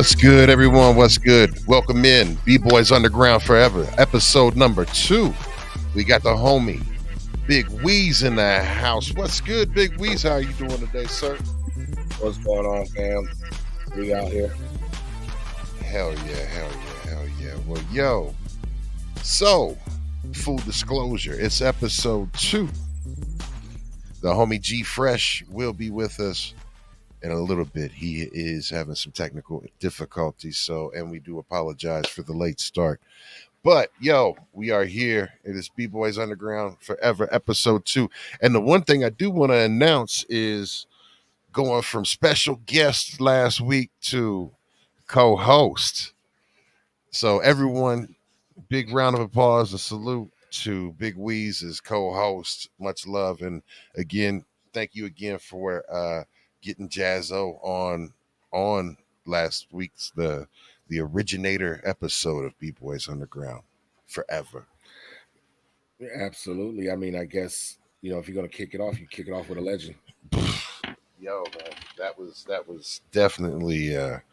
What's good, everyone? What's good? Welcome in, B-Boys Underground Forever, episode number 2. We got the homie, Big Weez in the house. What's good, Big Weez? How are you doing today, sir? What's going on, fam? We out here. Hell yeah, hell yeah, hell yeah. Well, yo, so, full disclosure, it's episode 2. The homie G Fresh will be with us in a little bit. He is having some technical difficulties, and we do apologize for the late start. But yo, we are here. It is B-Boys Underground Forever, episode 2. And the one thing I do want to announce is going from special guest last week to co-host. So everyone, big round of applause and salute to Big Weez as co-host. Much love. And again, thank you again for getting Jazzo on last week's the originator episode of B-Boys Underground Forever. Yeah, absolutely. I mean, I guess, if you're gonna kick it off, you kick it off with a legend. Yo, man, that was definitely a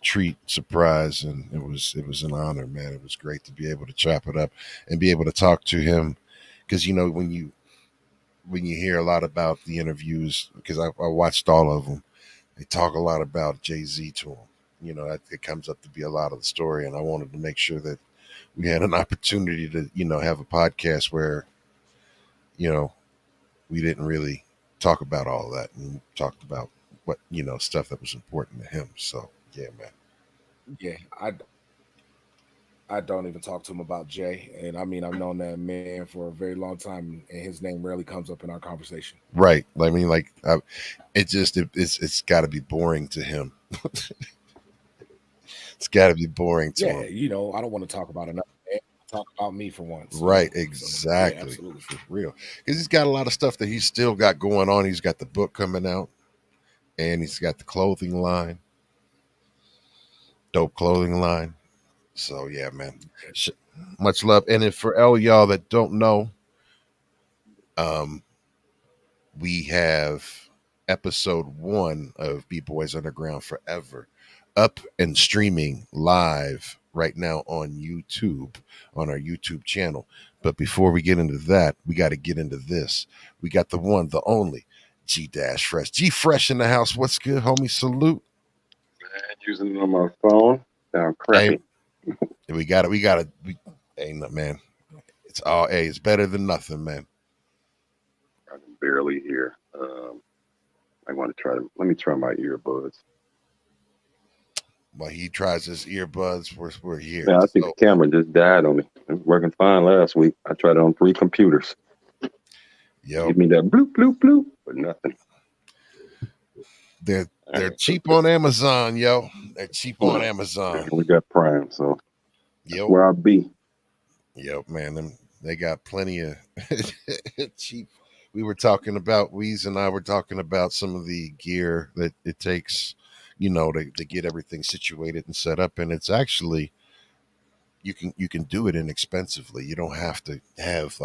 treat, surprise, and it was an honor, man. It was great to be able to chop it up and be able to talk to him, because when you hear a lot about the interviews, because I watched all of them, they talk a lot about Jay-Z to him. It comes up to be a lot of the story, and I wanted to make sure that we had an opportunity to have a podcast where we didn't really talk about all of that and talked about what stuff that was important to him. So yeah, man. Yeah, I don't even talk to him about Jay, and I mean, I've known that man for a very long time, and his name rarely comes up in our conversation. Right. I mean, it's got to be boring to him. It's got to be boring to Yeah, him. I don't want to talk about another man. Talk about me for once. Right. So, yeah, Exactly. absolutely. For real. Because he's got a lot of stuff that he's still got going on. He's got the book coming out, and he's got the clothing line, dope clothing line. So yeah, man. Much love. And if for all y'all that don't know, um, we have episode 1 of B-Boys Underground Forever up and streaming live right now on YouTube, on our YouTube channel. But before we get into that, we got to get into this. We got the one, the only G Dash Fresh. G Fresh in the house. What's good, homie? Salute. Using it on my phone. Sound crappy. Hey, we got it. Hey, no, man. It's all A. It's better than nothing, man. I can barely hear. I want to try. Let me try my earbuds. While he tries his earbuds, we're here. Yeah, I think the camera just died on me. It was working fine last week. I tried it on 3 computers. Yo, Give me that bloop bloop bloop, but nothing. They're cheap on Amazon, yo. They're cheap on Amazon. We got Prime, so that's Yo, where I'll be. yo, man, they got plenty of cheap. Weez and I were talking about some of the gear that it takes, to get everything situated and set up, and it's actually you can do it inexpensively. You don't have to have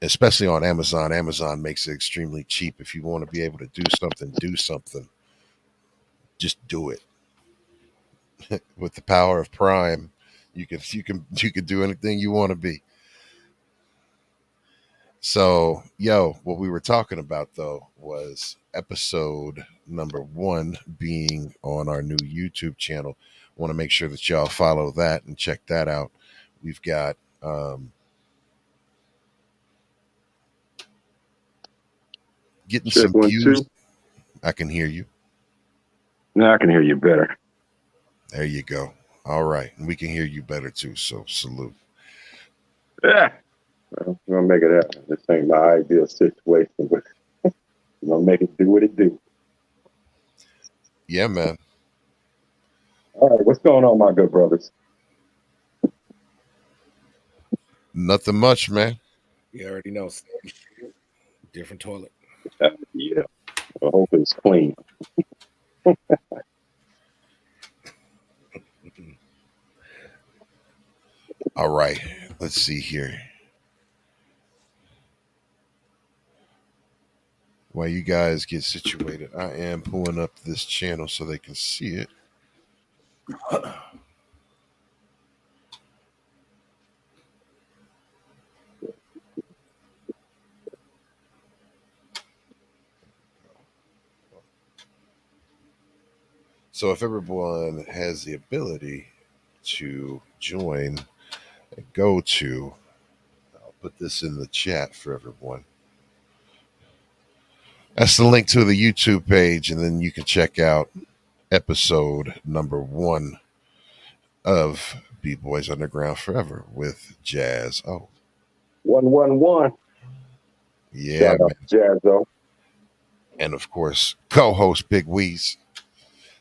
especially on Amazon. Amazon makes it extremely cheap. If you want to be able to do something. Just do it. With the power of Prime, you can do anything you want to be. So, yo, what we were talking about though was episode number 1 being on our new YouTube channel. Want to make sure that y'all follow that and check that out. We've got getting Check some 1 views. 2. I can hear you. Now I can hear you better. There you go. All right, and we can hear you better too. So salute. Yeah. Well, we're gonna make it happen. This ain't my ideal situation, but we're gonna make it do what it do. Yeah, man. All right, what's going on, my good brothers? Nothing much, man. You already know. Different toilet. Yeah. I hope it's clean. All right, let's see here. while you guys get situated, I am pulling up this channel so they can see it. So if everyone has the ability to join and go to, I'll put this in the chat for everyone. That's the link to the YouTube page, and then you can check out episode number 1 of B-Boys Underground Forever with Jazz. Oh, 111. yeah, Shout out to Jazzo. and of course, co-host Big Weez.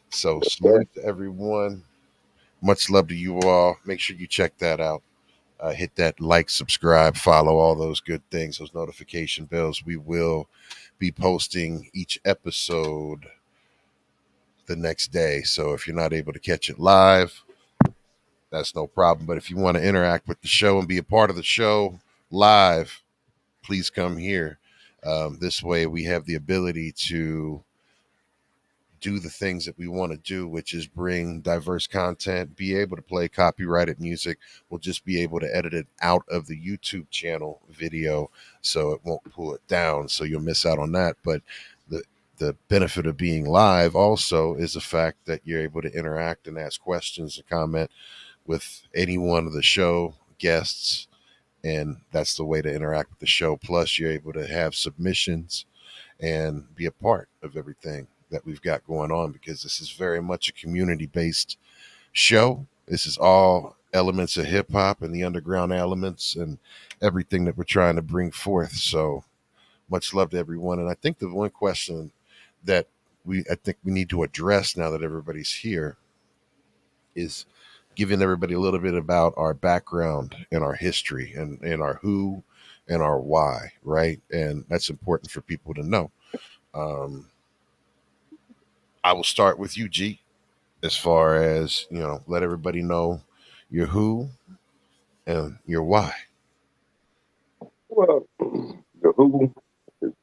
So Yes, salute to everyone. Much love to you all. Make sure you check that out. Hit that like, subscribe, follow, all those good things, those notification bells. We will be posting each episode the next day. So if you're not able to catch it live, that's no problem. But if you want to interact with the show and be a part of the show live, please come here. This way we have the ability to do the things that we want to do, which is bring diverse content, be able to play copyrighted music. We'll just be able to edit it out of the YouTube channel video so it won't pull it down. So you'll miss out on that. But the benefit of being live also is the fact that you're able to interact and ask questions and comment with any one of the show guests. And that's the way to interact with the show. Plus, you're able to have submissions and be a part of everything that we've got going on, because this is very much a community-based show. This is all elements of hip-hop and the underground elements and everything that we're trying to bring forth. So much love to everyone. And I think the one question that I think we need to address now that everybody's here is giving everybody a little bit about our background and our history and our who and our why, right? And that's important for people to know. I will start with you, G, as far as, let everybody know your who and your why. Well, the Who is,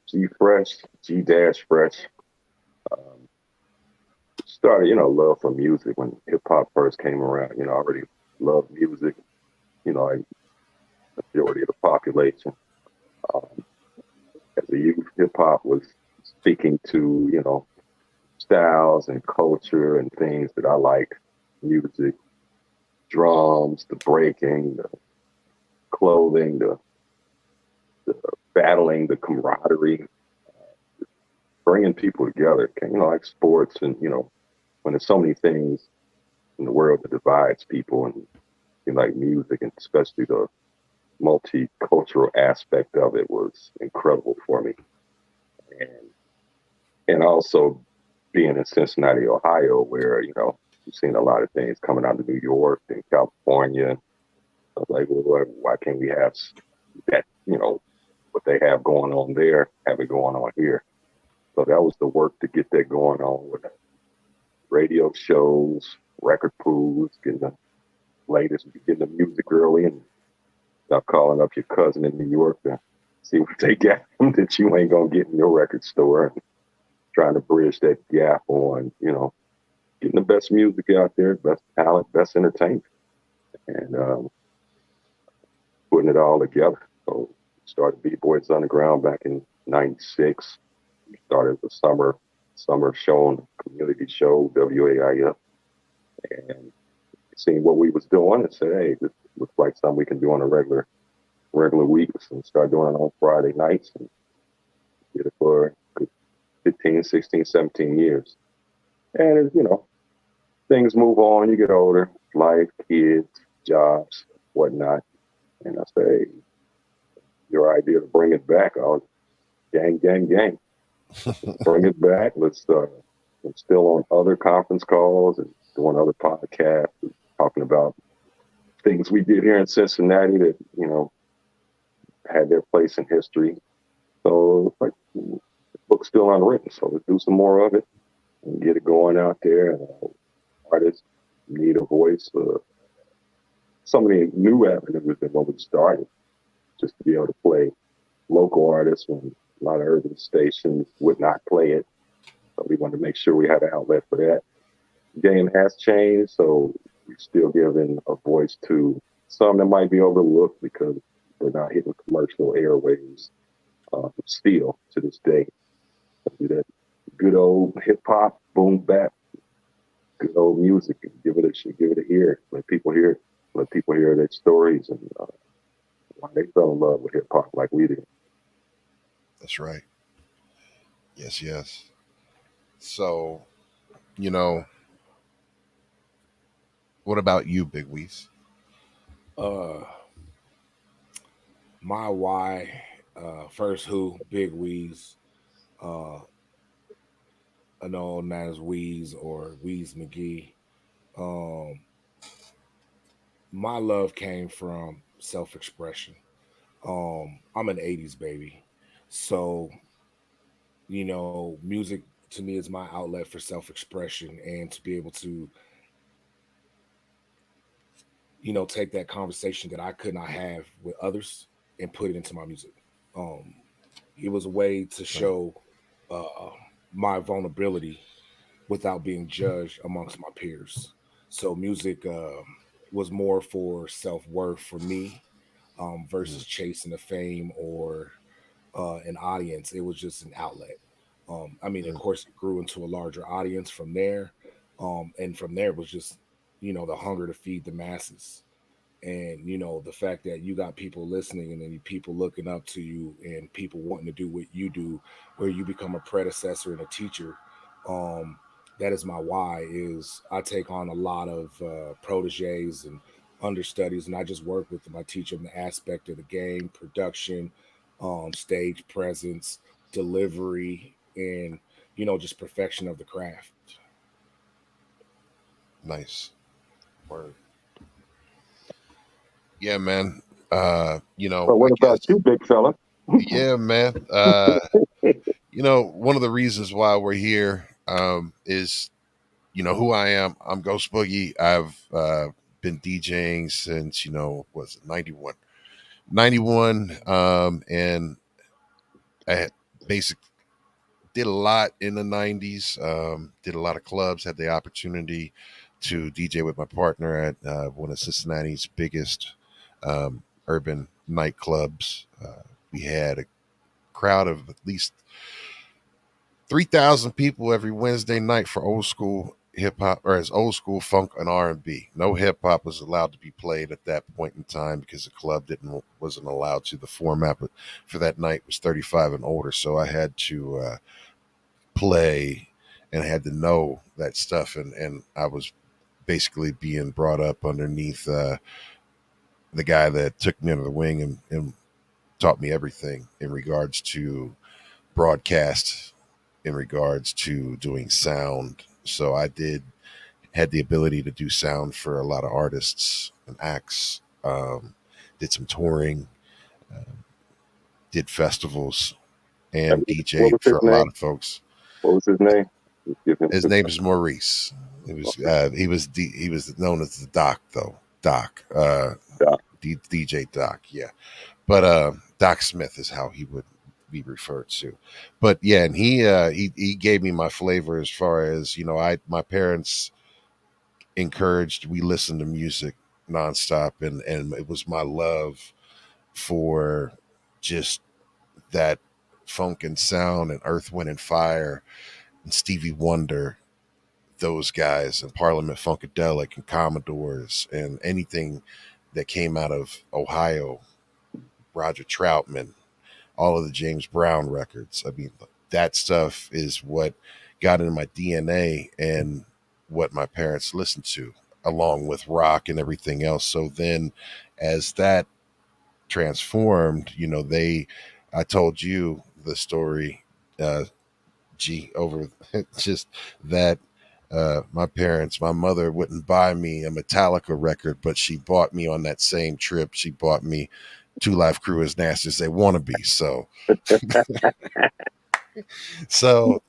G Fresh, G Dash Fresh. Started, love for music when hip hop first came around. I already loved music. Like majority of the population. As a youth, hip hop was speaking to, styles and culture and things that I liked. Music, drums, the breaking, the clothing, the battling, the camaraderie, bringing people together. Like sports and, when there's so many things in the world that divides people, and like music, and especially the multicultural aspect of it was incredible for me. And also being in Cincinnati, Ohio, where, you've seen a lot of things coming out of New York and California. I was like, well, why can't we have that, what they have going on there, have it going on here? So that was the work to get that going on with radio shows, record pools, getting the latest, getting the music early, and stop calling up your cousin in New York to see what they got that you ain't gonna get in your record store, and trying to bridge that gap on, getting the best music out there, best talent, best entertainment, and putting it all together. So started B-Boys Underground back in '96. Started the summer show on community show, WAIF, and seeing what we was doing and said, hey, this looks like something we can do on a regular weeks, and start doing it on Friday nights, and did it for 15, 16, 17 years. And, things move on, you get older, life, kids, jobs, whatnot. And I say, your idea to bring it back, gang. Bring it back. Let's I'm still on other conference calls and doing other podcasts, talking about things we did here in Cincinnati that, had their place in history. So like, the book's still unwritten, so let's do some more of it and get it going out there. And artists need a voice. So many new avenues than what we started, just to be able to play local artists when A lot of urban stations would not play it. So we wanted to make sure we had an outlet for that. Game has changed, so we're still giving a voice to some that might be overlooked because they're not hitting commercial airwaves still to this day. Do that good old hip hop, boom bap, good old music, and give it a hear. Let people hear it. Let people hear their stories and why they fell in love with hip hop like we did. That's right. Yes, yes. So, you know, what about you, Big Weez? Uh, my why, first who, Big Weez, uh, known as Weez or Weez McGee. Um, my love came from self-expression. I'm an 80s baby. So, music to me is my outlet for self-expression and to be able to, take that conversation that I could not have with others and put it into my music. Um, it was a way to Right. show uh, my vulnerability without being judged amongst my peers. So music was more for self worth for me Mhm. versus chasing the fame or an audience. It was just an outlet. I mean, of Mhm. course, it grew into a larger audience from there, and from there it was just the hunger to feed the masses, and the fact that you got people listening and then people looking up to you and people wanting to do what you do, where you become a predecessor and a teacher. um that is my why. Is I take on a lot of proteges and understudies, and I just work with them. I teach them the aspect of the game, production, stage presence, delivery, and just perfection of the craft. Nice. Word. Yeah, man. But I what about guess, you, big fella? yeah, man. One of the reasons why we're here is, who I am. I'm Ghost Boogie. I've been DJing since, was it 91? 91. And I had basic did a lot in the 90s, did a lot of clubs, had the opportunity to DJ with my partner at one of Cincinnati's biggest urban nightclubs. We had a crowd of at least 3,000 people every Wednesday night for old school hip hop, or as old school funk and R&B. No hip hop was allowed to be played at that point in time because the club didn't wasn't allowed to. The format for that night was 35 and older, so I had to play and had to know that stuff, and I was basically being brought up underneath the guy that took me under the wing and taught me everything in regards to broadcast, in regards to doing sound. So I did had the ability to do sound for a lot of artists and acts. Did some touring, did festivals, And and what DJ'd was his for a lot name? of folks. What was his name? Just give him His to name is Maurice. He was known as the Doc though. Doc. Doc. DJ Doc, yeah. But Doc Smith is how he would be referred to. But yeah, and he gave me my flavor as far as, I my parents encouraged we listened to music nonstop, and it was my love for just that funk and sound and Earth, Wind and Fire and Stevie Wonder, those guys, and Parliament Funkadelic and Commodores and anything that came out of Ohio, Roger Troutman, all of the James Brown records. I mean, that stuff is what got into my DNA and what my parents listened to, along with rock and everything else. So then, as that transformed, I told you the story, uh, over just that. My mother wouldn't buy me a Metallica record, but she bought me on that same trip. She bought me Two Live Crew as nasty as they want to be. So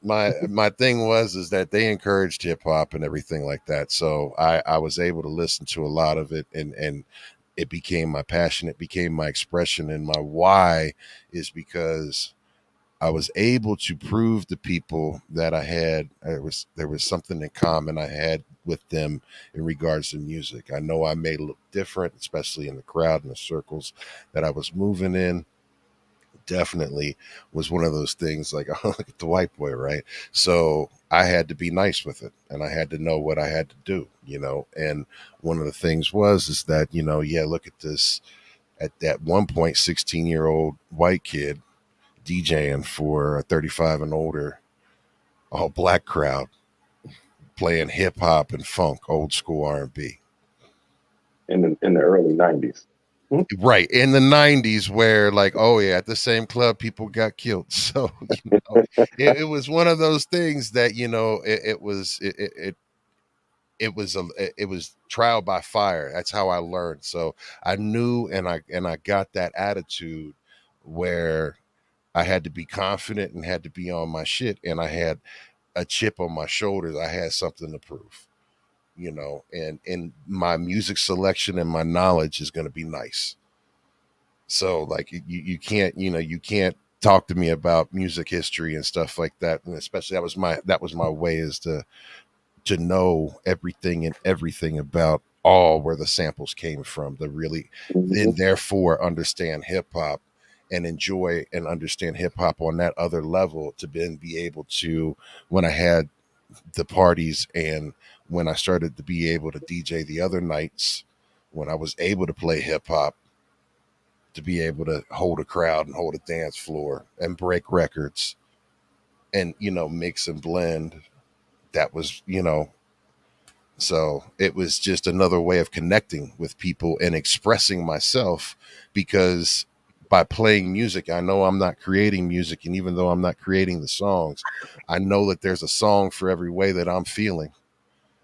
my thing was is that they encouraged hip hop and everything like that. So I was able to listen to a lot of it, and it became my passion. It became my expression, and my why is because I was able to prove to people that there was something in common I had with them in regards to music. I know I made it look different, especially in the crowd and the circles that I was moving in. Definitely was one of those things like, oh, look at the white boy, right? So I had to be nice with it, and I had to know what I had to do, And one of the things was is that, yeah, look at this. At that one point, 16-year-old white kid DJing for a 35 and older all black crowd, playing hip hop and funk, old school R&B. In the early '90s. Right in the '90s, where like, oh yeah, at the same club, people got killed. So it was one of those things that it was trial by fire. That's how I learned. So I knew, and I got that attitude where I had to be confident and had to be on my shit, and I had a chip on my shoulders. I had something to prove, and my music selection and my knowledge is going to be nice. So like you can't, you can't talk to me about music history and stuff like that. And especially that was my way, is to know everything about all where the samples came from, to really then Mhm. therefore understand hip hop and enjoy and understand hip hop on that other level, to then be able to, when I had the parties and when I started to be able to DJ the other nights, when I was able to play hip hop, to be able to hold a crowd and hold a dance floor and break records and mix and blend. That was, so it was just another way of connecting with people and expressing myself, because by playing music, I know I'm not creating music, and even though I'm not creating the songs, I know that there's a song for every way that I'm feeling.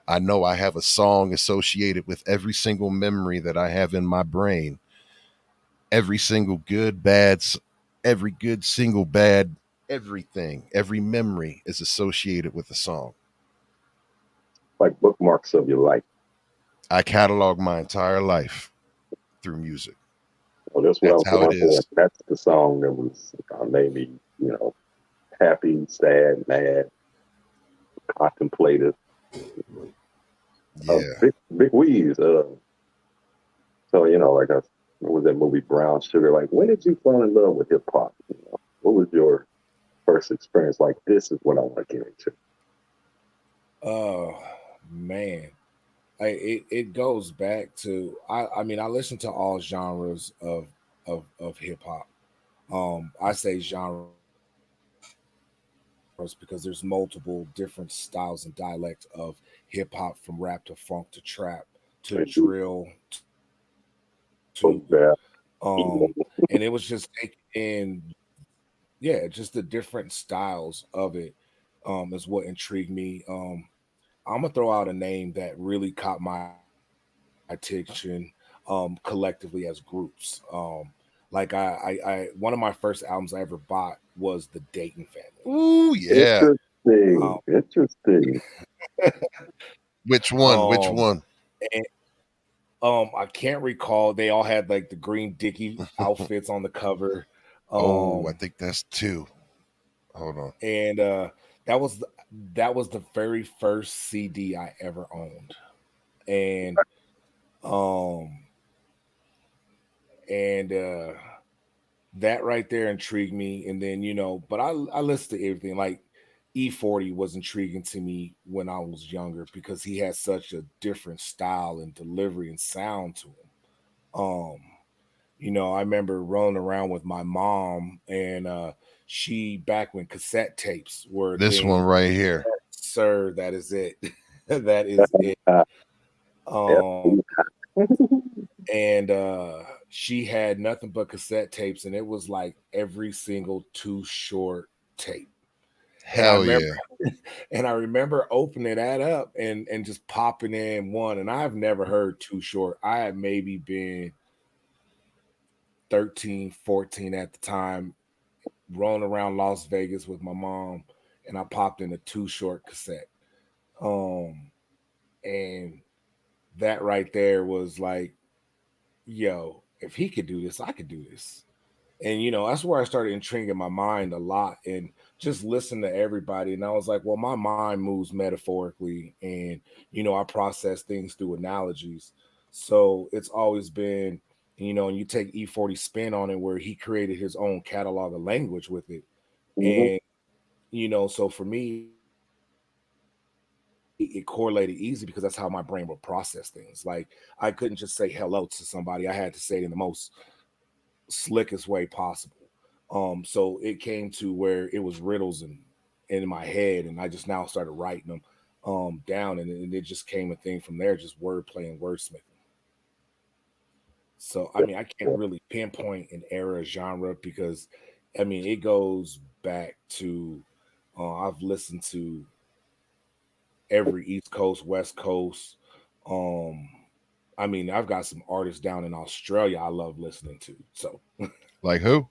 I know I have a song associated with every single memory that I have in my brain. Every single good, bad, every good, single, bad, everything, every memory is associated with a song. Like bookmarks of your life. I catalog my entire life through music. Well, that's what I That's was how it going for. is. That's the song that was made me, happy, sad, mad, contemplative. Yeah. Big Weeze. So like what was that movie Brown Sugar? Like, when did you fall in love with hip hop? What was your first experience? Like, this is what I want to get into. Oh man, it goes back to I mean I listen to all genres of hip hop. I say genre because there's multiple different styles and dialects of hip hop, from rap to funk to trap to And you drill spoke to that. um and it was just taking in, yeah, just the different styles of it is what intrigued me. I'm gonna throw out a name that really caught my attention collectively as groups. Like one of my first albums I ever bought was the Dayton Family. Ooh, yeah. Interesting. Um, Interesting. Which one? Which um, one? and I can't recall. They all had like the green Dickie outfits on the cover. Oh, I Um, think that's two. Hold on. and that was the, that was the very first CD I ever owned. And um and that right there intrigued me. And then but I listened to everything. Like E40 was intriguing to me when I was younger because he had such a different style and delivery and sound to him. I remember rolling around with my mom, and she, back when cassette tapes were a This one thing, right here. sir, that is it. That is it. Uh, yeah. Um and she had nothing but cassette tapes, and it was like every single Too Short tape. And I Hell remember yeah. and I remember opening that up and just popping in one. And I've never heard Too Short. I had maybe been 13, 14 at the time, rolling around Las Vegas with my mom, and I popped in a Too Short cassette. Um, and that right there was like, yo, if he could do this, I could do this. And that's where I started intriguing my mind a lot and just listen to everybody. And I was like, well, my mind moves metaphorically, and I process things through analogies. So it's always been, and you take E40 spin on it, where he created his own catalog of language with it. Hmm. And so for me, it correlated easy because that's how my brain would process things. Like, I couldn't just say hello to somebody. I had to say it in the most slickest way possible. So it came to where it was riddles and in my head, and I just now started writing them down, and it just came a thing from there, just wordplay and wordsmithing. So I Yeah, mean, I can't yeah. really pinpoint an era genre because I mean it goes back to I've listened to every East Coast, West Coast. Um, I mean, I've got some artists down in Australia I love listening to. Like who?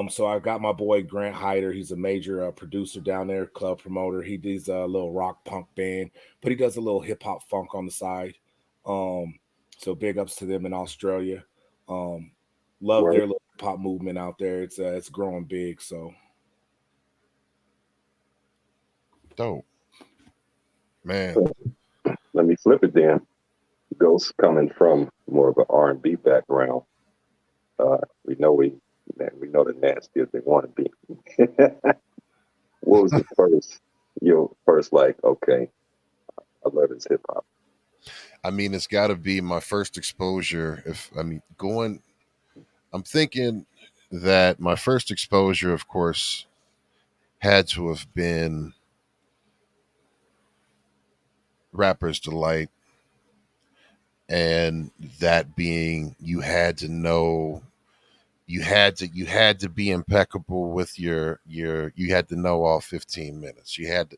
So I've got my boy Grant Hyder. He's a major producer down there, club promoter. He does a little rock punk band, but he does a little hip hop funk on the side. Um, so big ups to them in Australia. Um, love Right. their little pop movement out there. It's growing big. So Dope, man. So let me flip it then. Ghost coming from more of an R&B background. We know we know the nasty as they want to be. What was the first your first like? Okay, I love this hip hop. I mean, it's got to be my first exposure. If I mean, going, I'm thinking that my first exposure, of course, had to have been Rapper's Delight, and that being you had to be impeccable with your you had to know all 15 minutes. You had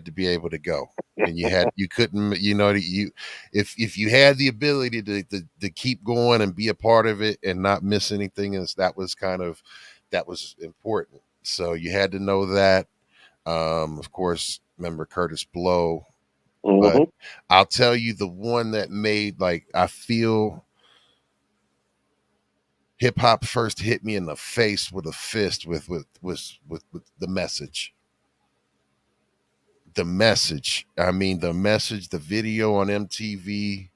to be able to go, and you couldn't, you if you had the ability to keep going and be a part of it and not miss anything, and that was important. So you had to know that. Of course, remember Curtis Blow. But Hmm. I'll tell you, the one that made, like, I feel hip hop first hit me in the face with a fist with the message. The message. I mean, the message, the video on MTV,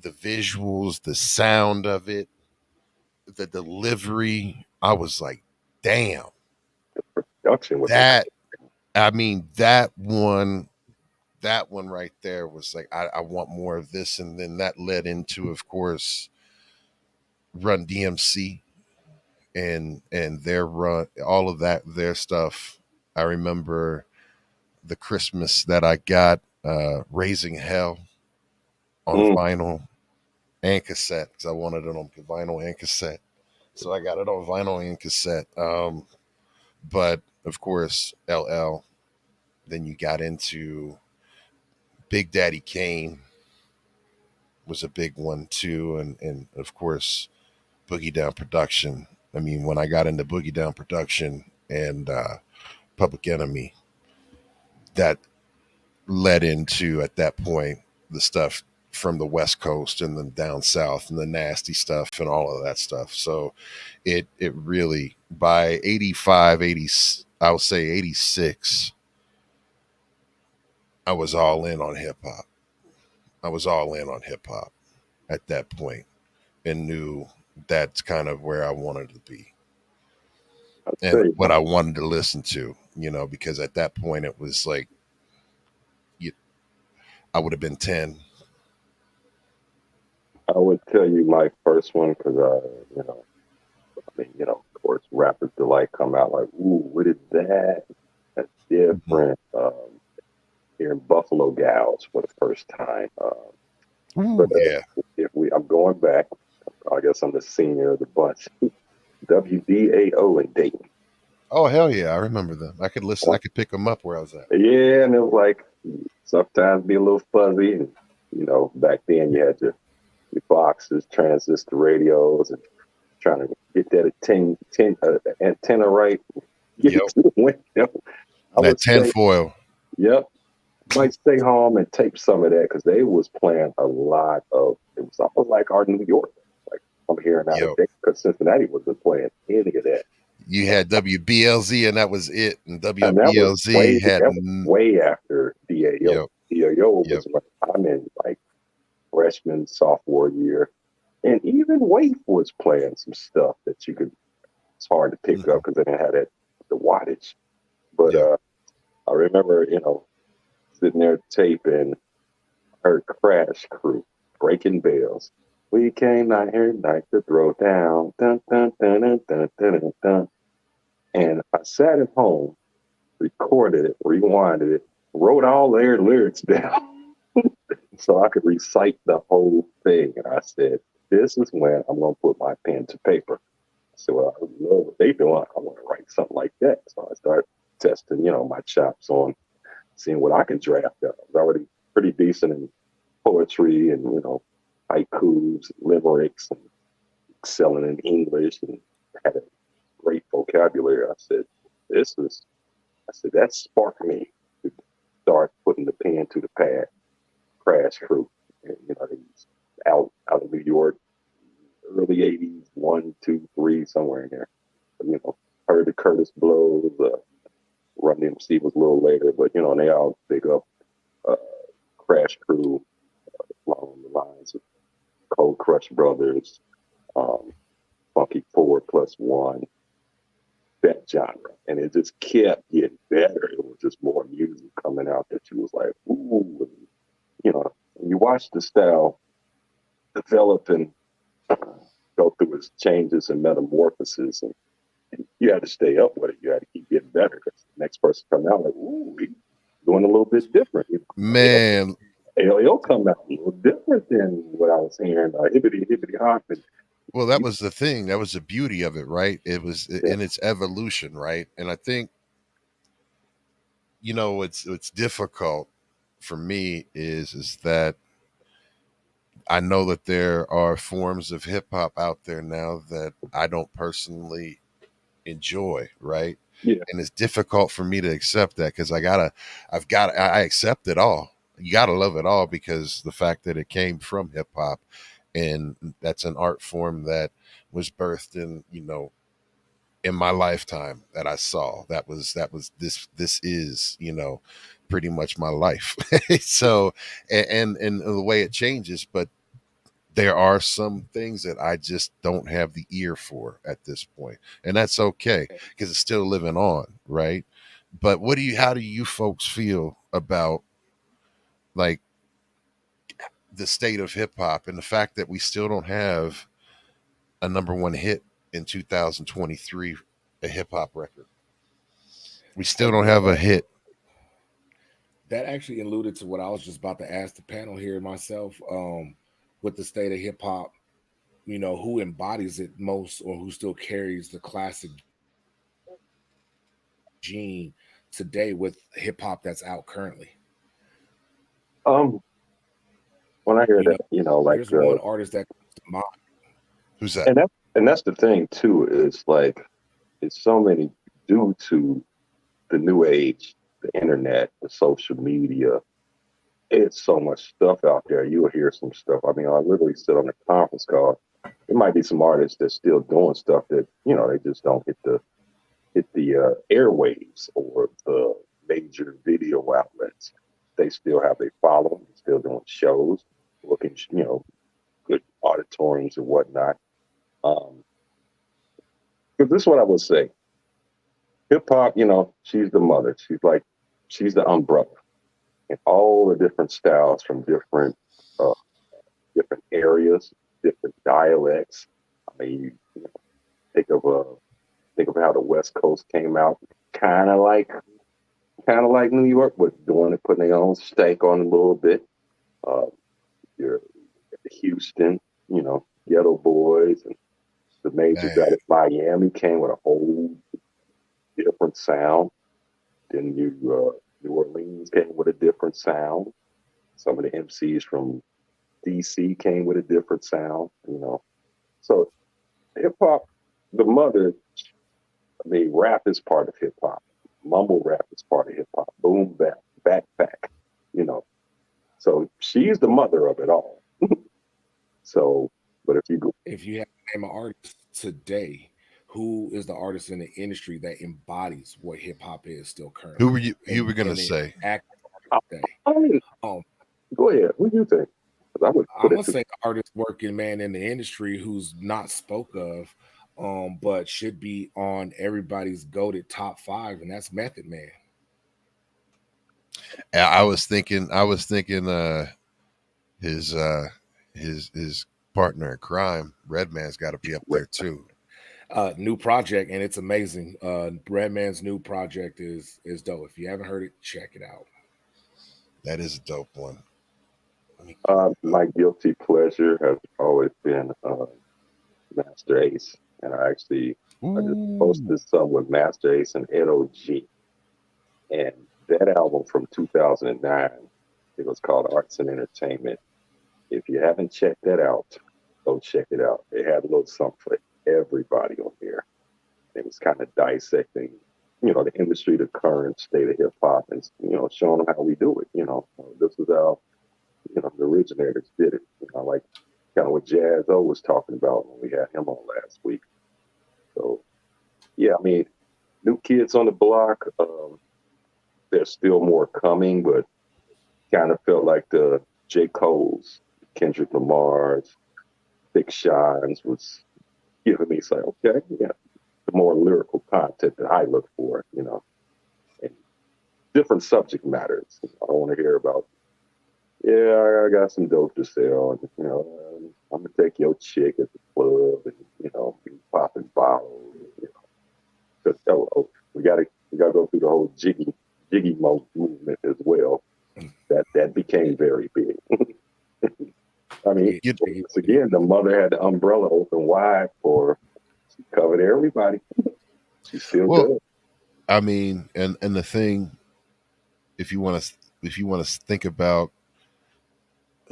the visuals, the sound of it, the delivery. I was like, damn, Production was that. I mean, that one right there was like, I want more of this. And then that led into, of course, Run DMC and their run, all of that, their stuff. I remember the Christmas that I got Raising Hell on mm, vinyl and cassette, because I wanted it on vinyl and cassette. So I got it on vinyl and cassette. But of course, LL. Then you got into Big Daddy Kane was a big one too, and of course Boogie Down Production. I mean, when I got into Boogie Down Production and Public Enemy, that led into, at that point, the stuff from the West Coast and then down south and the nasty stuff and all of that stuff. So it really, by 85, 80, I would say 86, I was all in on hip hop. I was all in on hip hop at that point and knew that's kind of where I wanted to be I and tell you, what I wanted to listen to, because at that point it was like, you, I would have been 10. I would tell you my first one because you know, I mean, of course, Rapper's Delight come out like, ooh, what is that? That's Mhm. different. Hearing Buffalo Gals for the first time. Ooh, But yeah. I'm going back. I guess I'm the senior of the bunch. WDAO in Dayton. Oh, hell yeah, I remember them. I could listen. I could pick them up where I was at. Yeah, and it was like sometimes be a little fuzzy, and back then you had your boxes, transistor radios, and trying to get that antenna right, get it Yep. to the window. I That would say, tinfoil. yep, might stay home and tape some of that because they was playing a lot of. It was almost like our New York. Like I'm hearing out of Yo, date because Cincinnati wasn't playing any of that. you had WBLZ and that was it. And And WBLZ had that was way after DAO. yep, DAO yep. was when I'm in like freshman, sophomore year. And even Waif was playing some stuff that you could, it's hard to pick up because they didn't have that, the wattage. But Yep. I remember, sitting there taping her Crash Crew, Breaking Bells. We came out here tonight to throw down. Dun, dun, dun, dun, dun, dun, dun, dun. And I sat at home, recorded it, rewinded it, wrote all their lyrics down so I could recite the whole thing. And I said, this is when I'm going to put my pen to paper. I said, well, I love what they doing. I want to write something like that. So I started testing, my chops on seeing what I can draft up. I was already pretty decent in poetry and, haikus, limericks, and excelling in English and had a great vocabulary. I said, that sparked me to start putting the pen to the pad. Crash Crew, and, he's out of New York, early 80s, 1, 2, 3, somewhere in there. But, heard the Curtis Blows, Run DMC was a little later, but, and they all big up Crash Crew along the lines of Cold Crush Brothers, Funky 4+1, that genre. And it just kept getting better. It was just more music coming out that you was like, ooh. You watch the style develop and go through its changes and metamorphoses, and you had to stay up with it. You had to keep getting better because the next person come out like, ooh, he's doing a little bit different. Man. It'll come out a little different than what I was hearing. Hibbity hop. Well, that was the thing. That was the beauty of it, right? It was in its evolution, right? And I think, what's difficult for me is that I know that there are forms of hip hop out there now that I don't personally enjoy, right? Yeah. And it's difficult for me to accept that because I accept it all. You gotta love it all because the fact that it came from hip hop, and that's an art form that was birthed in my lifetime that I saw. That was this is, pretty much my life. So and the way it changes, but there are some things that I just don't have the ear for at this point. And that's okay because it's still living on, right? But how do you folks feel about like the state of hip hop and the fact that we still don't have a number one hit in 2023, a hip hop record? We still don't have a hit. That actually alluded to what I was just about to ask the panel here myself. With the state of hip hop, who embodies it most or who still carries the classic gene today with hip hop that's out currently? When I hear that, like there's one artist that comes to mind. Who's that? And that's the thing too, is like it's so many due to the new age, the internet, the social media. It's so much stuff out there. You'll hear some stuff. I mean, I literally sit on a conference call. There might be some artists that's still doing stuff that, they just don't hit the airwaves or the major video outlets. They still have a following, still doing shows, looking, good auditoriums and whatnot. Because this is what I would say. Hip hop, she's the mother. She's the umbrella. And all the different styles from different areas, different dialects. I mean, think of how the West Coast came out, kind of like New York, but putting their own stank on it a little bit. Your Houston, Ghetto Boys, and the major guy at Miami came with a whole different sound. Then New Orleans came with a different sound. Some of the MCs from DC came with a different sound, So hip hop, the mother, I mean, rap is part of hip hop. Mumble rap is part of hip hop. Boom bap, backpack, So she's the mother of it all. So, but if you name an artist today. Who is the artist in the industry that embodies what hip hop is still Who currently, were you were gonna and it say? acts I, today? I mean, Um, go ahead. What do you think? 'Cause I would I'm put gonna it to say artist working man in the industry who's not spoke of, but should be on everybody's goated top five, and that's Method Man. I was thinking his his partner in crime, Redman's got to be up Red. there too. New project, and it's amazing. Redman's new project is dope. If you haven't heard it, check it out. That is a dope one. Let me pull it up. My guilty pleasure has always been Master Ace, and I just Ooh, posted some with Master Ace and NOG, and that album from 2009. It was called Arts and Entertainment. If you haven't checked that out, go check it out. It had a little something for everybody on there. It was kind of dissecting, the industry, the current state of hip hop, and showing them how we do it. This is how the originators did it. Like kind of what Jazz O was talking about when we had him on last week. So yeah, I mean, new kids on the block. There's still more coming, but kind of felt like the J. Cole's, Kendrick Lamar's, Big Shines was giving me, say, okay, yeah, the more lyrical content that I look for, and different subject matters. I don't want to hear about, yeah, I got some dope to sell, and I'm gonna take your chick at the club, and be popping bottles. 'Cause, we gotta go through the whole jiggy movement as well. That became very big. I mean, Yeah, you once again, the mother had the umbrella open wide for she covered everybody. She still well, does. I mean, and the thing, if you want to think about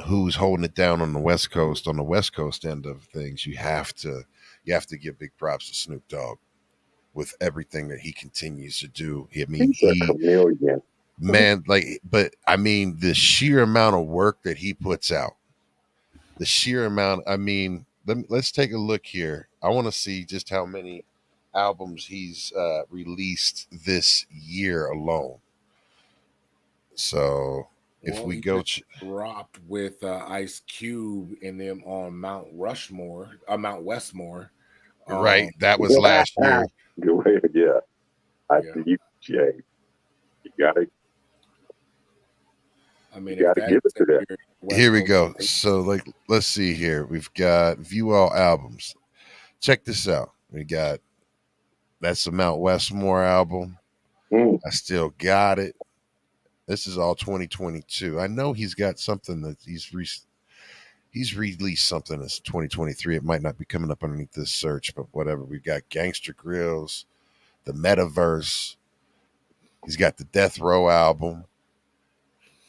who's holding it down on the West Coast end of things, you have to give big props to Snoop Dogg with everything that he continues to do. I mean, He's a chameleon. man, like, but I mean, the sheer amount of work that he puts out, the sheer amount. I mean, let's take a look here. I want to see just how many albums he's released this year alone. So if well, we he go, just dropped with Ice Cube and them on Mount Rushmore, Mount Westmore. right, Um, that was last year. Good way, yeah. I yeah, you, Jay, you gotta I you mean, if gotta that give it is to that. your Here West we Coast, go. So, like, let's see here. We've got view all albums. Check this out. We got that's the Mount Westmore album. Mm, I still got it. This is all 2022. I know he's got something that he's released something that's 2023. It might not be coming up underneath this search, but whatever. We've got Gangster Grills, the Metaverse. He's got the Death Row album.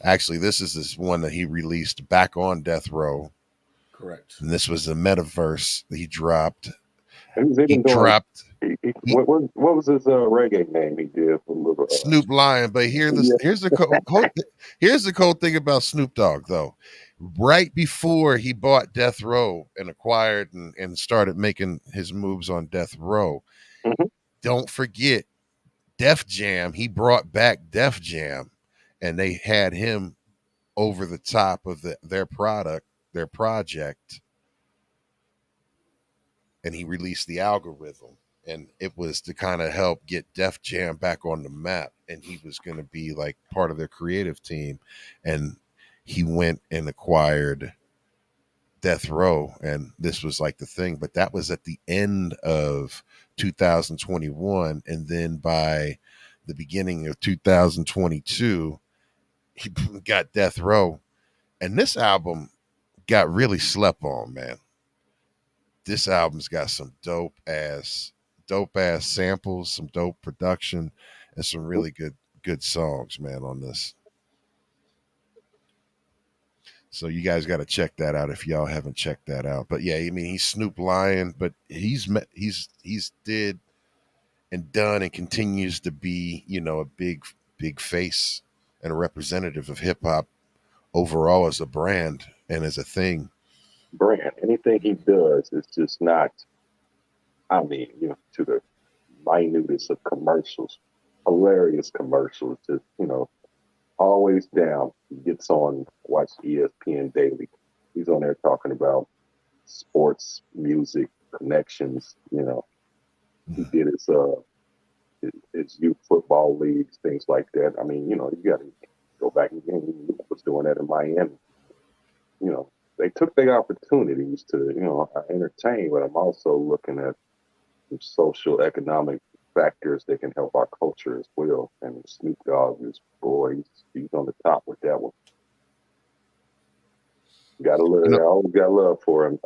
Actually, this one that he released back on Death Row, correct. and this was the Metaverse that he dropped. he was He even doing. dropped he What was his reggae name he did for little? Snoop Lion, but Yeah. here's the cool thing about Snoop Dogg though. Right before he bought Death Row and acquired and started making his moves on Death Row, Mhm. don't forget Def Jam. He brought back Def Jam, and they had him over the top of their project, and he released the algorithm. And it was to kind of help get Def Jam back on the map. And he was going to be like part of their creative team. And he went and acquired Death Row. And this was like the thing. But that was at the end of 2021. And then by the beginning of 2022, he got Death Row. And this album got really slept on, man. This album's got some dope ass samples, some dope production, and some really good songs, man, on this. So you guys got to check that out if y'all haven't checked that out. But yeah, I mean he's Snoop Lion, but he's did and done and continues to be, a big face and a representative of hip hop overall as a brand and as a thing. brand. Anything he does is just not, I mean, to the minutest of commercials, hilarious commercials, just, always down. He gets on, watch ESPN Daily. He's on there talking about sports, music, connections. He did his youth football leagues, things like that. I mean, you got to go back and he was doing that in Miami. They took their opportunities to, entertain, but I'm also looking at some social economic factors that can help our culture as well. And Snoop Dogg is, boy, he's on the top with that one. Got a little, I always got love for him.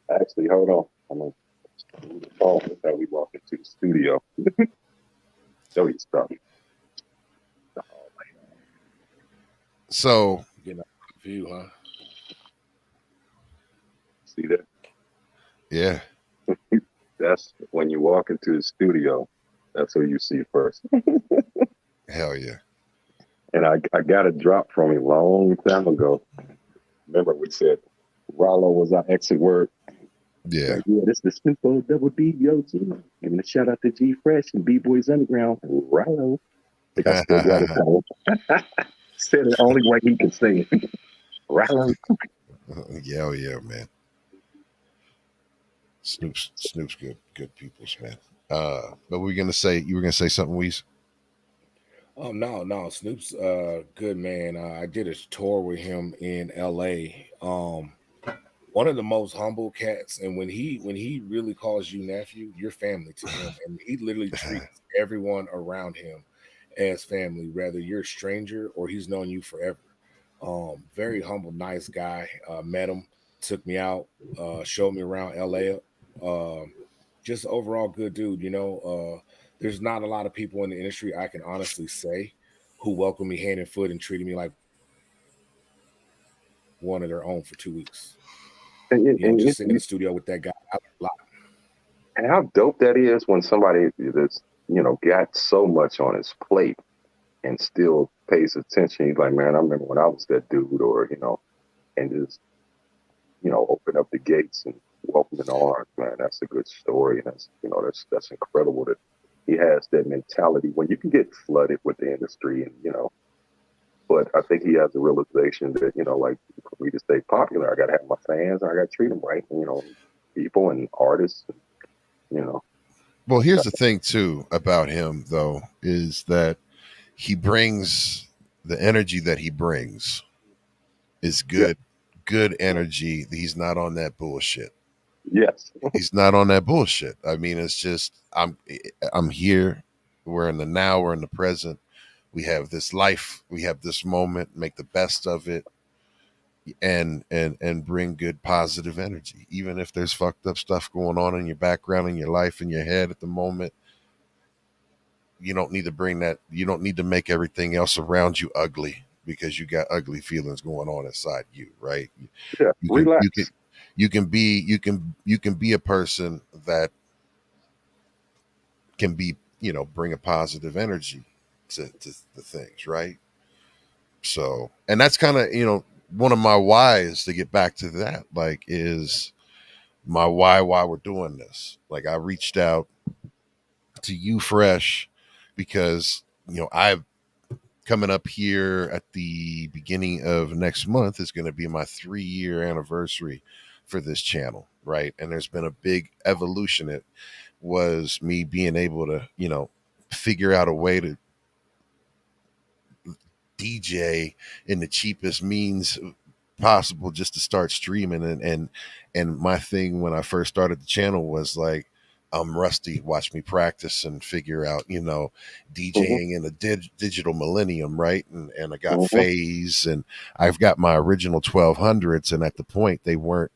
Actually, hold on. I'm gonna call how we walk into the studio. Show you stuff. So, Getting a view, huh? See that? yeah. That's when you walk into the studio. That's who you see first. Hell yeah. And I got a drop from him a long time ago. Remember we said Rollo was our exit word. Yeah. Like, yeah, this is the Simple Double D, yo, G. Giving a shout out to G Fresh and B-Boys Underground. Rollo. I think I still got it. Said it only way he could say it. Rollo. Yeah, man. Snoop's good peoples, man. But you were gonna say something, Weez? No, Snoop's good man. I did a tour with him in LA. One of the most humble cats, and when he really calls you nephew, you're family to him, and he literally treats everyone around him as family, whether you're a stranger or he's known you forever. Very humble, nice guy. Met him, took me out, showed me around LA. Just overall good dude. There's not a lot of people in the industry I can honestly say who welcomed me hand and foot and treated me like one of their own for 2 weeks. Just sitting in the studio with that guy, I learned a lot. And how dope that is when somebody that's, got so much on his plate and still pays attention. He's like, man, I remember when I was that dude, or, and just, open up the gates and welcome in arms, man. That's a good story. And that's incredible that he has that mentality when you can get flooded with the industry and, but I think he has the realization that, like for me to stay popular, I got to have my fans and I got to treat them right. People and artists, Well, here's the thing too about him, though, is that he brings the energy that he brings is good, good energy. He's not on that bullshit. Yes. He's not on that bullshit. I mean, it's just I'm here. We're in the now. We're in the present. We have this life. We have this moment. Make the best of it, and bring good positive energy. Even if there's fucked up stuff going on in your background, in your life, in your head at the moment, you don't need to bring that. You don't need to make everything else around you ugly because you got ugly feelings going on inside you, right? Yeah. Relax. You can be a person that can be, bring a positive energy to the things, right? So, and that's kind of, one of my whys to get back to that, like, is my why we're doing this. Like, I reached out to you fresh because, I've coming up here at the beginning of next month is going to be my 3-year anniversary for this channel, right? And there's been a big evolution. It was me being able to, figure out a way to DJ in the cheapest means possible just to start streaming. And my thing when I first started the channel was like, I'm rusty. Watch me practice and figure out, DJing in a digital millennium, right? And I got phase, and I've got my original 1200s, and at the point they weren't,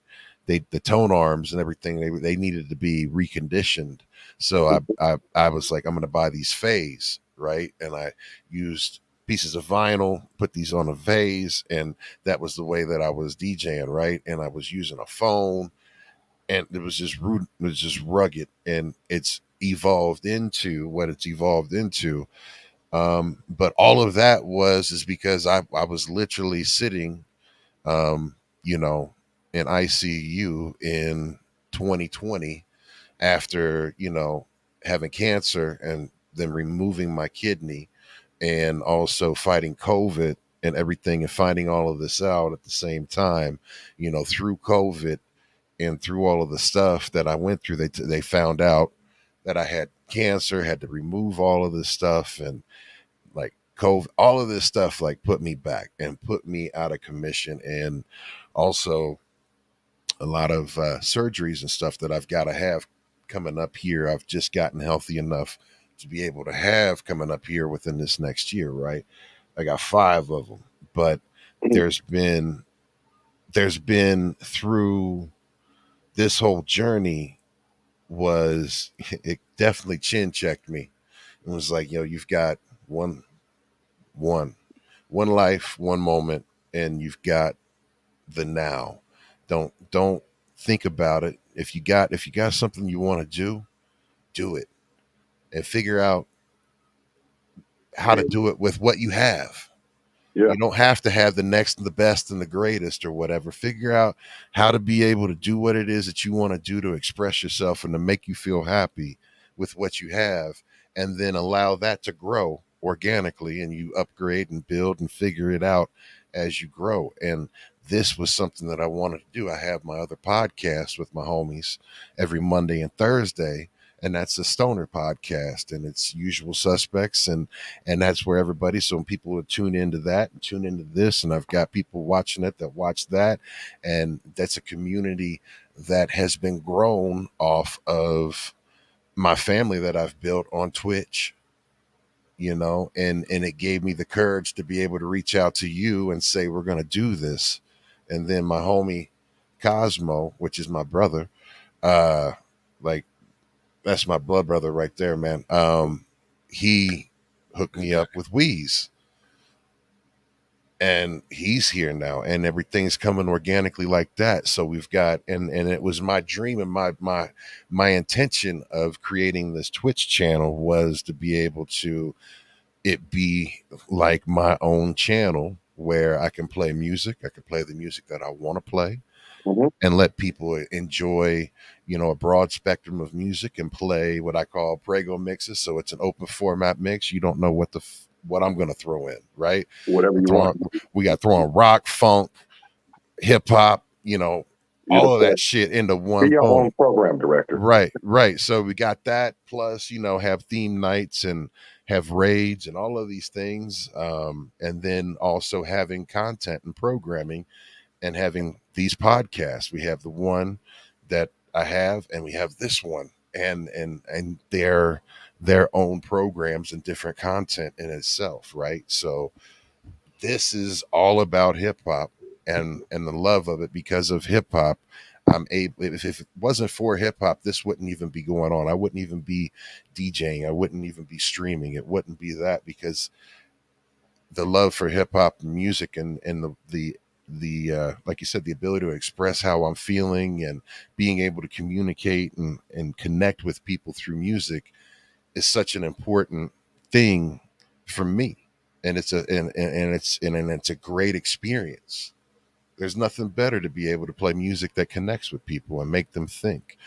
the tone arms and everything, they needed to be reconditioned. So I was like, I'm going to buy these phase, right? And I used pieces of vinyl, put these on a vase, and that was the way that I was DJing, right? And I was using a phone, and it was just rude, it was just rugged, and it's evolved into what it's evolved into. But all of that is because I was literally sitting, um, you know, in ICU in 2020 after, having cancer and then removing my kidney and also fighting COVID and everything and finding all of this out at the same time, through COVID and through all of the stuff that I went through. They found out that I had cancer, had to remove all of this stuff, and like COVID, all of this stuff like put me back and put me out of commission, and also a lot of surgeries and stuff that I've got to have coming up here. I've just gotten healthy enough to be able to have coming up here within this next year, right? I got 5 of them, but there's been through this whole journey was it definitely chin checked me. It was like, you've got one one life, one moment, and you've got the now. Don't think about it. If you got something you want to do it and figure out how to do it with what you have. Yeah. You don't have to have the next and the best and the greatest or whatever. Figure out how to be able to do what it is that you want to do to express yourself and to make you feel happy with what you have, and then allow that to grow organically, and you upgrade and build and figure it out as you grow. And this was something that I wanted to do. I have my other podcast with my homies every Monday and Thursday, and that's the Stoner Podcast, and it's Usual Suspects, and that's where everybody, so when people would tune into that and tune into this, and I've got people watching it that watch that, and that's a community that has been grown off of my family that I've built on Twitch, and it gave me the courage to be able to reach out to you and say we're going to do this. And then my homie Cosmo, which is my brother, like, that's my blood brother right there, man. He hooked me up with Wheeze, and he's here now, and everything's coming organically like that. So we've got, and it was my dream and my intention of creating this Twitch channel was to be able to it be like my own channel where I can play music. I can play the music that I want to play, Mm-hmm. and let people enjoy, a broad spectrum of music, and play what I call Prego mixes. So it's an open format mix. You don't know what I'm going to throw in, right? Whatever you want. We got throwing rock, funk, hip hop, all of that shit into Be one your boom. own program director. Right. So we got that, plus, have theme nights and have raids and all of these things. And then also having content and programming and having these podcasts. We have the one that I have, and we have this one, and their own programs and different content in itself, right? So this is all about hip hop and the love of it. Because of hip hop, I'm able, if it wasn't for hip hop, this wouldn't even be going on. I wouldn't even be DJing. I wouldn't even be streaming. It wouldn't be that, because the love for hip hop music and the like you said, the ability to express how I'm feeling and being able to communicate and connect with people through music is such an important thing for me. And it's a great experience. There's nothing better to be able to play music that connects with people and make them think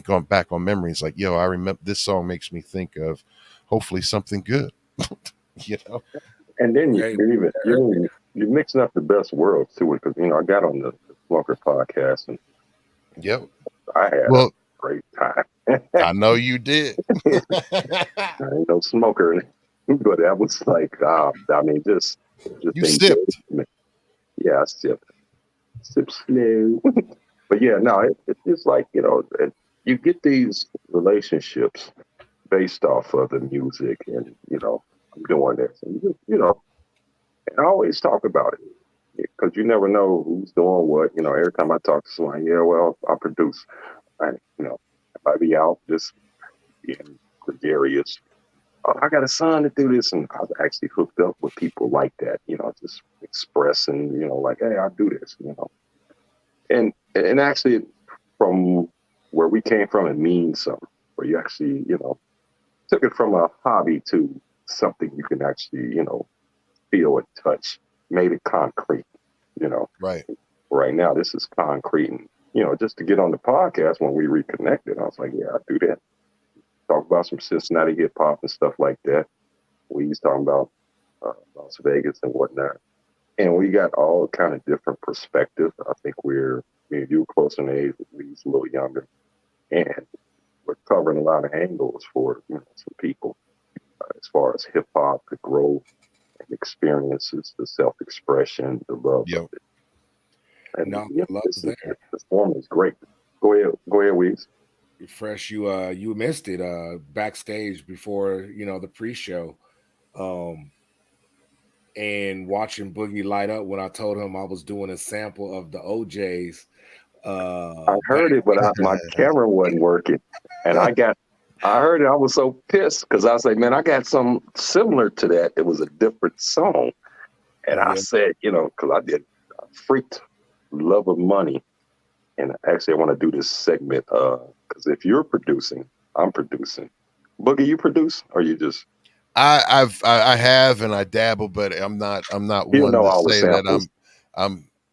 on back on memories, like, yo, I remember this song makes me think of hopefully something good. you know And then Hey, you're mixing up the best worlds too, because I got on the Smoker podcast and yep. I had Well, a great time. I know you did. I ain't no smoker, but that was like, just You sipped. Yeah, I sip slow. But yeah, no, it's just like you get these relationships based off of the music, and I'm doing this, and and I always talk about it because you never know who's doing what. Every time I talk to someone, yeah, well, I produce, and if I be out just being gregarious, oh, I got a son to do this, and I've actually hooked up with people like that. Just expressing, like, hey, I do this, and actually from where we came from, it means something. Where you actually, took it from a hobby to something you can actually, feel and touch, made it concrete, Right. right now, this is concrete. And, just to get on the podcast when we reconnected, I was like, yeah, I do that. Talk about some Cincinnati hip hop and stuff like that. We was talking about Las Vegas and whatnot. And we got all kind of different perspectives. I think me and you close in age, Lee's a little younger. And we're covering a lot of angles for some people as far as hip hop, the growth and experiences, the self expression, the love of it. And No, love's there. This form is great. Go ahead, Weez. Fresh, you missed it backstage before the pre-show, and watching Boogie light up when I told him I was doing a sample of the OJ's. I heard it, but my camera wasn't working, and I heard it. I was so pissed because I was like, man, I got something similar to that. It was a different song, and I said, because I freaked Love of Money. And actually, I want to do this segment because if you're producing, I'm producing. Boogie, you produce, or you just? I have, and I dabble, but I'm not one to say that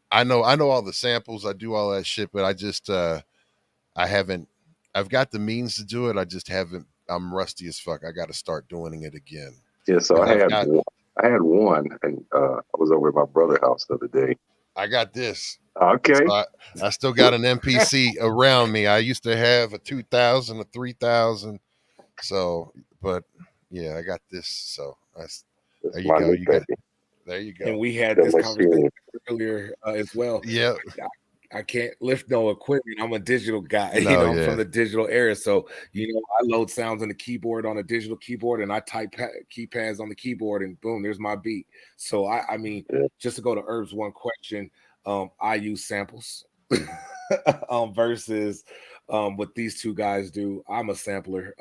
I know all the samples. I do all that shit, but I just I haven't. I've got the means to do it. I just haven't. I'm rusty as fuck. I got to start doing it again. Yeah, so I had one, and I was over at my brother's house the other day. I got this. Okay. So I still got an MPC around me. I used to have a 2000, a 3000. So, but yeah, I got this. So there you go. There you go. And we had this conversation earlier as well. Yeah. I can't lift no equipment. I'm a digital guy. I'm from the digital era. So, I load sounds on the keyboard on a digital keyboard, and I type keypads on the keyboard, and boom, there's my beat. So I mean, just to go to Herb's one question, I use samples versus what these two guys do. I'm a sampler.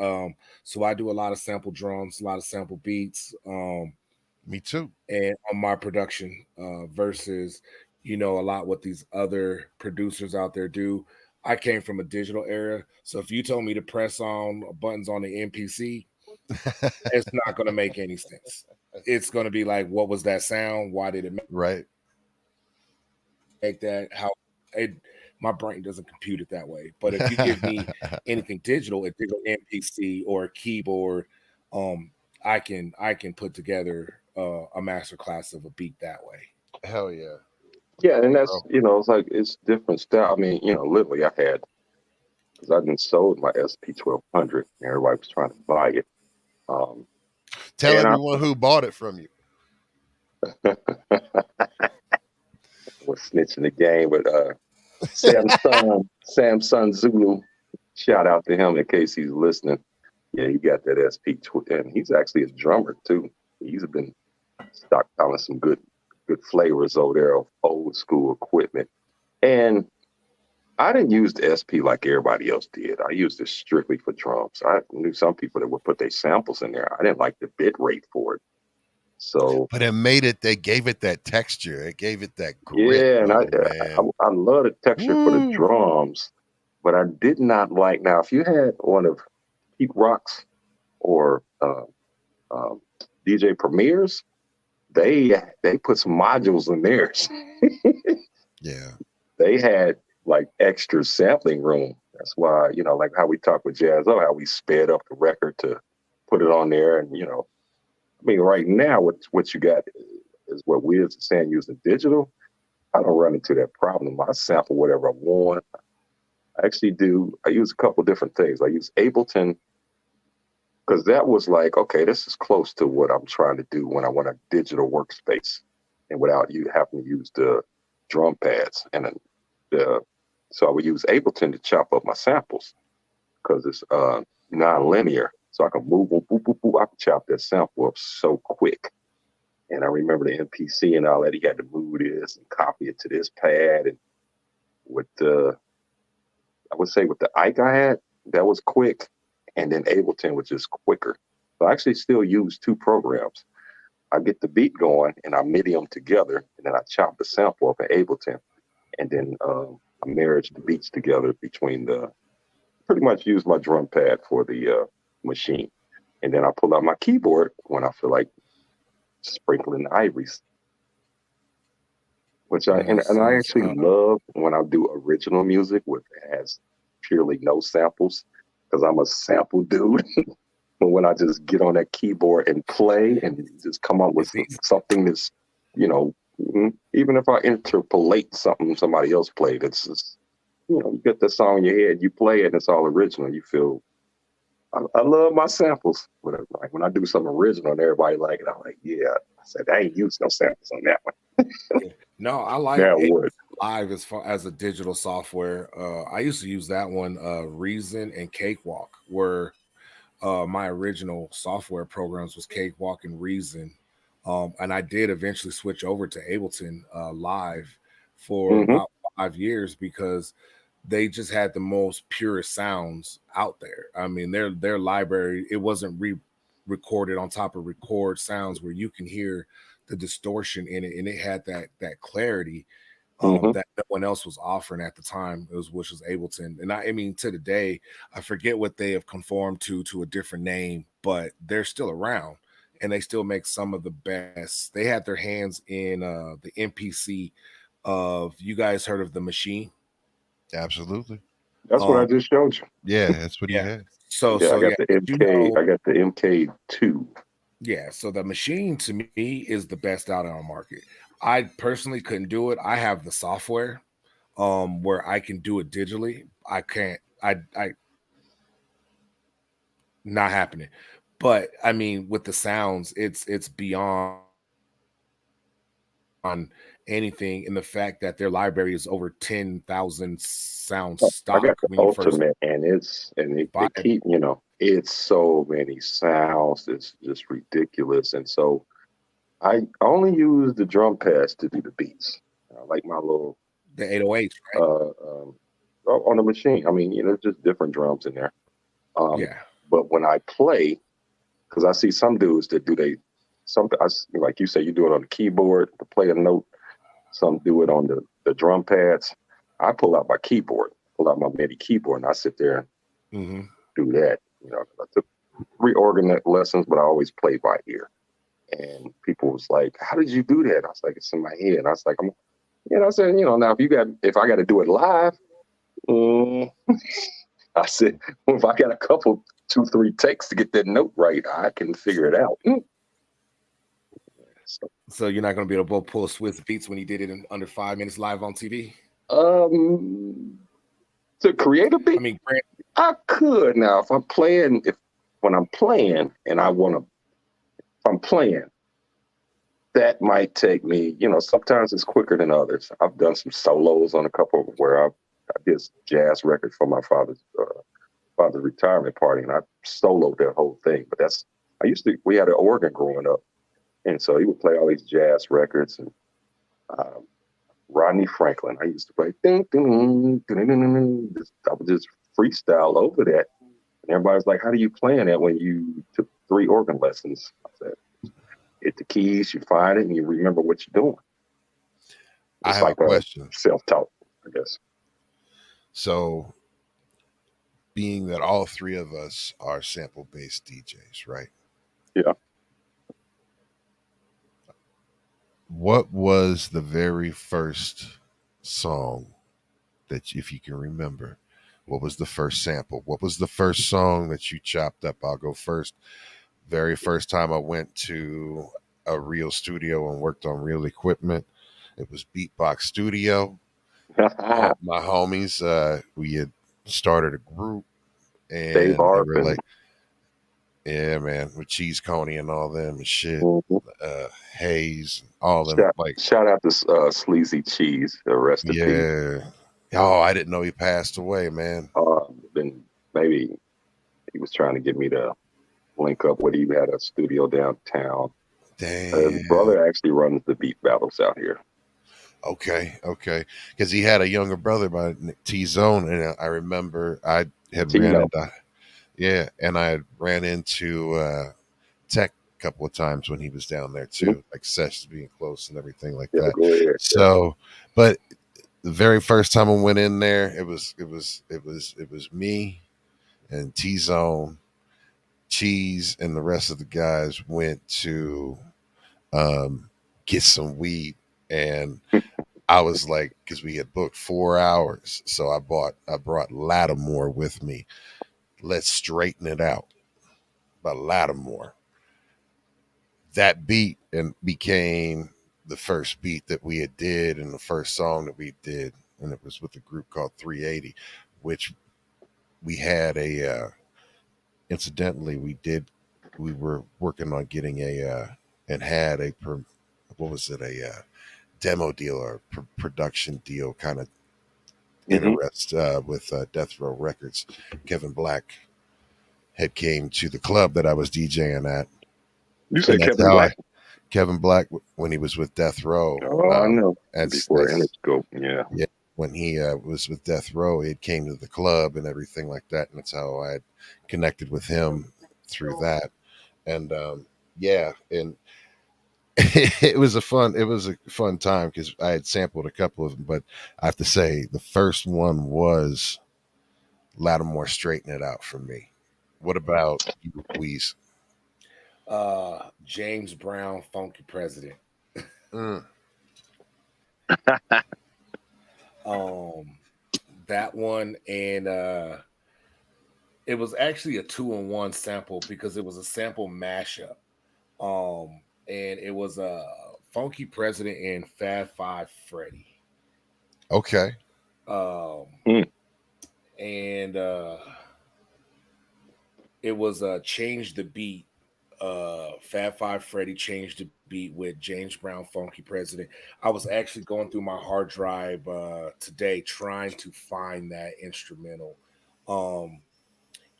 So I do a lot of sample drums, a lot of sample beats. Me too. And on my production versus a lot what these other producers out there do. I came from a digital era, so if you told me to press on buttons on the MPC, it's not going to make any sense. It's going to be like, what was that sound? Why did it make that? My brain doesn't compute it that way. But if you give me anything digital, a digital MPC or a keyboard, I can put together a master class of a beat that way. Hell yeah. Yeah, and that's it's like it's different style. I mean, literally, I had because I didn't sold my SP 1200, and everybody was trying to buy it. Tell everyone who bought it from you. Was snitching the game, but Samsung Zulu. Shout out to him in case he's listening. Yeah, he got that SP, and he's actually a drummer too. He's been stockpiling some good flavors over there of old school equipment. And I didn't use the SP like everybody else did. I used it strictly for drums. I knew some people that would put their samples in there. I didn't like the bit rate for it. So, but they gave it that texture. It gave it that grit. Yeah, and I love the texture for the drums, but I did not like. Now, if you had one of Pete Rock's or DJ Premier's, they put some modules in theirs. Yeah. They had like extra sampling room. That's why, like how we talk with Jaz-O, how we sped up the record to put it on there. And, I mean, right now, what you got is what Wiz is saying using digital. I don't run into that problem. I sample whatever I want. I actually do. I use a couple different things. I use Ableton because that was like, okay, this is close to what I'm trying to do when I want a digital workspace and without you having to use the drum pads. And so I would use Ableton to chop up my samples because it's non-linear. So I can move, boop, boop, boop. I can chop that sample up so quick. And I remember the MPC and all that. He had to move this and copy it to this pad. And with the Ike I had, that was quick. And then Ableton was just quicker. So I actually still use two programs. I get the beat going and I MIDI them together. And then I chop the sample up in Ableton. And then I marriage the beats together pretty much use my drum pad for the machine. And then I pull out my keyboard when I feel like sprinkling the ivories. which I and, Yes, and I yes. actually love when I do original music with has purely no samples because I'm a sample dude. But when I just get on that keyboard and play and just come up with It's easy. something that's, you know, even if I interpolate something somebody else played, it's just, you get the song in your head, you play it, and it's all original. You feel, I love my samples. Like when I do something original and everybody like it, I'm like, yeah. I said, I ain't used no samples on that one. Yeah. No, I like That Ableton would. Live as far as a digital software. I used to use that one. Reason and Cakewalk were my original software programs was Cakewalk and Reason. And I did eventually switch over to Ableton Live for Hmm. about 5 years because they just had the most purest sounds out there. I mean, their library, it wasn't recorded on top of record sounds where you can hear the distortion in it, and it had that clarity Hmm. that no one else was offering at the time, which was Ableton. And I mean, to the day, I forget what they have conformed to a different name, but they're still around and they still make some of the best. They had their hands in the MPC of, you guys heard of The Machine? Absolutely. That's what I Um, just showed you. Yeah, that's what he yeah. had. So Yeah, I so got yeah, the but MK. I got the MK2. yeah, so The Machine to me is the best out on the market. I personally couldn't do it. I have the software where I can do it digitally. I can't I not happening. But I mean, with the sounds, it's beyond anything in the fact that their library is over 10,000 sound I got stock the when you first ultimate, and they buy it. keep, it's so many sounds. It's just ridiculous. And so I only use the drum pads to do the beats. I like my little The 808s, right? on the machine. I mean, just different drums in there. Um, Yeah. but when I play, because I see some dudes that do something like you say, you do it on the keyboard to play a note. Some do it on the drum pads. I pull out my keyboard, pull out my MIDI keyboard, and I sit there and Hmm. do that. 'Cause I took 3 organ lessons, but I always play by ear. And people was like, "How did you do that?" I was like, "It's in my head." And I was like, I said, now if I got to do it live, mm, I said, well, if I got a couple, 2, 3 takes to get that note right, I can figure it out. So, So you're not gonna be able to pull Swiss beats when he did it in under 5 minutes live on TV. um, to create a I beat, mean, Grant, I could now when I'm playing and if I'm playing, that might take me. Sometimes it's quicker than others. I've done some solos on a couple where I did jazz records for my father's retirement party, and I soloed that whole thing. But we had an organ growing up, and so he would play all these jazz records and um, Rodney Franklin. I used to play ding, ding, ding, ding, ding, ding. I would just freestyle over that. And everybody's like, "How do you play that when you took 3 organ lessons?" I said, hit the keys, you find it, and you remember what you're doing. I It's have a like a question. self-taught, I guess. So, being that all three of us are sample based DJs, right? Yeah. What was the very first song that, if you can remember, what was the first sample? What was the first song that you chopped up? I'll go first. Very first time I went to a real studio and worked on real equipment, it was Beatbox Studio. My homies, we had started a group, Dave and they Harp were and like, "Yeah, man, with Cheese Coney and all them and shit, mhm. Hayes, all them." shout, Like, shout out to Sleazy Cheese, rest in peace. yeah. Oh, I didn't know he passed away, man. Then maybe he was trying to get me to link up with. He had a studio downtown. His Damn. brother actually runs the beat battles out here. Okay, okay. Because he had a younger brother by T Zone, and I remember I had ran Tino. into, yeah, and I had ran into Tech a couple of times when he was down there Mhm. too, like sessions being close and everything like Yeah, that. go ahead. Yeah. So, but the very first time I went in there, it was me and T Zone, Cheese, and the rest of the guys went to get some weed, and I was like, because we had booked 4 hours, so I brought Lattimore with me. Let's straighten it out by Lattimore. That beat and became the first beat that we had did and the first song that we did, and it was with a group called 380, which we had incidentally we were working on getting and had what was it, a demo deal or production deal kind of Hmm. interest with Death Row Records. Kevin Black had came to the club that I was DJing at, You and said that's Kevin how Black? Kevin Black when he was with Death Row. Oh, I know. Before That's Interscope, yeah. yeah. When he was with Death Row, he came to the club and everything like that, and that's how I had connected with him through that. And yeah, and it was a fun time because I had sampled a couple of them, but I have to say the first one was Lattimore Straighten It Out for me. What about you, Weez? James Brown, Funky President. Mm, Um, that one, and it was actually a 2-in-1 sample because it was a sample mashup. And it was a Funky President and Fab Five Freddy. okay. Um, Mm. and it was Change the Beat. Fab Five Freddy changed the beat with James Brown, Funky President. I was actually going through my hard drive today trying to find that instrumental. Um,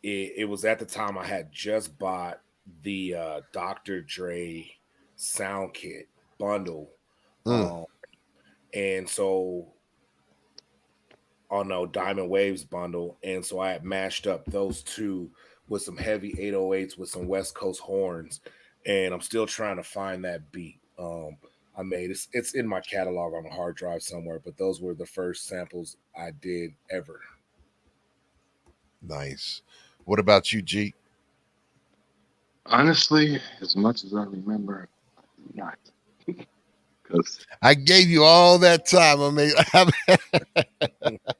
it was at the time I had just bought the Dr. Dre sound kit bundle. Mm, Um, and so on no Diamond Waves bundle. And so I had mashed up those two with some heavy 808s with some West Coast horns. And I'm still trying to find that beat. I made it's in my catalog on a hard drive somewhere, but those were the first samples I did ever. nice. What about you, G? Honestly, as much as I remember, not because I gave you all that time.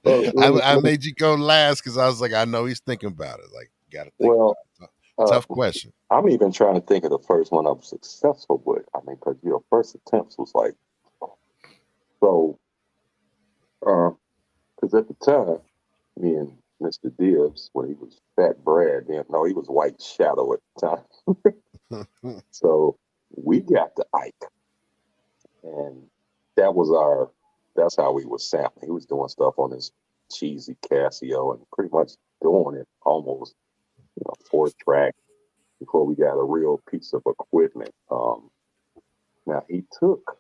well, I made you go last because I was like, I know he's thinking about it. Like, got to think well, about it. uh, Tough question. I'm even trying to think of the first one I was successful with. I mean, because your first attempts was like so. Because at the time, me and Mr. Dibbs, when he was Fat Brad, then no, he was White Shadow at the time. So we got the Ike, and that was our. That's how we was sampling. He was doing stuff on his cheesy Casio and pretty much doing it almost, 4 track before we got a real piece of equipment. Now he took,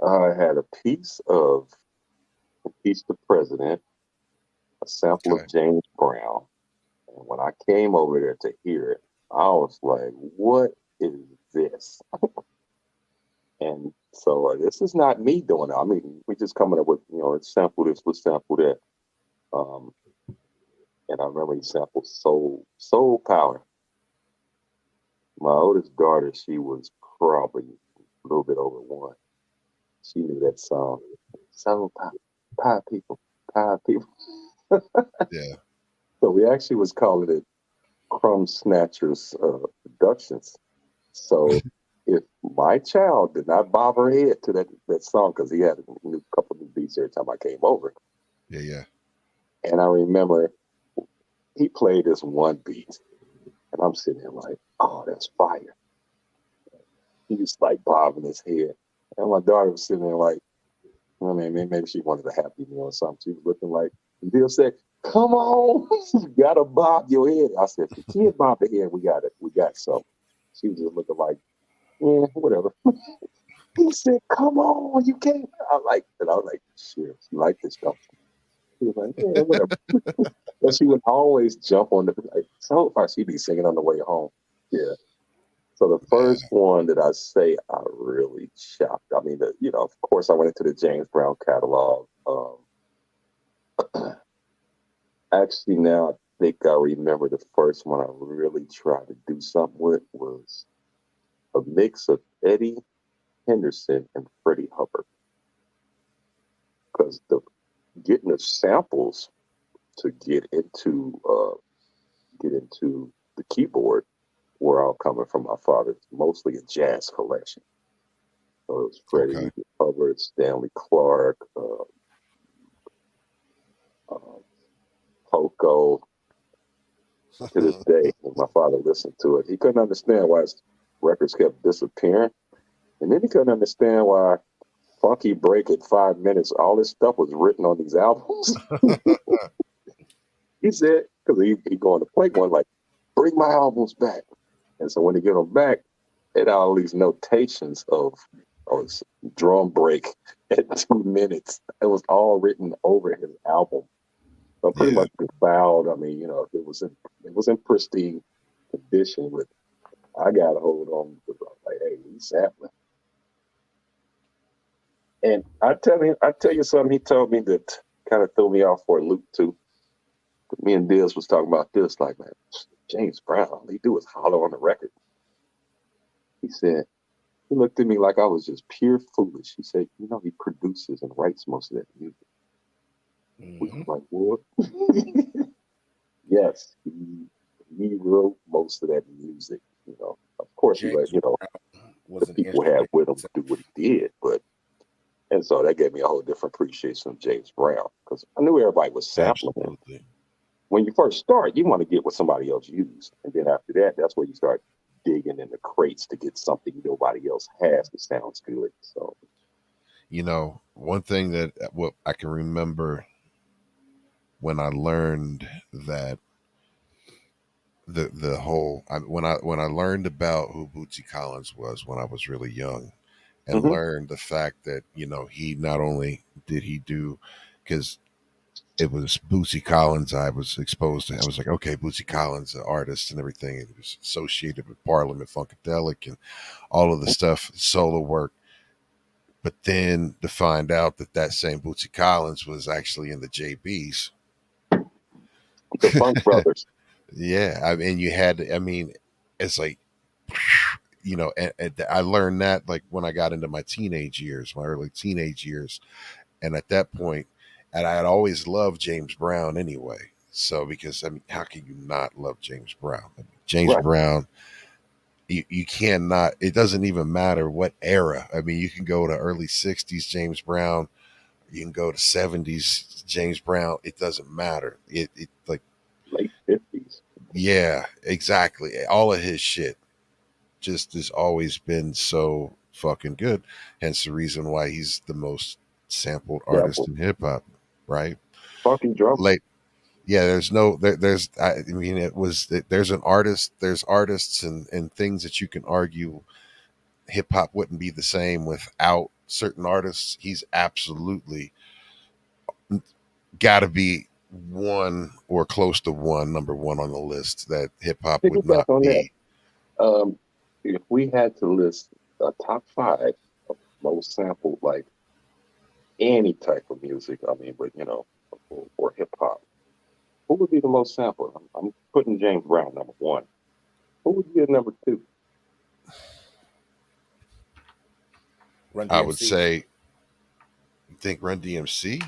had a piece of Impeach the President, a sample of Okay. James Brown. And when I came over there to hear it, I was like, what is this? And so this is not me doing it. I mean, we just coming up with, let's sample this, let's sample that. Um, and I remember he sampled Soul Power. My oldest daughter, she was probably a little bit over 1. She knew that song. Soul Power, Power People, Power People. Yeah. So we actually was calling it Crumb Snatchers Productions. So if my child did not bob her head to that song, because he had a couple new beats every time I came over, Yeah. Yeah. and I remember he played this one beat, and I'm sitting there like, oh, that's fire. He's like bobbing his head, and my daughter was sitting there like, I mean, maybe she wanted a happy meal or something. She was looking like, and Bill said, come on, you gotta bob your head. I said, if the kid bob the head, we got it. We got something. She was just looking like, yeah, whatever. He said, come on, you can't. And I was like, sure, you like this, don't you? He was like, yeah, whatever. But she would always jump on like, so far she'd be singing on the way home. Yeah. So the first Yeah. one that I say I really shocked. I mean, of course, I went into the James Brown catalog. Actually, now I think I remember the first one I really tried to do something with was a mix of Eddie Henderson and Freddie Hubbard. because the getting the samples to get into the keyboard were all coming from my father's, mostly a jazz collection. So it was Okay. Freddie Hubbard, Stanley Clark, Poco. To this day, when my father listened to it, he couldn't understand why his records kept disappearing. And then he couldn't understand why Funky Break at 5 minutes, all this stuff was written on these albums. He said, because he going to play one like, bring my albums back. And so when he get them back, it had all these notations of drum break at 2 minutes. It was all written over his album. So pretty Yeah. much defiled. I mean, it was in pristine condition. But I got a hold on because I was like, hey, he's sampling. And I tell you something. He told me that kind of threw me off for a loop too. But me and Diz was talking about this, like, man, James Brown, all he do is holler on the record. He said, he looked at me like I was just pure foolish. He said, he produces and writes most of that music. We was like, what? Yes, he wrote most of that music. Of course, James he Brown was the an people had instrument. with him to do what he did, and so that gave me a whole different appreciation of James Brown because I knew everybody was sampling him. Absolutely. When you first start, you want to get what somebody else used, and then after that, that's where you start digging in the crates to get something nobody else has that sounds good. So, One thing that what I can remember when I learned that the whole when I learned about who Bootsy Collins was when I was really young, and learned the fact that he not only did he do, because it was Bootsy Collins I was exposed to. I was like, okay, Bootsy Collins, the artist and everything. It was associated with Parliament Funkadelic and all of the stuff, solo work. But then to find out that same Bootsy Collins was actually in the JBs. the Funk Brothers. Yeah, I mean, it's like, and I learned that like when I got into my early teenage years, and at that point, and I had always loved James Brown anyway. So because how can you not love James Brown? James Right. Brown, you cannot. It doesn't even matter what era. I mean, you can go to early '60s James Brown, you can go to '70s James Brown. It doesn't matter. It like Late 50s. yeah, exactly. All of his shit just has always been so fucking good. Hence the reason why he's the most sampled artist Sample. in hip hop, right? Funky Drummer. Like, yeah, there's an artist, there's artists and things that you can argue hip hop wouldn't be the same without certain artists. He's absolutely got to be one or close to number one on the list that hip hop would Piggyback not on that. be. If we had to list a top 5 of most sampled, like any type of music, I mean, but or hip hop, who would be the most sampled? I'm putting James Brown number 1. Who would be at number 2? Run I would DMC. say, think Run DMC.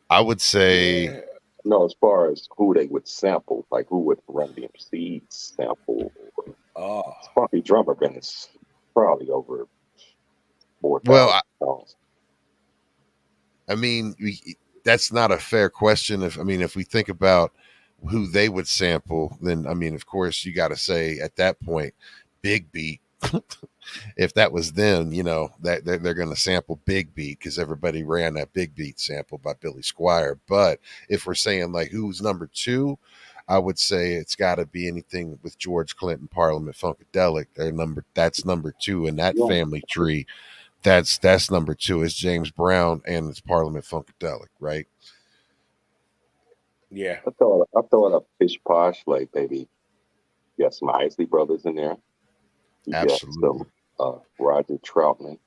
I would say, Yeah. No, as far as who they would sample, like who would Run DMC sample? Oh, Funky Drummer been is probably over 4,000 well, songs. I mean, that's not a fair question. If we think about who they would sample, then of course, you got to say at that point, Big Beat. If that was them, that they're going to sample Big Beat because everybody ran that Big Beat sample by Billy Squire. But if we're saying like who's number 2, I would say it's got to be anything with George Clinton, Parliament Funkadelic. That's number 2 in that Yeah. family tree. That's number 2. It's James Brown and it's Parliament Funkadelic, right? yeah. I thought a Pish Posh, like maybe you got some Isley Brothers in there. You got Absolutely. some Roger Troutman.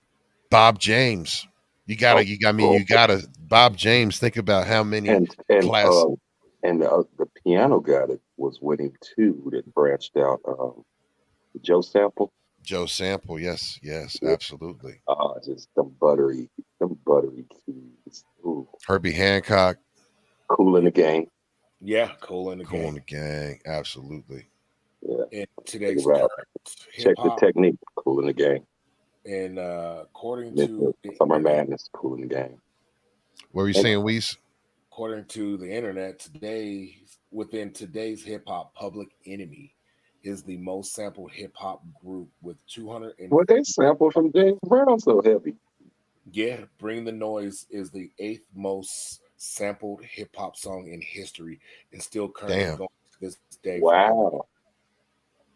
Bob James. You gotta Bob James. Think about how many and and class uh, the piano guy that was with him too that branched out, Joe Sample. Joe Sample. Yes, Yeah. absolutely. Just them buttery keys. Ooh, Herbie Hancock, Cool in the Game. Yeah, Cool in the Cool in Game. the Gang, absolutely. Yeah, In think today's about current hip check the hop, technique. Cool in the Game. and according Mr. to the Summer internet, Madness. Cool in the Game. What were you And saying, Weez? according to the internet today, within today's hip hop, Public Enemy is the most sampled hip hop group with 200 and what they sample from James Brown so heavy. yeah, Bring the Noise is the 8th most sampled hip hop song in history and still currently Damn. going to this day for Public.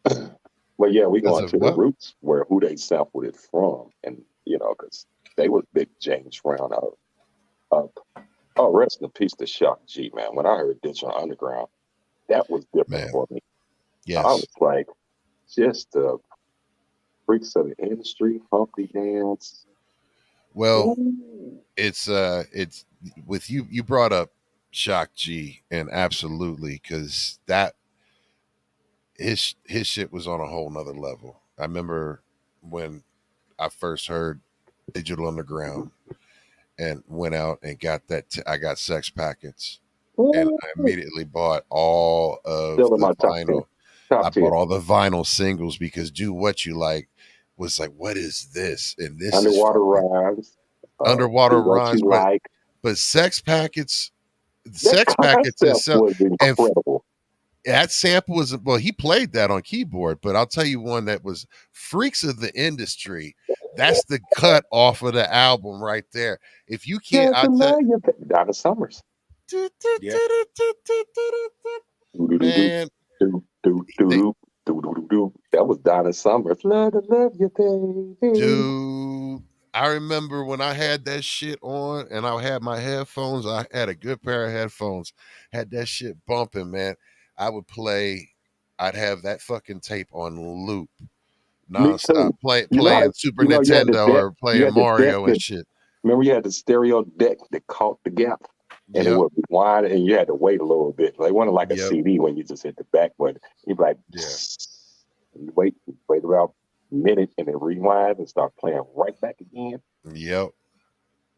Wow. Well, yeah, we Because going of to the what? roots where who they sampled it from, and because they was big James Brown out. Oh, rest in peace to Shock G, man. When I heard Ditch on Underground, that was different Man, for me. I was yes. like, just the freaks of the industry, Humpty Dance. Well, Ooh. it's with you brought up Shock G, and absolutely, because that his shit was on a whole nother level. I remember when I first heard Digital Underground and went out and got I got Sex Packets, and Ooh. I immediately bought all of Still in the my top 10. vinyl. I Top 10. bought all the vinyl singles because Do What You Like was like, what is this? And this is Underwater fucking Rhymes. Do Underwater What Rhymes, You Like. but That Sex Packets concept itself, was and incredible. that sample was, well, he played that on keyboard, but I'll tell you one that was Freaks of the Industry. That's the cut off of the album right there. If you can't, Just I to tell love you. Donna Summers. Yeah, Do do do do man, do do do they, do do do do do. That was Donna Summers. Love you, baby. dude, I remember when I had that shit on and I had my headphones, I had a good pair of headphones, had that shit bumping, man. I would play, I'd have that fucking tape on loop Me nonstop, too. playing Super You had the Nintendo deck. or You playing had the deck Mario and that shit. remember you had the stereo deck that caught the gap and it Yep, would rewind and you had to wait a little bit. Like wasn't like a yep, CD when you just hit the back button. You'd be like, yeah, and you wait about a minute and then rewind and start playing right back again. yep.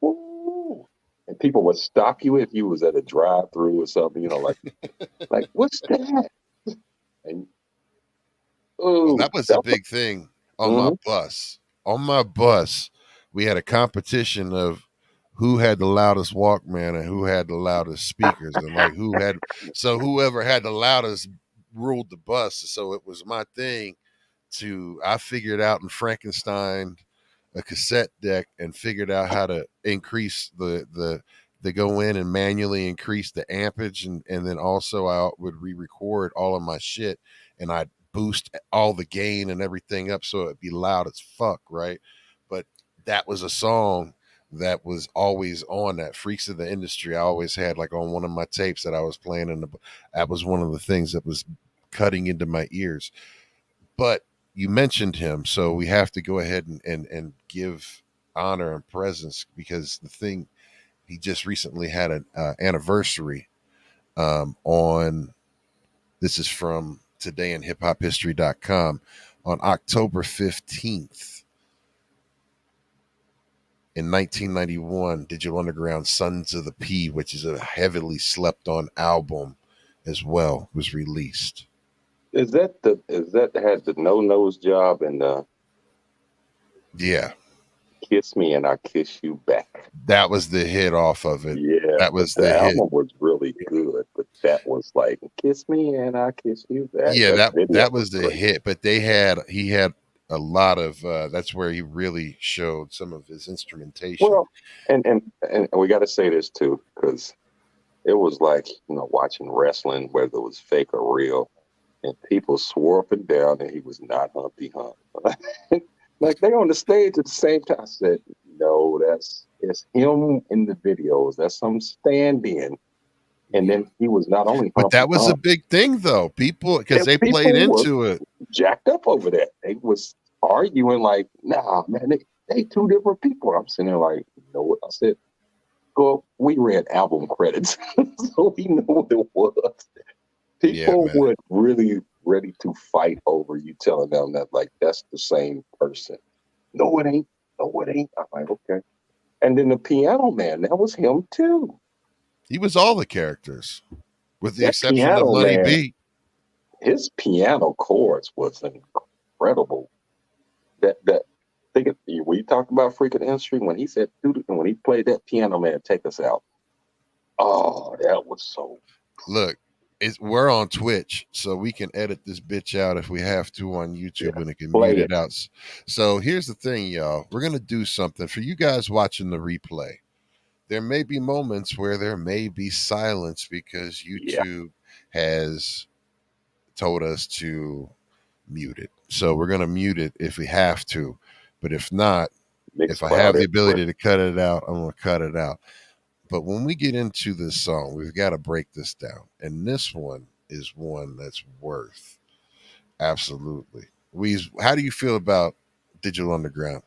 Woo! And people would stop you if you was at a drive-through or something, like what's that? And Well, that oh, was a that big thing on my mm-hmm. bus. On my bus, we had a competition of who had the loudest Walkman and who had the loudest speakers, and like so whoever had the loudest ruled the bus. So it was my thing I figured out in Frankenstein a cassette deck and figured out how to increase the go in and manually increase the ampage, and then also I would re-record all of my shit, and I'd boost all the gain and everything up so it'd be loud as fuck, right? But that was a song that was always on that Freaks of the Industry. I always had like on one of my tapes that I was playing that was one of the things that was cutting into my ears. But you mentioned him, so we have to go ahead and give honor and presence, because the thing, he just recently had an anniversary on, this is from today in hiphophistory.com, on October 15th in 1991, Digital Underground Sons of the P, which is a heavily slept on album as well, was released. Is that had the no nose job and Yeah, kiss me and I kiss you back? that was the hit off of it. Yeah, That but was the the hit. album was really good. But that was like kiss me and I kiss you back. Yeah, That video that was was the great. hit, but he had a lot of that's where he really showed some of his instrumentation. Well, and we got to say this too, because it was like watching wrestling, whether it was fake or real, and people swore up and down that he was not Humpty Hump. Like they on the stage at the same time. I said, no, it's him in the videos. That's some stand-in. And yeah. then he was not only But Humpty that was a Hump, big thing though. People, because and they played people were into it. jacked up over that. They was arguing like, nah, man, they two different people. I'm sitting there like, you know what? I said, well, we read album credits, so we know what it was. Yeah, People man. were really ready to fight over you telling them that like that's the same person. No, it ain't. No, it ain't. I'm like, okay. And then the Piano Man, that was him too. He was all the characters, with the That exception of Piano Money Man, B. his piano chords was incredible. That think when you talk about freaking industry, when he said when he played that Piano Man, take us out. Oh, that was so. Look, we're on Twitch, so we can edit this bitch out if we have to on YouTube, Yeah, and it can play mute it. it out. So here's the thing, y'all. We're gonna do something for you guys watching the replay. There may be moments where there may be silence because Yeah, YouTube has told us to mute it. So we're gonna mute it if we have to, but if not, mixed if I crowd have the everywhere. ability to cut it out, I'm gonna cut it out. But when we get into this song, we've got to break this down. And this one is one that's worth absolutely. How do you feel about Digital Underground?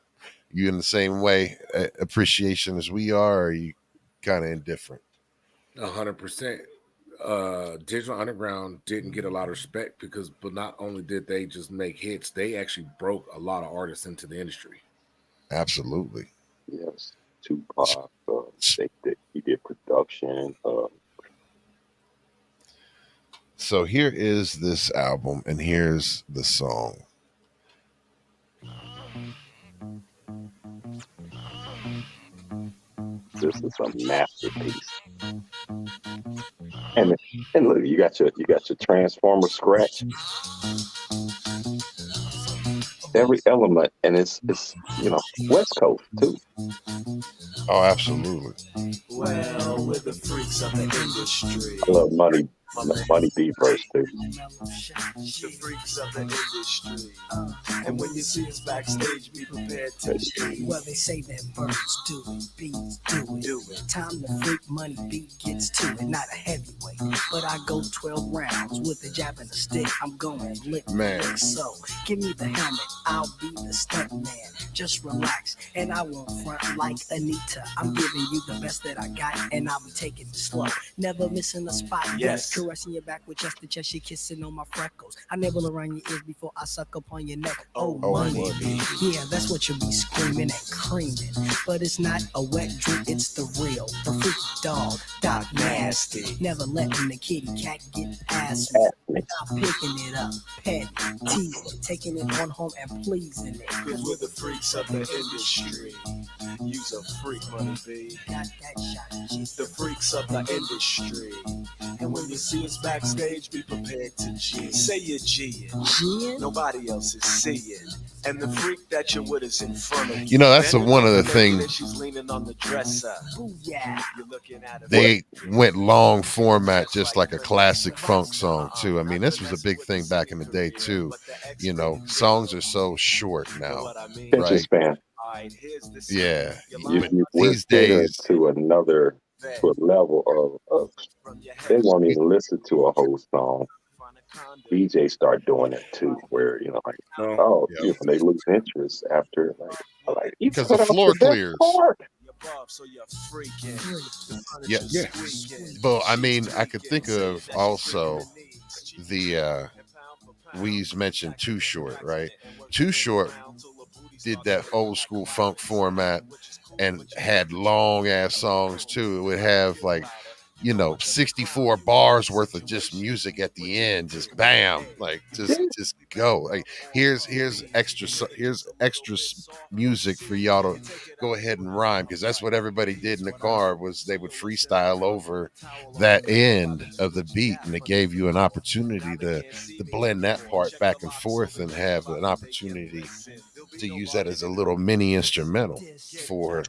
You in the same way appreciation as we are, or are you kind of indifferent? 100%. Digital Underground didn't get a lot of respect but not only did they just make hits, they actually broke a lot of artists into the industry. Absolutely. Yes, Tupac. He did production. So here is this album, and here's the song. This is a masterpiece. And look, you got your Transformer scratch. Every element, and it's West Coast too. Oh, absolutely. Well, we're the freaks of the industry. I love Money B verse too. The freaks of the industry. And when you see us backstage, be prepared to see. Well, they say that birds do it, bees do it. Time to freak, Money B gets to it. Not a heavyweight, but I go 12 rounds with a jab and a stick. I'm going lick, Man. lick. So give me the helmet, I'll be the stunt man. Just relax, and I won't front like Anita. I'm giving you the best that I got, and I'll be taking it slow. Never missing a spot. Yes. Caressing your back with chest to chest, you kissing on my freckles. I nibble around your ears before I suck upon your neck. Oh, money. Yeah, that's what you'll be screaming and creaming. But it's not a wet dream, it's the real. The freak dog, Doc Nasty. Never letting the kitty cat get past me. Not picking it up, petting, teasing, taking it on home and pleasing it. Cause we're the freaks of the industry. You's a freak, Money B. Got that shot, Jesus. The freaks of the industry. And when you see us backstage, be prepared to G. Say you're G'ing. Gin? Nobody else is seeing. And the freak that you're with is in front of you. You know, that's Then one of the looking things. and she's leaning on the dresser. Booyah. You're looking at her. They went long format, just like a classic funk song too. I mean, this was a big thing back in the day too. You know, songs are so short now, Attention right? span. Yeah, We're these catering days, to a level of they won't even listen to a whole song. DJs start doing it too, where yeah. they lose interest after like you Because cut the out floor the best clears. part. Yeah. But I mean, I could think of also the Weeze mentioned Too Short, right? Too Short did that old school funk format and had long ass songs too. It would have like 64 bars worth of just music at the end, just bam, like just go. Like here's extra music for y'all to go ahead and rhyme, because that's what everybody did in the car, was they would freestyle over that end of the beat, and it gave you an opportunity to blend that part back and forth and have an opportunity to use that as a little mini instrumental for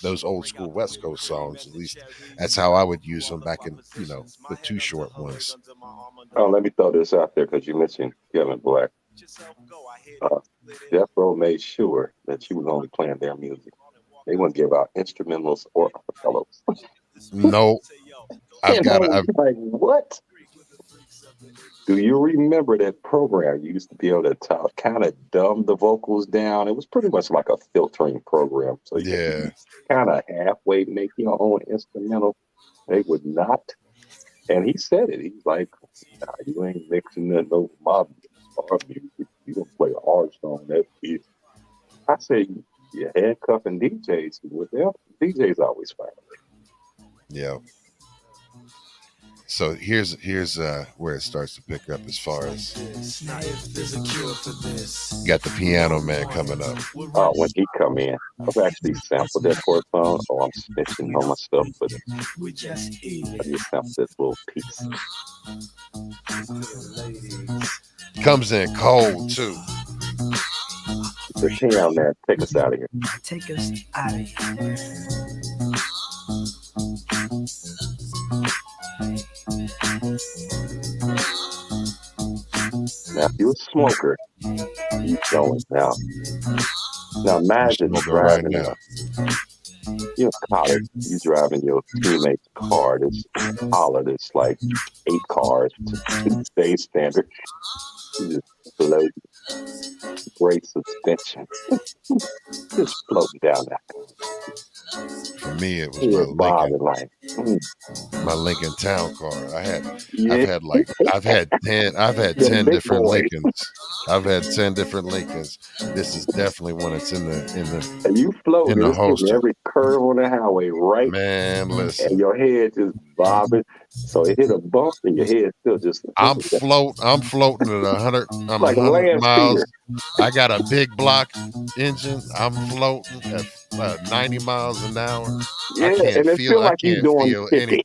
those old school West Coast songs. At least that's how I would use them back in, the Too Short ones. Oh, let me throw this out there because you mentioned Kevin Black. Death Row made sure that she was only playing their music. They wouldn't give out instrumentals or acapellas. No, I've like, what? Do you remember that program? You used to be able to kind of dumb the vocals down. It was pretty much like a filtering program. So you kind of halfway make your own instrumental. They would not. And he said it. He's like, nah, you ain't mixing no mob music. You don't play a hard song. That is. I say, Yeah, handcuffing DJs with them. DJs always fire. Yeah. So here's where it starts to pick up as far as Now if there's a cure for this, got the piano man coming up. When he come in, I've actually sampled that for a song. Oh, I'm snitching on myself, but we just eat I just sampled this little piece. ladies. Comes in cold too. The piano man, take us out of here. Take us out of here. Now, if you're a smoker, you going now. Now, imagine Smoking right driving now. you're in college, you driving your teammate's car that's taller, that's like 8 cars to today's standard. You just float, great suspension, just floating down that. For me, it was Yeah, my bobbing like, Lincoln Town car. yeah, I've had 10 the big different boys. Lincolns. I've had 10 different Lincolns. This is definitely one that's in the And you floating, the it's hitting holster. every curve on the highway, right? Man, And listen. your head just bobbing. So it hit a bump and your head still just I'm floating at 100. I'm like a 100 land miles. speeder. I got a big block engine. I'm floating at 90 miles an hour. Yeah, I can't and it feel I like you can't doing feel 50. anything.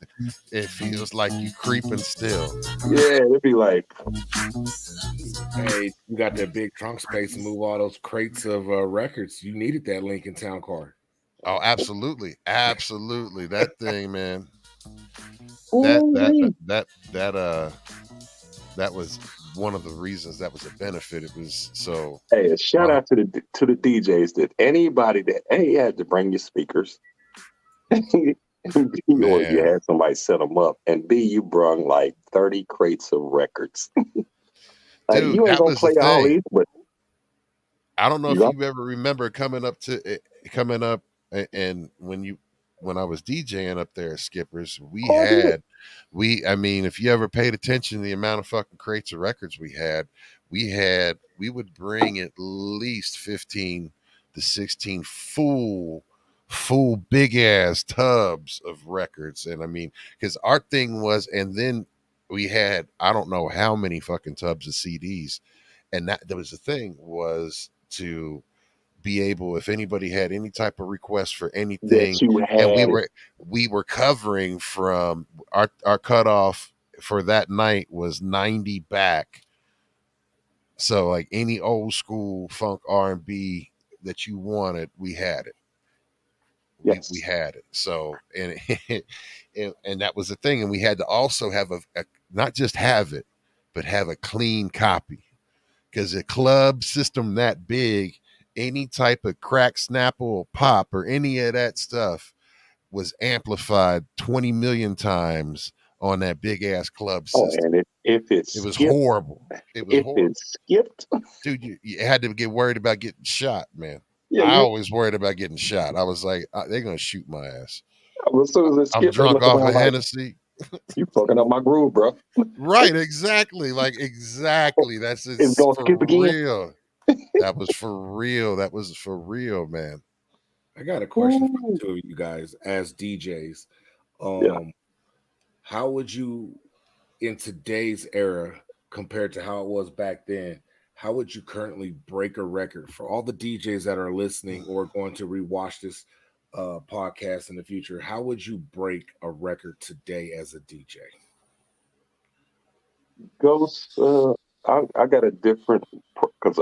It feels like you creeping still. Yeah, it'd be like, Hey, you got that big trunk space to move all those crates of records. You needed that Lincoln Town car. Oh, absolutely, absolutely. That thing, man. ooh-wee. That was one of the reasons that was a benefit. It was so. Hey, a shout out to the DJs that anybody that A had to bring your speakers, and B, or you Man. had somebody set them up, and B, you brung like 30 crates of records. Like, Dude, you ain't that gonna was the play all thing. these, but I don't know you if know, you ever remember coming up and when I was DJing up there at Skippers, I mean, if you ever paid attention to the amount of fucking crates of records we would bring at least 15 to 16 full big ass tubs of records. And I mean, because our thing was, and then we had I don't know how many fucking tubs of CDs. And that was the thing, was to be able, if anybody had any type of request for anything, that you and had it. we were covering from our cutoff for that night was 90 back. So like any old school funk R&B that you wanted, we had it. Yes. We had it. So and that was the thing, and we had to also have a not just have it, but have a clean copy. Because a club system that big, any type of crack, snapple, or pop, or any of that stuff was amplified 20 million times on that big ass club Oh, system. and if it It was skipped, horrible. It was horrible. Dude, you had to get worried about getting shot, man. yeah, I you. always worried about getting shot. I was like, they're going to shoot my ass. As soon as it I'm skipped, I'm drunk looking off around of like, Hennessy. you fucking up my groove, bro. Right, exactly. Like, exactly. That's It's gonna for skip again. real. That was for real. That was for real, man. I got a question for Ooh. the two of you guys as DJs. Yeah. How would you, in today's era, compared to how it was back then, how would you currently break a record for all the DJs that are listening or going to rewatch this podcast in the future? How would you break a record today as a DJ? Ghost, I got a different, because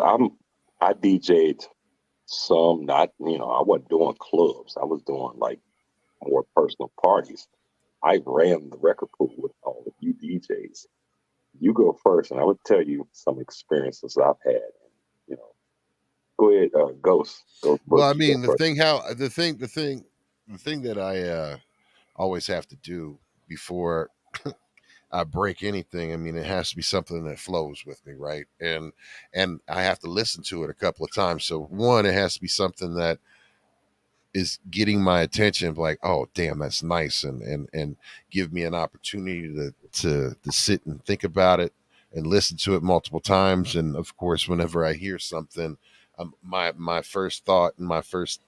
I DJ'd some, not, I wasn't doing clubs. I was doing like more personal parties. I ran the record pool with all of you DJs. You go first, and I would tell you some experiences I've had. You know, go ahead, Ghost. Well, I You go mean, first. the thing that I always have to do before I break anything, I mean, it has to be something that flows with me, right? And I have to listen to it a couple of times. So one, it has to be something that is getting my attention, like, oh damn, that's nice, and give me an opportunity to sit and think about it and listen to it multiple times. And of course, whenever I hear something, my first thought and my first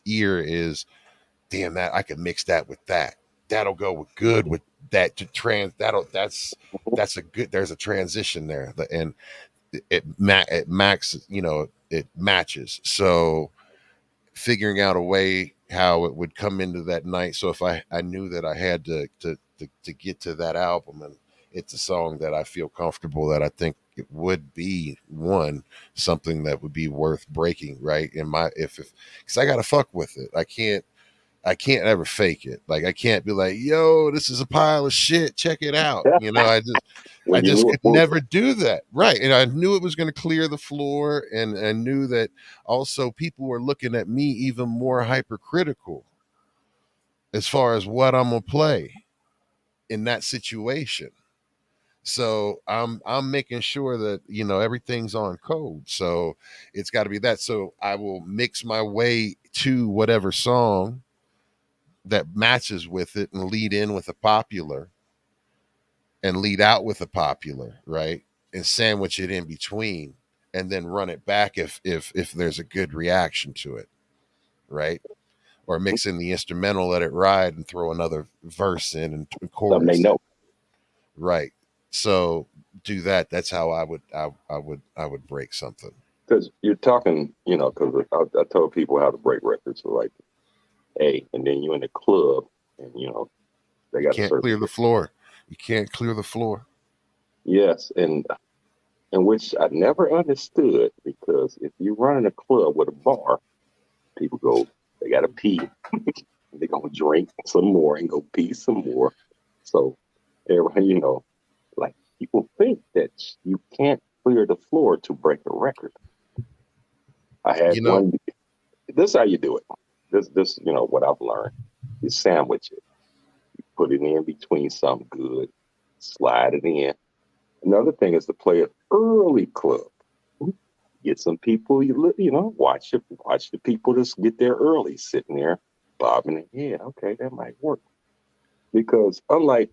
ear is, damn, that I could mix that with that. That'll go good with that to trans. That's a good. There's a transition there, and it max. It matches. So figuring out a way how it would come into that night. So if I knew that I had to get to that album, and it's a song that I feel comfortable, that I think it would be something that would be worth breaking, right? In my if because I gotta fuck with it. I can't ever fake it. Like I can't be like, yo, this is a pile of shit. Check it out. I When you just knew could it was never do that. Right. And I knew it was going to clear the floor. And I knew that also people were looking at me even more hypercritical as far as what I'm going to play in that situation. So I'm making sure that, everything's on code. So it's got to be that. So I will mix my way to whatever song that matches with it and lead in with a popular and lead out with a popular, right? And sandwich it in between and then run it back if there's a good reaction to it, right? Or mix in the instrumental, let it ride, and throw another verse in and something they chorus. know. Right. So do that. That's how I would break something. Because you're talking, because I told people how to break records. So like, hey, and then you in the club, and they You got a can't certain. clear the floor. You can't clear the floor. Yes, and which I never understood, because if you run in a club with a bar, people go, they got to pee, they're gonna drink some more and go pee some more. So everybody, like people think that you can't clear the floor to break a record. I had You know, one. This is how you do it. This, what I've learned. You sandwich it. You put it in between something good. Slide it in. Another thing is to play an early club. Get some people, watch the people just get there early, sitting there, bobbing their head. Okay, that might work. Because unlike,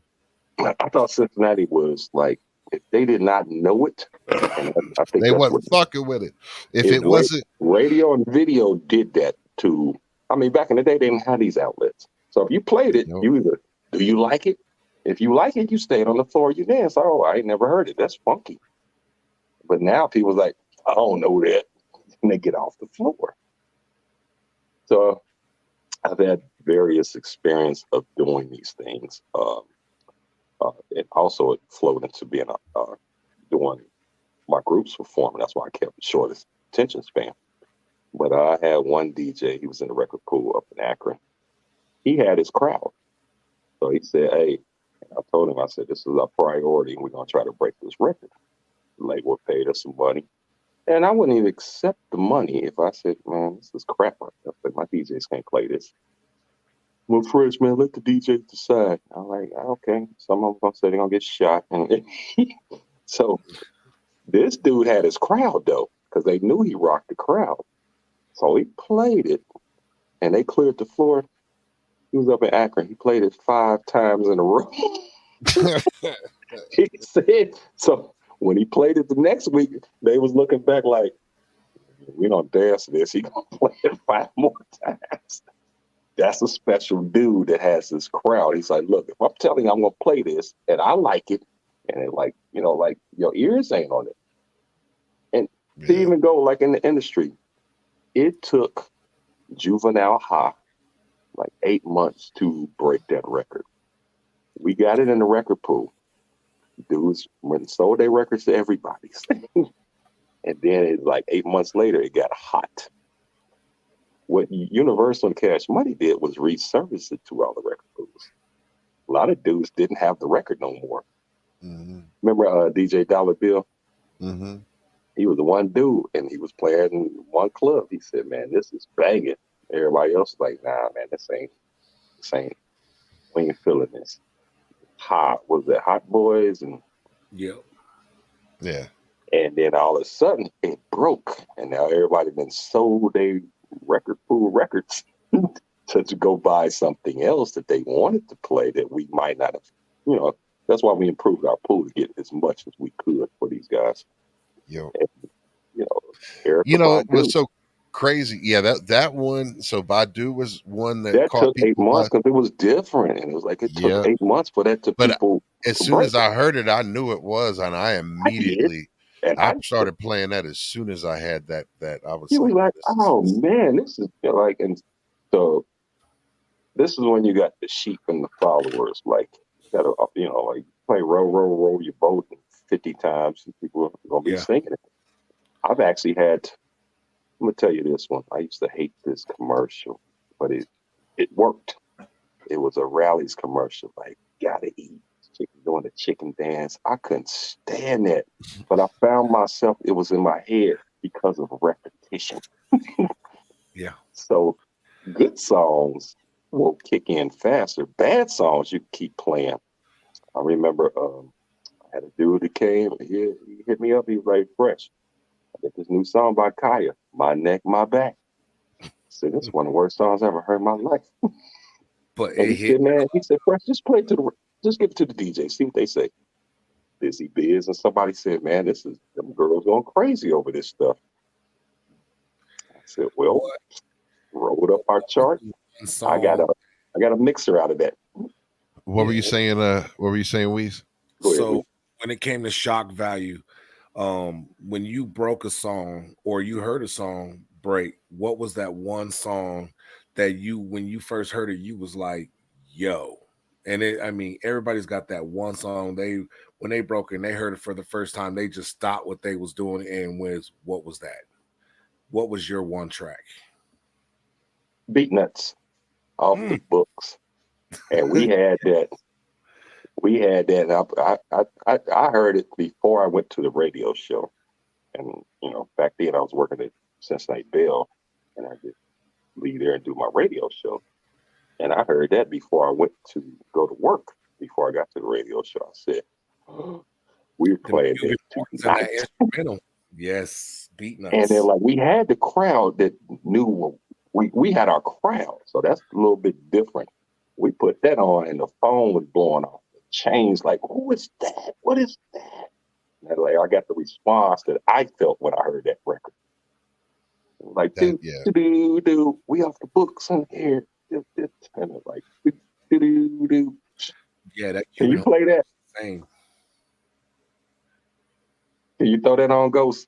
I thought Cincinnati was like, if they did not know it, and I think they that's what wasn't fucking with it. If is it wasn't, radio and video did that to. I mean, back in the day, they didn't have these outlets. So if you played it, you either do you like it? If you like it, you stayed on the floor, you dance. Oh, I ain't never heard it. That's funky. But now people's like, I don't know that. And they get off the floor. So I've had various experience of doing these things. And also it flowed into being doing my groups performing. That's why I kept the shortest attention span. But I had one DJ, he was in the record pool up in Akron. He had his crowd. So he said, hey, I told him, I said, this is our priority, and we're going to try to break this record. The label paid us some money. And I wouldn't even accept the money if I said, man, this is crap. Like, my DJs can't play this. Well, Fresh, man, let the DJ decide. I'm like, okay. Some of them going to say they're going to get shot. And so this dude had his crowd, though, because they knew he rocked the crowd. So he played it, and they cleared the floor. He was up in Akron. He played it 5 times in a row. He said, so when he played it the next week, they was looking back like, we don't dance this. He gonna play it 5 more times. That's a special dude that has this crowd. He's like, look, if I'm telling you I'm gonna play this and I like it, and it like your ears ain't on it. And to even go like in the industry, it took Juvenile High like 8 months to break that record. We got it in the record pool. Dudes went and sold their records to everybody. And then it's like 8 months later, it got hot. What Universal and Cash Money did was resurface it to all the record pools. A lot of dudes didn't have the record no more. Mm-hmm. Remember DJ Dollar Bill? Mm-hmm. He was the one dude, and he was playing in one club. He said, man, this is banging. Everybody else was like, nah, man, this ain't, we ain't feeling this. Was that Hot Boys? And yeah. And then all of a sudden it broke, and now everybody been sold their record pool records to go buy something else that they wanted to play that we might not have. That's why we improved our pool to get as much as we could for these guys. Yo. you know, Erica You know, it Badu. was so crazy. Yeah, that one. So Badu was one that That caught took 8 people months by. because it was different, and it was like it took Yeah, 8 months for that to but people as to soon break as it. I heard it, I knew it was, and I I did, immediately and I started playing that as soon as I had that. I was he was like, like, this is "Oh man, this is like," and so this is when you got the sheep and the followers. Like, you gotta, like play row, row, row your boat 50 times, and people are gonna be Yeah. singing it. I've actually had. I'm gonna tell you this one. I used to hate this commercial, but it worked. It was a Rally's commercial. Like, gotta eat. Chicken doing the chicken dance. I couldn't stand that, but I found myself. It was in my head because of repetition. Yeah. So good songs will kick in faster. Bad songs you keep playing. I remember I had a dude that came. He hit me up. He was like, "Fresh, I got this new song by Kaya. My neck, my back." I said, "This is one of the worst songs I ever heard in my life." But And it he hit. said, "Man," he said, "Fresh, just give it to the DJ. See what they say." Busy Biz, and somebody said, "Man, them girls going crazy over this stuff." I said, "Well, What roll it up our chart. one I got song? a I got a mixer out of that." what were Yeah. you saying? What were you saying, Weez? Go ahead, So when it came to shock value, when you broke a song or you heard a song break, what was that one song that when you first heard it, you was like, yo. And I mean, everybody's got that one song. When they broke it and they heard it for the first time, they just stopped what they was doing and what was that? What was your one track? Beat Nuts off the books, and we had that. We had that. I heard it before I went to the radio show, and back then I was working at Cincinnati Bell, and I did leave there and do my radio show, and I heard that before I went to go to work. Before I got to the radio show, I said, "We're The playing music this parts and that tonight." instrumental. Yes, Beat And then, Nuts. like, we had the crowd that knew we had our crowd, so that's a little bit different. We put that on, and the phone was blowing off the chains. Like, who is that? What is that? And like, I got the response that I felt when I heard that record. Like, That do do do, we off the books in here. And it's like, do do do. Yeah, that Can you play that? same. Can you throw that on, Ghost?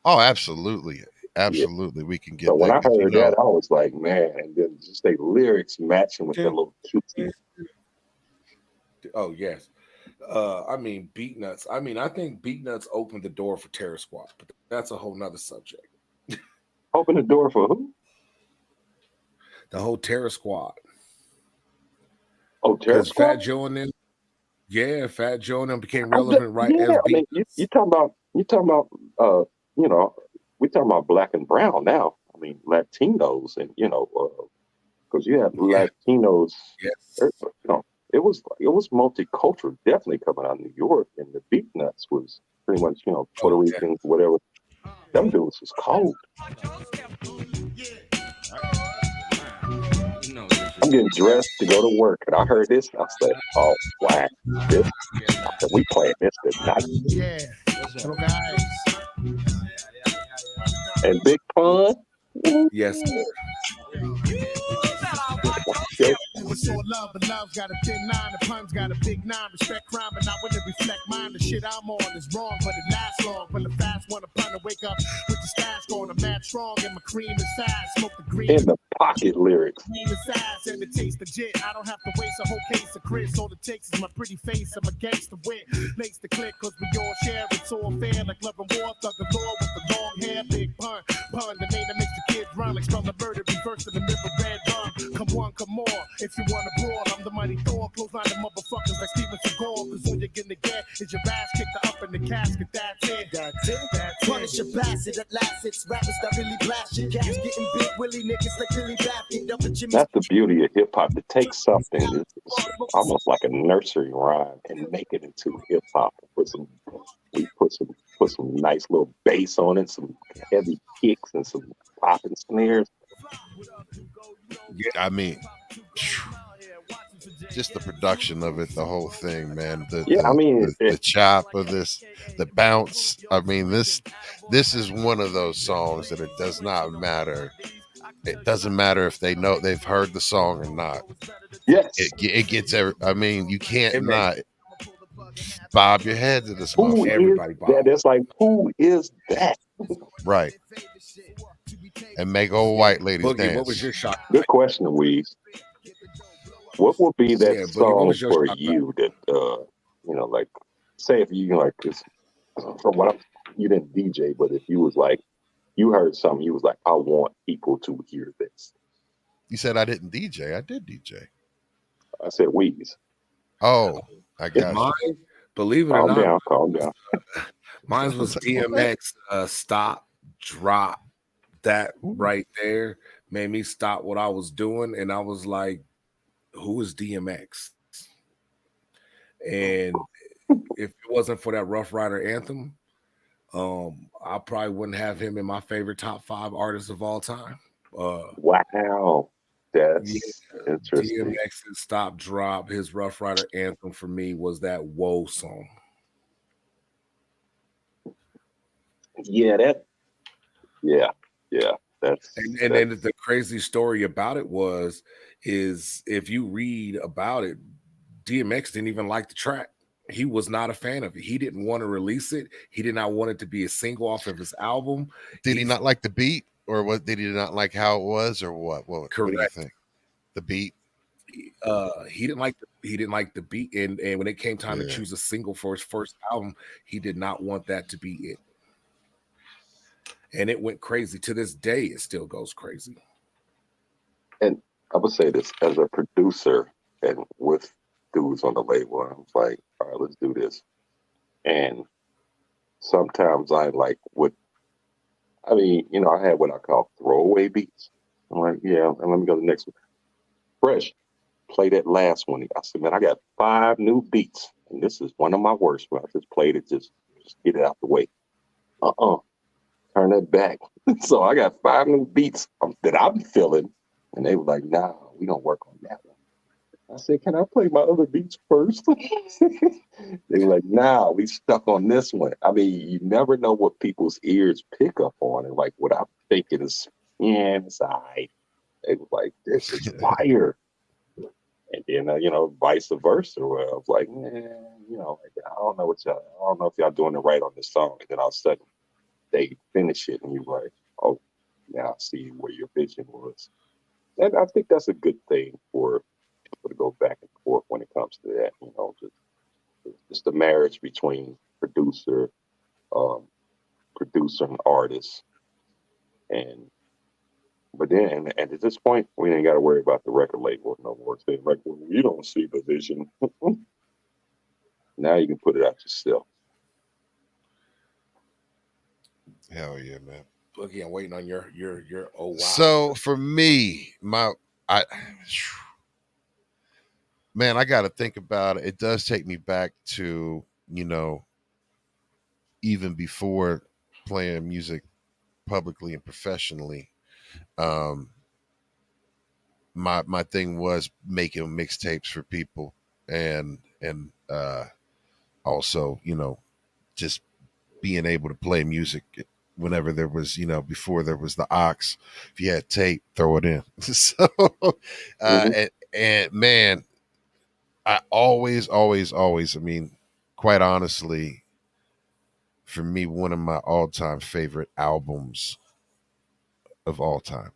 Oh, absolutely, Yeah. absolutely. We can So get when that I because heard that, I was like, man, and then just the lyrics matching with the little cutesy. Oh yes. I mean Beat Nuts. I mean, I think Beat Nuts opened the door for Terror Squad, but that's a whole nother subject. Open the door for who? The whole Terror Squad. Oh, Terror Because Fat Squad? Joe and them, Fat Joe and them became I relevant right as I Beat mean, you talking about we talking about black and brown now. I mean, Latinos, and because you have Latinos. Yes. It was multicultural, definitely coming out of New York, and the Beat Nuts was pretty much Puerto Ricans, whatever. Them dudes was cold. I'm getting dressed to go to work, and I heard this. I said, "Oh, wow, this." I said, "We playing this tonight." Yeah. Hello, guys. And Big Pun. Yes. It's all love, but love's got a thin line. The pun's got a big nine. Respect crime, but not when it reflect mine. The shit I'm on is wrong, but it lasts long. When the fast one, a pun to wake up with the stash going. I'm mad strong, and my cream is fast. Smoke the green. In the pocket lyrics. Cream is ass, and it tastes legit. I don't have to waste a whole case of Chris. All it takes is my pretty face. I'm a gangster wit. Lace the click, cause we all share. It's all fair, like love and war. Thug the law with the long hair. Big pun, the name that makes the kids run. Like spell the murder, reverse in the middle, red rum. Come one, come more. If you wanna brawl, I'm the mighty Thor. Close line the motherfuckers like Steven Seagal. Cause all you're gonna get is your ass kicked up in the casket. That's it. That's it. That's it. Punish your bastard at last. It's rappers that really blast your gas. Getting big willy niggas like Billy Baffin. Up at Jimmy. That's the beauty of hip hop. To take something it's almost like a nursery rhyme and make it into hip hop. We put some nice little bass on it, some heavy kicks, and some popping snares. I mean, just the production of it, the whole thing, man. Yeah, I mean, The chop of this, the bounce. I mean, this is one of those songs that it does not matter. It doesn't matter if they've heard the song or not. yes. It gets I mean, you can't It makes not bob your head to this Who motherfucker. is everybody that? bob. It's like, who is that? Right. And make old white ladies Boogie, what was dance. your shock? Good question, Weez. What would be that Yeah, Boogie, what song was your for shock? you that like, say if you like this, from what you didn't DJ, but if you was like, you heard something, you was like, I want people to hear this. You said I didn't DJ. I did DJ. I said, Weez, Oh, I got you. Mine, believe it or calm not, down, calm down. mine was DMX. Stop, drop. That right there made me stop what I was doing, and I was like, "Who is DMX?" And if it wasn't for that Rough Rider anthem, I probably wouldn't have him in my favorite top 5 artists of all time. Wow, that's interesting. DMX's Stop Drop, his Rough Rider anthem for me was that Whoa song. Yeah, that's And then the crazy story about it is if you read about it, DMX didn't even like the track. He was not a fan of it. He didn't want to release it. He did not want it to be a single off of his album. Did he not like the beat, or what? Did he not like how it was, or what? What do you think? The beat. He didn't like the beat, and when it came time to choose a single for his first album, he did not want that to be it. And it went crazy. To this day, it still goes crazy. And I would say this as a producer and with dudes on the label, I was like, all right, let's do this. And sometimes I like I had what I call throwaway beats. I'm like, yeah, and let me go to the next one. Fresh, play that last one. I said, man, I got 5 new beats, and this is one of my worst. When I just played it, just get it out the way. Turn that back. So I got 5 new beats that I'm feeling, and they were like, nah, we don't work on that one. I said, can I play my other beats first? They were like, nah, we stuck on this one. I mean, you never know what people's ears pick up on. And like, what I'm thinking is, yeah, it's all right. They were like, this is fire. And then, vice versa. Where I was like, I don't know if y'all doing it right on this song. And then all of a sudden, they finish it, and you're like, oh, now I see where your vision was. And I think that's a good thing for people to go back and forth when it comes to that. Just the marriage between producer and artist. But then, and at this point, we ain't got to worry about the record label no more. Saying, like, well, you don't see the vision. Now you can put it out yourself. Hell yeah, man. Boogie, I'm waiting on your oh wow. So for me, I got to think about it. It does take me back to, even before playing music publicly and professionally. My thing was making mixtapes for people, and also, just being able to play music whenever there was, before there was the aux. If you had tape, throw it in. So, and man, I always, I mean, quite honestly, for me, one of my all-time favorite albums of all time.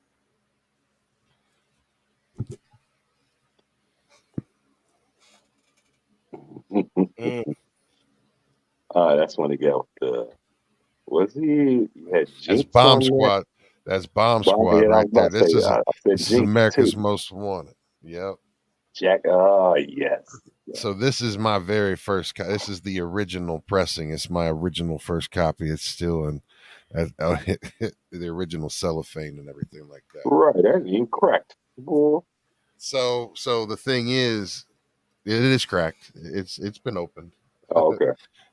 That's when he got was he had That's Jinx Bomb on Squad. That's Bomb Squad yeah, right there. This is Jinx America's too. Most Wanted. Yep. Jack. Yes. So this is my very first. This is the original pressing. It's my original first copy. It's still in the original cellophane and everything like that. Right. That's incorrect. So the thing is, it is cracked. It's been opened. Oh, okay.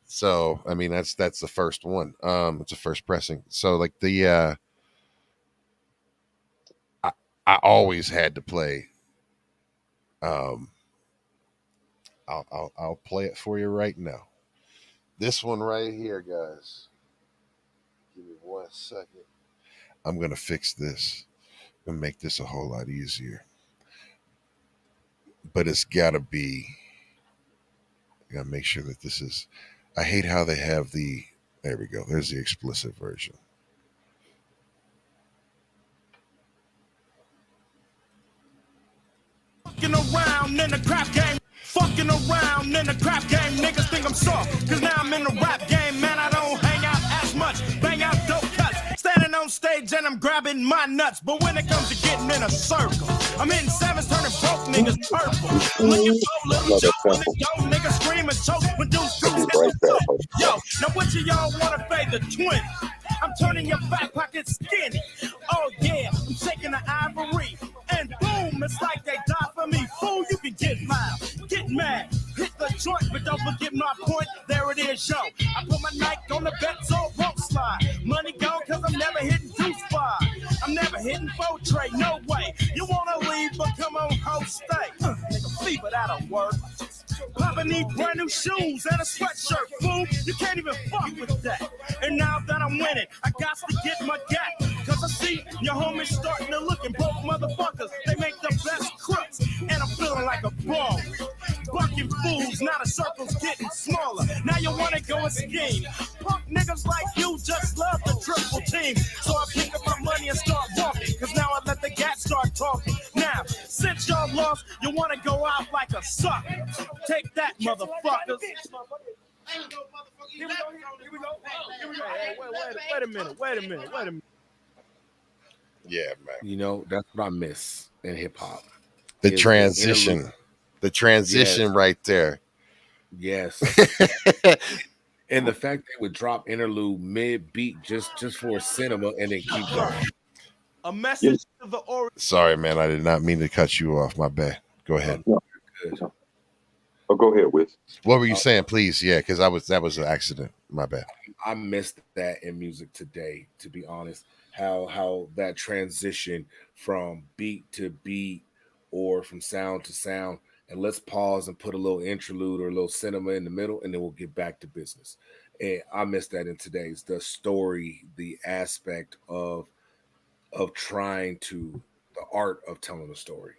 So I mean, that's the first one. It's a first pressing. So like the I always had to play I'll play it for you right now. This one right here, guys. Give me 1 second. I'm gonna fix this and make this a whole lot easier. But it's gotta be. I gotta make sure that this is. I hate how they have the. There we go. There's the explicit version. Fucking around in the crap game. Fucking around in the crap game. Niggas think I'm soft. Cause now I'm in the rap game. Man, I don't hang out as much. Bang out dope cuts. Standing on stage and I'm grabbing my nuts. But when it comes to getting in a circle, I'm hitting sevens, turning broke niggas purple. Looking for little Joe when the yo niggas scream and choke when dudes Yo, now what y'all wanna fade the 20? I'm turning your back pocket skinny. Oh yeah, I'm shaking the ivory. And boom, it's like they die for me. Fool, you can get mild, get mad, hit the joint, but don't forget my point. There it is, yo. I put my Nike on the bet, so it won't slide. Money gone, cause I'm never hitting 2-5. I'm never hitting 4 tray, no way. You wanna leave, but come on, ho, stay. Nigga, fever, that'll work. Papa need brand new shoes and a sweatshirt, fool. You can't even fuck with that. And now that I'm winning, I got to get my gap. Cause I see your homies starting to look and broke motherfuckers. They make the best crooks. And I'm feeling like a ball. Bucking fools, now the circle's getting smaller. Now you wanna go and scheme. Punk niggas like you just love the triple team. So I pick up my money and start walking. Cause now I let the gat start talking. Now, since y'all lost, you wanna go out like a sucker. Take that, motherfuckers. Here we go. Wait a minute. Yeah, man. You know, that's what I miss in hip hop. The transition. The transition right there. Yes. And the fact they would drop interlude mid beat just for cinema and then keep going. A message to the Sorry, man. I did not mean to cut you off. My bad. Go ahead. No. Oh, go ahead, Wiz. What were you saying, please? Yeah, because that was an accident. My bad. I missed that in music today, to be honest. How that transition from beat to beat or from sound to sound, and let's pause and put a little interlude or a little cinema in the middle, and then we'll get back to business. And I missed that in today's, the story, the aspect of trying to, the art of telling a story.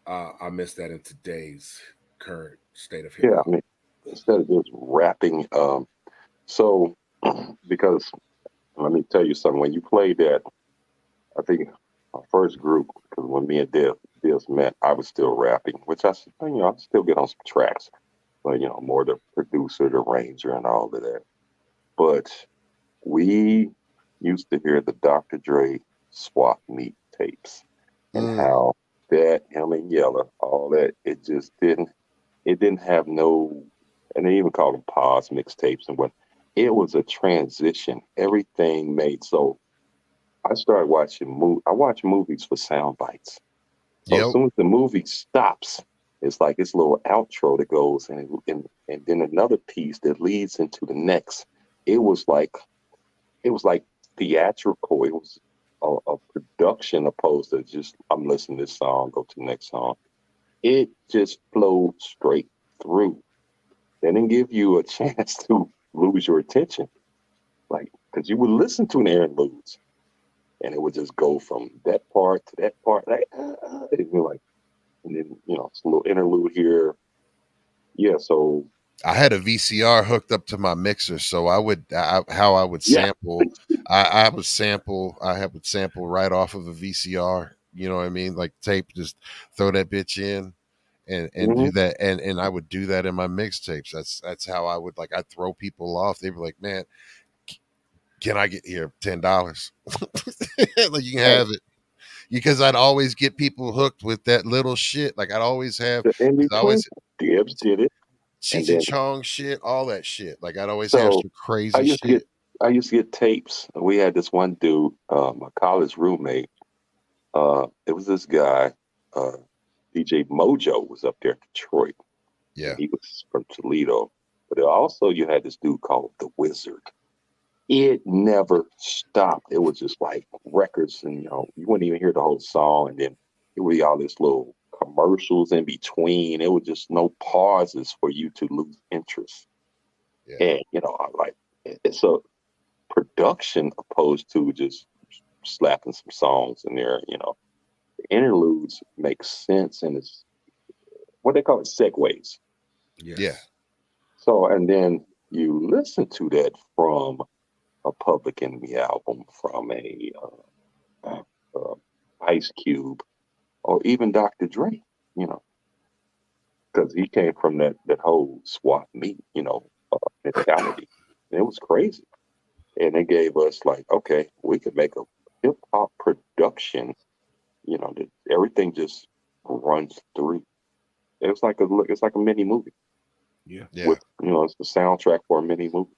I missed that in today's current state of hip hop. Yeah, I mean, instead of just rapping, so because let me tell you something. When you played that, I think our first group, because when me and Diz met, I was still rapping, which I still get on some tracks, but more the producer, the arranger, and all of that. But we used to hear the Dr. Dre Swap Meet tapes, and how that him and Yella, all that, it didn't have no, and they even called them pause mixtapes and what. It was a transition. Everything made so. I started watching I watch movies for sound bites. So as soon as the movie stops, it's like this little outro that goes and then another piece that leads into the next. It was like theatrical. It was a production opposed to just I'm listening to this song, go to the next song. It just flowed straight through. They didn't give you a chance to lose your attention, like, because you would listen to an interludes and it would just go from that part to that part, like, and you're like, and then it's a little interlude here. Yeah, so I had a VCR hooked up to my mixer, so I would sample. I would sample right off of a VCR. You know what I mean? Like tape, just throw that bitch in. And do that, and I would do that in my mixtapes. That's how I would, like, I'd throw people off. They'd be like, "Man, can I get here $10?" Like, you can have it, because I'd always get people hooked with that little shit. Like, I'd always have, Dibs did it, Cheech and Chong shit, all that shit. Like, I'd always have some crazy shit. I used to get tapes. We had this one dude, my college roommate. It was this guy. DJ Mojo was up there in Detroit. Yeah. He was from Toledo. But also you had this dude called The Wizard. It never stopped. It was just like records, and you wouldn't even hear the whole song, and then it would be all this little commercials in between. It was just no pauses for you to lose interest. Yeah. And I like it's a production opposed to just slapping some songs in there. The interludes make sense, and it's what they call it, segues. Yes. Yeah. So, and then you listen to that from a Public Enemy album, from a Ice Cube, or even Dr. Dre, because he came from that whole swap meet, mentality. And it was crazy. And it gave us like, okay, we could make a hip hop production, that everything just runs through. It's like a mini movie. Yeah. Yeah. With it's the soundtrack for a mini movie.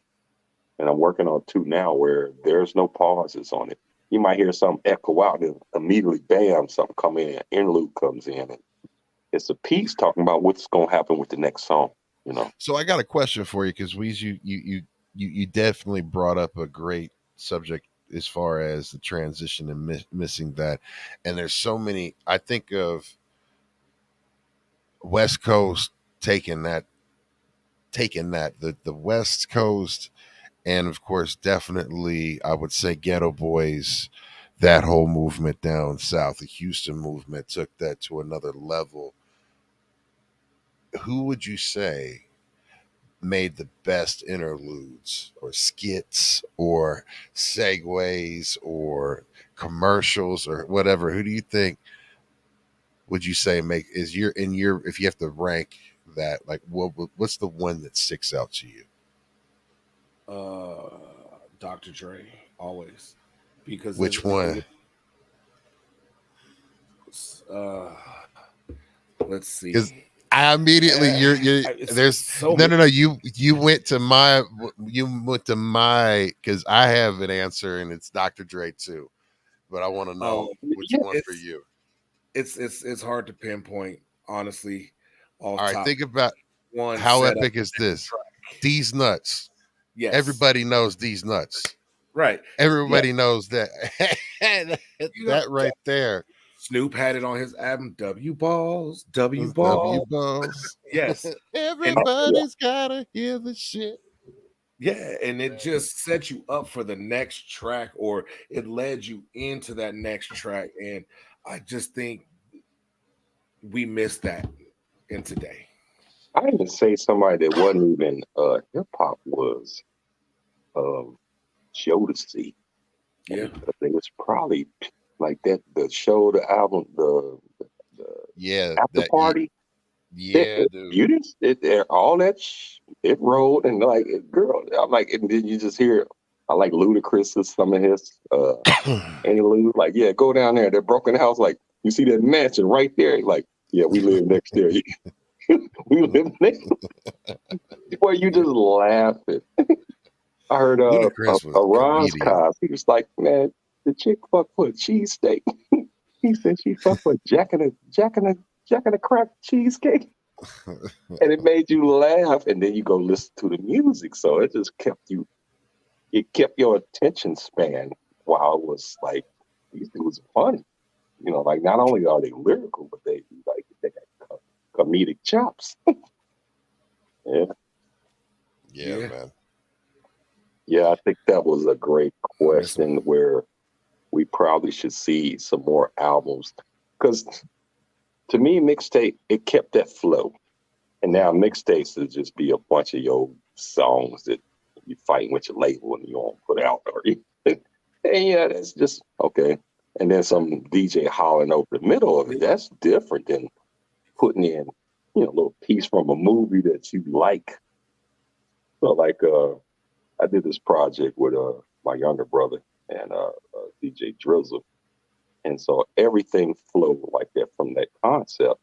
And I'm working on 2 now where there's no pauses on it. You might hear something echo out and immediately, bam, something come in, interlude comes in, and it's a piece talking about what's going to happen with the next song. So I got a question for you, because you definitely brought up a great subject as far as the transition and missing that. And there's so many. I think of West Coast taking that the West Coast, and of course definitely I would say Ghetto Boys, that whole movement down south, the Houston movement, took that to another level. Who would you say made the best interludes or skits or segues or commercials or whatever? Who do you think would you say is your if you have to rank that, like what's the one that sticks out to you? Dr. Dre, always. Because Which one? Let's see. Because I immediately there's so no you went to my because I have an answer and it's Dr. Dre too, but I want to know which one for you. It's hard to pinpoint, honestly. All right, think about how epic is this? These Nuts. Yes, everybody knows These Nuts. Right. Everybody knows that. that right there. Snoop had it on his album W Balls. Yes. Everybody's gotta hear the shit. Yeah, and it just set you up for the next track, or it led you into that next track. And I just think we missed that in today. I even say somebody that wasn't even hip hop was Jodeci. Yeah, I think it's probably like that. The show, the album, the after party. Dude. You just all that it rolled, and like girl, I'm like, and then you just hear. I like Ludacris, some of his interlude. Like, yeah, go down there. That broken house. Like, you see that mansion right there. Like, yeah, we live next there. We live next. Boy, you just laughing. I heard a Ron's cast. He was like, man, the chick fucked for a cheesesteak. He said she fucked for Jack and a crack cheesecake. And it made you laugh, and then you go listen to the music. So it just kept your attention span while it was like, these dudes are funny. Like not only are they lyrical, but they got comedic chops. Yeah, man. Yeah, I think that was a great question where we probably should see some more albums. Because to me, mixtape, it kept that flow. And now mixtapes would just be a bunch of your songs that you fight with your label and you don't put out. And yeah, that's just okay. And then some DJ hollering over the middle of it. That's different than putting in, a little piece from a movie that you like. So like, I did this project with my younger brother and DJ Drizzle. And so everything flowed like that from that concept.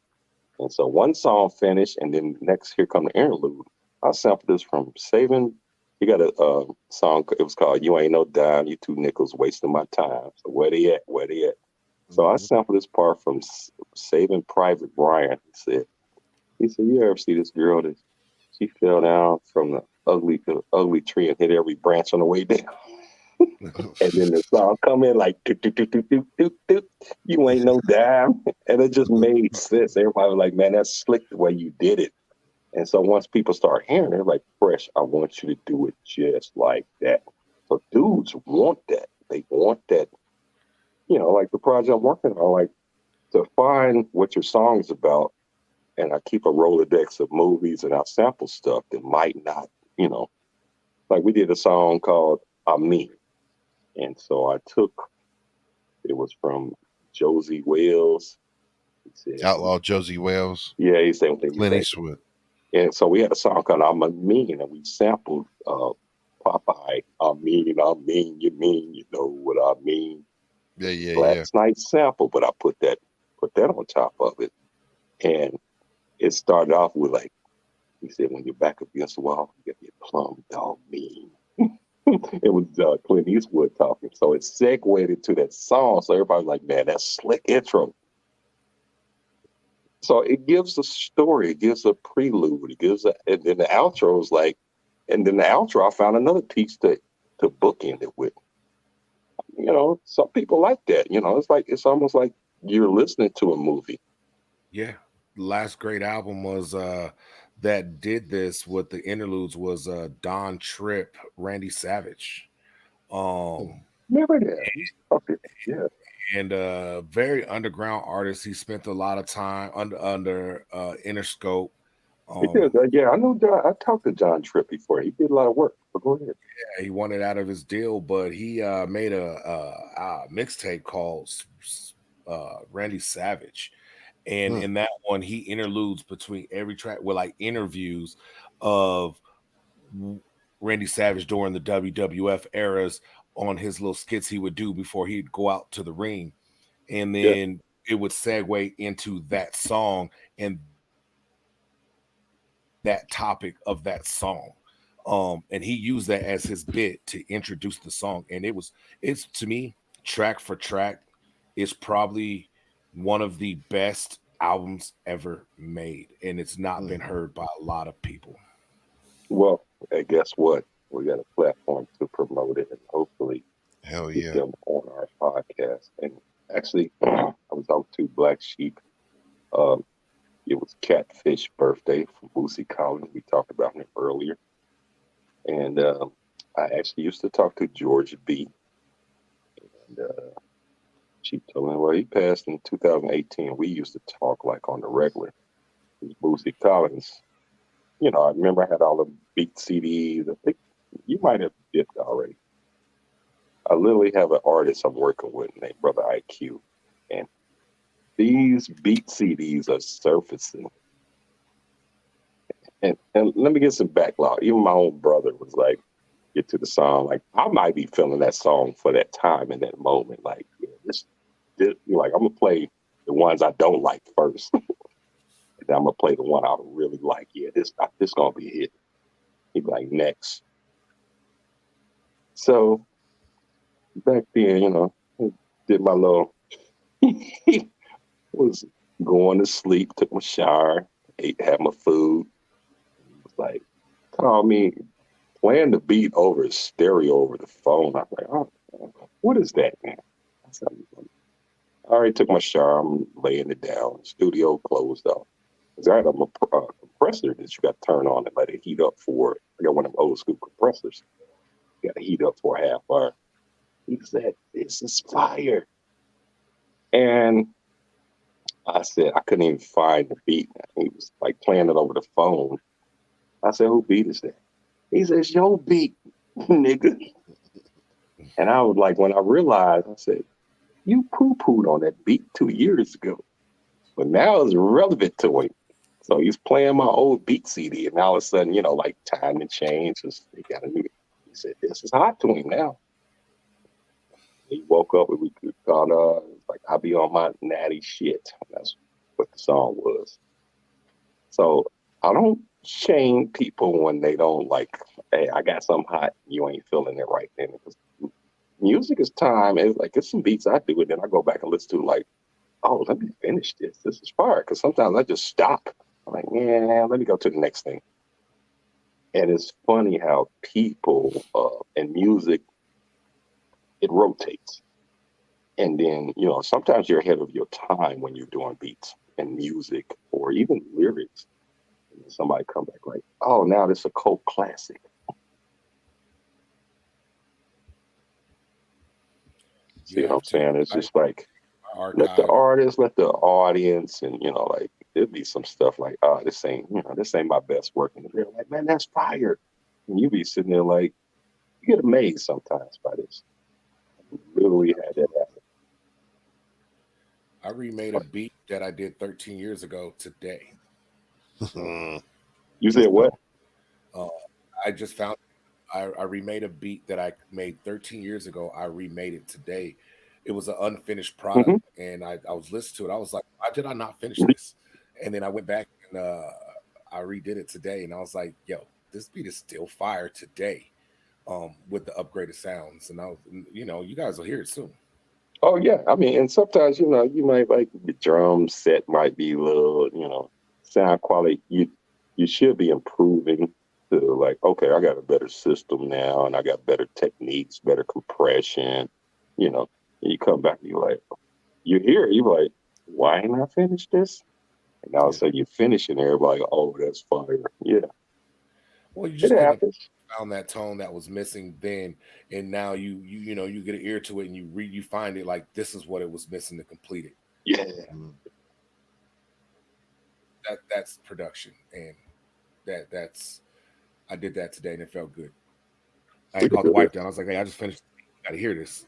And so one song finished, and then next here come the interlude. I sampled this from Saving. He got a song, it was called You Ain't No Dime, You Two Nickels Wasting My Time. So where they at? So I sampled this part from Saving Private Ryan. He said, you ever see this girl that she fell down from the ugly tree and hit every branch on the way down? And then the song come in like, doot, doot, doot, doot, doot, doot, doot. You ain't no dime. And it just made sense. Everybody was like, man, that's slick the way you did it. And so once people start hearing it, they're like, Fresh, I want you to do it just like that. So dudes want that. They want that, like the project I'm working on, like to find what your song is about. And I keep a Rolodex of movies and I sample stuff that might not, like we did a song called I'm Me. And so it was from Josie Wales. He said, Outlaw Josie Wales. Yeah, he said, Clint Eastwood. And so we had a song called I'm a Mean, and we sampled Popeye. I mean, you mean, you know what I mean. Yeah. Last night's sample, but I put that on top of it. And it started off with like, he said, when you're back against the wall, you get your plum dog mean. It was Clint Eastwood talking. So it segued into that song. So everybody's like, man, that's slick intro. So it gives a story, it gives a prelude, and then the outro is like, and then the outro, I found another piece to bookend it with. Some people like that. It's almost like you're listening to a movie. Yeah. The last great album was that did this with the interludes was Don Tripp, Randy Savage. Remember that? Yeah. And very underground artist. He spent a lot of time under Interscope. Yeah, I know. I talked to John Tripp before. He did a lot of work. But go ahead. Yeah, he wanted out of his deal, but he made a mixtape called Randy Savage. And in that one, he interludes between every track with like interviews of Randy Savage during the WWF eras on his little skits he would do before he'd go out to the ring. And then it would segue into that song and that topic of that song. And he used that as his bit to introduce the song. And it's to me, track for track, is probably one of the best albums ever made. And it's not been heard by a lot of people. Well, guess what? We got a platform to promote it and hopefully get them on our podcast. And actually, I was out to Black Sheep. It was Catfish birthday from Boosie Collins. We talked about him earlier. And I actually used to talk to George B. And she told me, well, he passed in 2018. We used to talk like on the regular. It was Boosie Collins. I remember I had all the beat CDs. I think you might have dipped already. I literally have an artist I'm working with named Brother IQ. And these beat CDs are surfacing. And let me get some backlog. Even my own brother was like, get to the song. Like, I might be feeling that song for that time in that moment. Like, I'm going to play the ones I don't like first. And then I'm going to play the one I really like. Yeah, this going to be a hit. He'd be like, next. So back then, did my little, was going to sleep, took my shower, had my food. It was like, called me, playing the beat over stereo over the phone. I was like, oh, what is that, man? I said, I already took my shower. I'm laying it down. Studio closed off. Because I had a compressor that you got to turn on and let it heat up for, I got one of them old school compressors. You got to heat up for a half hour. He said, this is fire. And I said, I couldn't even find the beat. He was like playing it over the phone. I said, who beat is that? He says, your beat, nigga. And I was like, when I realized, I said, you poo-pooed on that beat 2 years ago. But now it's relevant to him. So he's playing my old beat CD, and all of a sudden, like time and change. He got a new. He said, this is hot to him now. He woke up and we thought, like, I'll be on my natty shit. That's what the song was. So I don't shame people when they don't like, hey, I got something hot, you ain't feeling it right then. Because music is time. It's like, it's some beats I do, and then I go back and listen to like, oh, let me finish this. This is fire. Because sometimes I just stop. I'm like, yeah, let me go to the next thing. And it's funny how people and music it rotates. And then, sometimes you're ahead of your time when you're doing beats and music or even lyrics. And then somebody come back like, oh, now this is a cult classic. See what I'm saying? It's just like, let the artist, let the audience, and, like, there'd be some stuff like, oh, this ain't my best work. And they're like, man, that's fire. And you be sitting there like, you get amazed sometimes by this. Literally had that happen. I remade a beat that I did 13 years ago today. You said what? I just found I remade a beat that I made 13 years ago. I remade it today. It was an unfinished product, and I was listening to it. I was like, why did I not finish this? And then I went back and I redid it today, and I was like, yo, this beat is still fire today, with the upgraded sounds. And I was, you guys will hear it soon. Oh yeah, I mean, and sometimes you might like the drum set might be a little, sound quality. You should be improving to like, okay, I got a better system now, and I got better techniques, better compression. And you come back and you're like, you hear it, you're like, why ain't I finished this? And all of a sudden you finish and everybody like, oh, that's fire. Yeah. Well, you just it happens. Found that tone that was missing then, and now you get an ear to it and you find it like this is what it was missing to complete it. Yeah. That's production, and that's I did that today and it felt good. I called the wife down. I was like, hey, I just finished. I gotta hear this.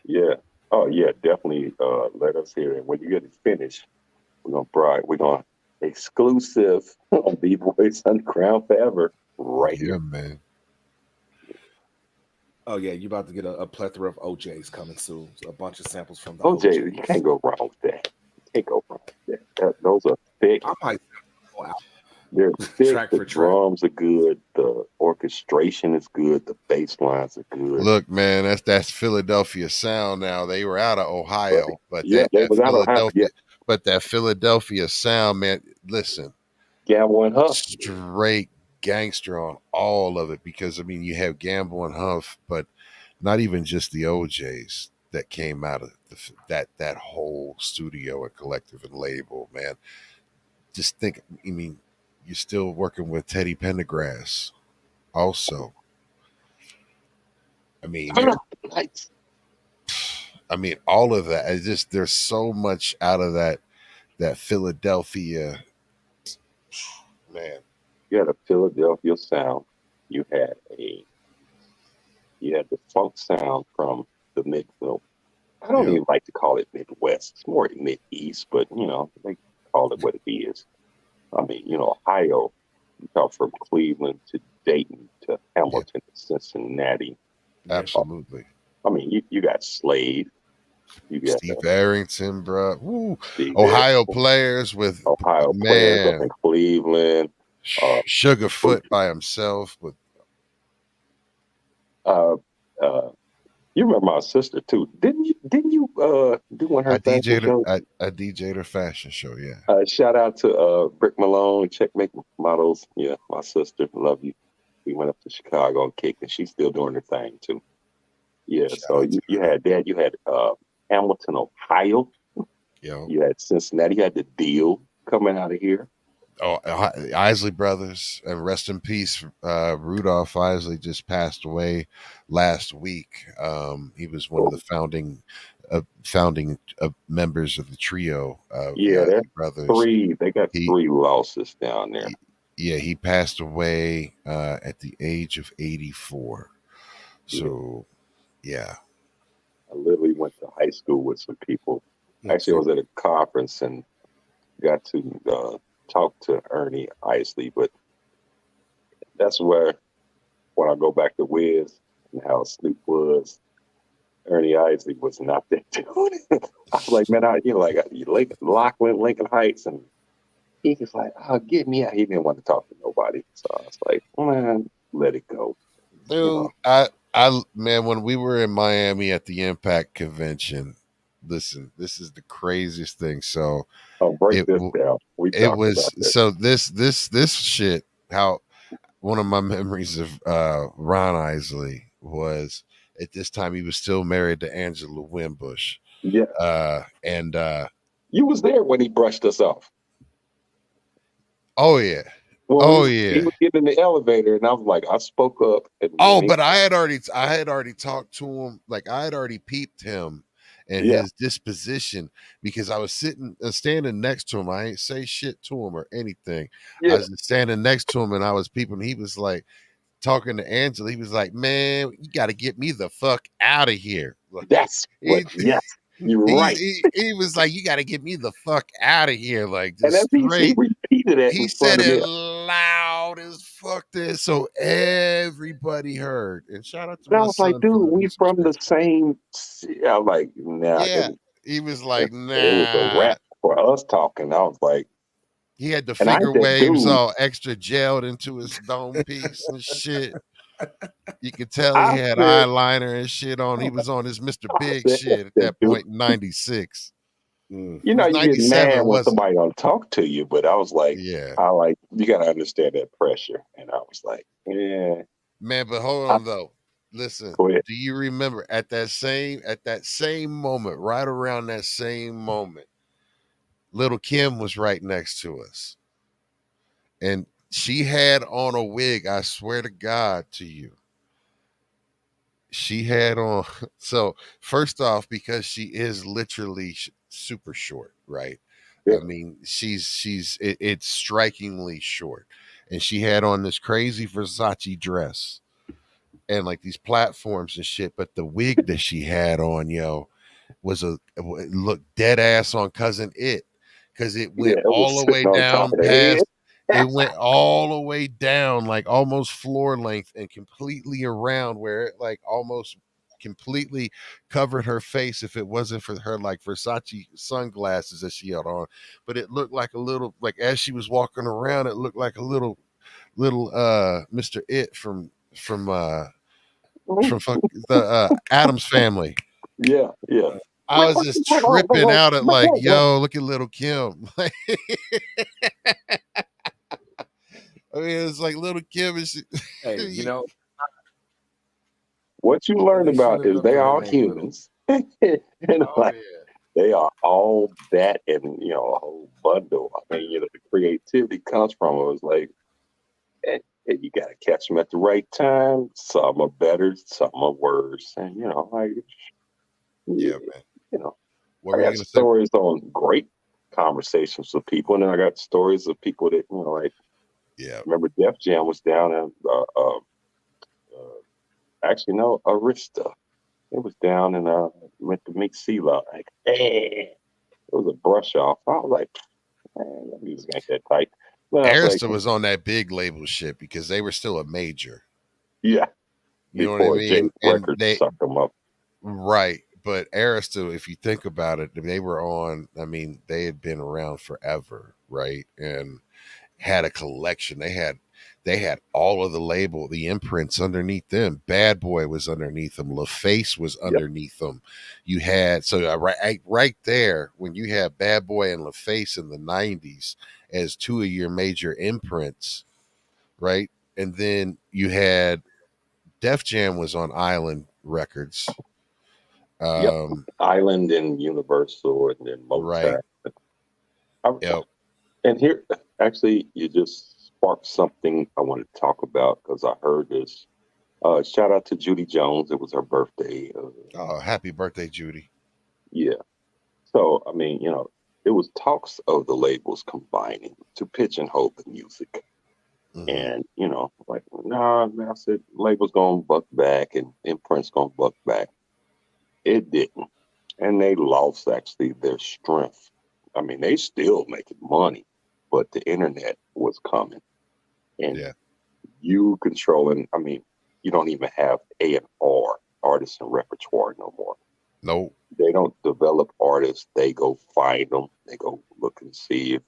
Yeah. Oh yeah, definitely let us hear it. When you get it finished, we're gonna exclusive on B-Boys Underground forever. Right here, man. Oh yeah, you about to get a plethora of OJs coming soon. So a bunch of samples from the OJ. You can't go wrong with that. You can't go wrong with that. Those are thick. I might go out. They're thick. Track the for track. drums are good. The orchestration is good. The bass lines are good. Look, man, that's Philadelphia sound now. They were out of Ohio, but they was out of Ohio. Yeah. But that Philadelphia sound, man, listen. Gamble and Huff. Straight gangster on all of it, because I mean you have Gamble and Huff, but not even just the OJs that came out of that whole studio and collective and label, man. Just think, I mean, you're still working with Teddy Pendergrass also. I mean, all of that. It's just there's so much out of that Philadelphia, man. You had a Philadelphia sound. You had the funk sound from the mid. Well, I don't even like to call it Midwest. It's more Mid-East, but they call it what it is. I mean, Ohio. You talk from Cleveland to Dayton to Hamilton to Cincinnati. Absolutely. I mean, you got Slade. You got Steve Arrington, bro. Woo. Steve Ohio players with players up in Cleveland. Sugarfoot by himself with. You remember my sister too? Didn't you do one of her fashion shows? I DJ'd her fashion show. Yeah. Shout out to Brick Malone, Checkmate Models. Yeah, my sister, love you. We went up to Chicago and kicked, and she's still doing her thing too. Yeah. So you had that. You had Hamilton, Ohio. You had Cincinnati. You had the Deal coming out of here. Oh, Isley Brothers, and rest in peace. Rudolph Isley just passed away last week. He was one of the founding members of the trio. That's brothers. They got 3 losses down there. He passed away at the age of 84. So, yeah. I literally went to high school with some people. Actually, I was at a conference and got to talk to Ernie Isley, but that's where, when I go back to Wiz and how Snoop was, Ernie Isley was not that dude. I was like, man, Lockland, Lincoln Heights, and he was like, oh, get me out. He didn't want to talk to nobody. So I was like, man, let it go. Dude, man, when we were in Miami at the Impact convention, listen, this is the craziest thing. So break this down. It was so this shit. How one of my memories of Ron Isley was At this time, he was still married to Angela Wimbush. Yeah. And You was there when he brushed us off. oh yeah, Well, oh he yeah. was getting in the elevator, and I was like, I spoke up. And Oh, he, but I had already talked to him. Like I had already peeped him and yeah, his disposition because I was standing next to him. I ain't say shit to him or anything. I yeah, was just standing next to him and I was peeping. He was like talking to Angela. He was like, "Man, you got to get me the fuck out of here." Like, that's what. he, Yes, you're right. he was like, "You got to get me the fuck out of here!" Like And just as he straight. repeated it He in said front of it me, loud as fuck this, so everybody heard. And shout out to and I my was like, son for dude, the we piece of from the shit. same. I was like, nah, Yeah, he was like, it was a nah. wrap for us talking. I was like, He had the and I finger said, waves dude, all extra gelled into his dome piece and shit. You could tell he I had said, eyeliner and shit on. He was on his Mr. I Big said, shit at that dude, point in 96. Mm. you It know, was you get 97, mad when wasn't it? somebody don't talk to you, but I was like, Yeah. you gotta understand that pressure, and I was like, yeah, Man, but hold I, on though. Listen, go ahead. do you remember at that same moment, right around that same moment, little Kim was right next to us. And she had on a wig, I swear to God to you. She had on so first off, because she is literally super short, right? Yeah, I mean, it's strikingly short. And she had on this crazy Versace dress and like these platforms and shit. But the wig that she had on, was it looked dead ass on Cousin It because it yeah, went it was all the way sitting on top down of the head. past. It went all the way down, like almost floor length, and completely around where it like almost completely covered her face if it wasn't for her like Versace sunglasses that she had on. But it looked like a little like as she was walking around, it looked like a little Mr. It from the Adams Family. Yeah, yeah. I was just tripping out at like, yo, look at little Kim. Like, I mean, it's like little Kim and she, Hey, you know, What you at learn least you about live is up they to her are name, little. humans, and oh like yeah, they are all that, and a whole bundle. I mean, the creativity comes from it. Was like, and you got to catch them at the right time. Some are better, some are worse, and like yeah, you man. know, What I were you got gonna say? stories on great conversations with people, and then I got stories of people that like. Yeah, Remember, Def Jam was down in actually no Arista. It was down and went to meet CeeLo. Like, hey, it was a brush off. I was like, man, that music ain't that tight. But I was like, Arista was on that big label shit because they were still a major. yeah, You know what I before J mean? And Records they sucked them up. right, but Arista, if you think about it, they were on. I mean, they had been around forever, right? And had a collection. They had all of the label, the imprints underneath them. Bad Boy was underneath them. LaFace was Yep. underneath them. You had right there when you had Bad Boy and LaFace in the '90s as two of your major imprints, right? And then you had Def Jam was on Island Records, Yep. um, Island and Universal and then right? Motown. I, Yep. and here, actually, you just sparked something I wanted to talk about because I heard this. Shout out to Judy Jones. It was her birthday. Oh, happy birthday, Judy. Yeah. So, I mean, it was talks of the labels combining to pigeonhole the music. Hmm. And, like, nah, I said labels gonna buck back and imprints gonna buck back. It didn't. And they lost actually their strength. I mean, they still making money, but the internet was coming. And Yeah. you controlling, I mean, you don't even have A&R, artists and repertoire no more. Nope. They don't develop artists. They go find them. They go look and see if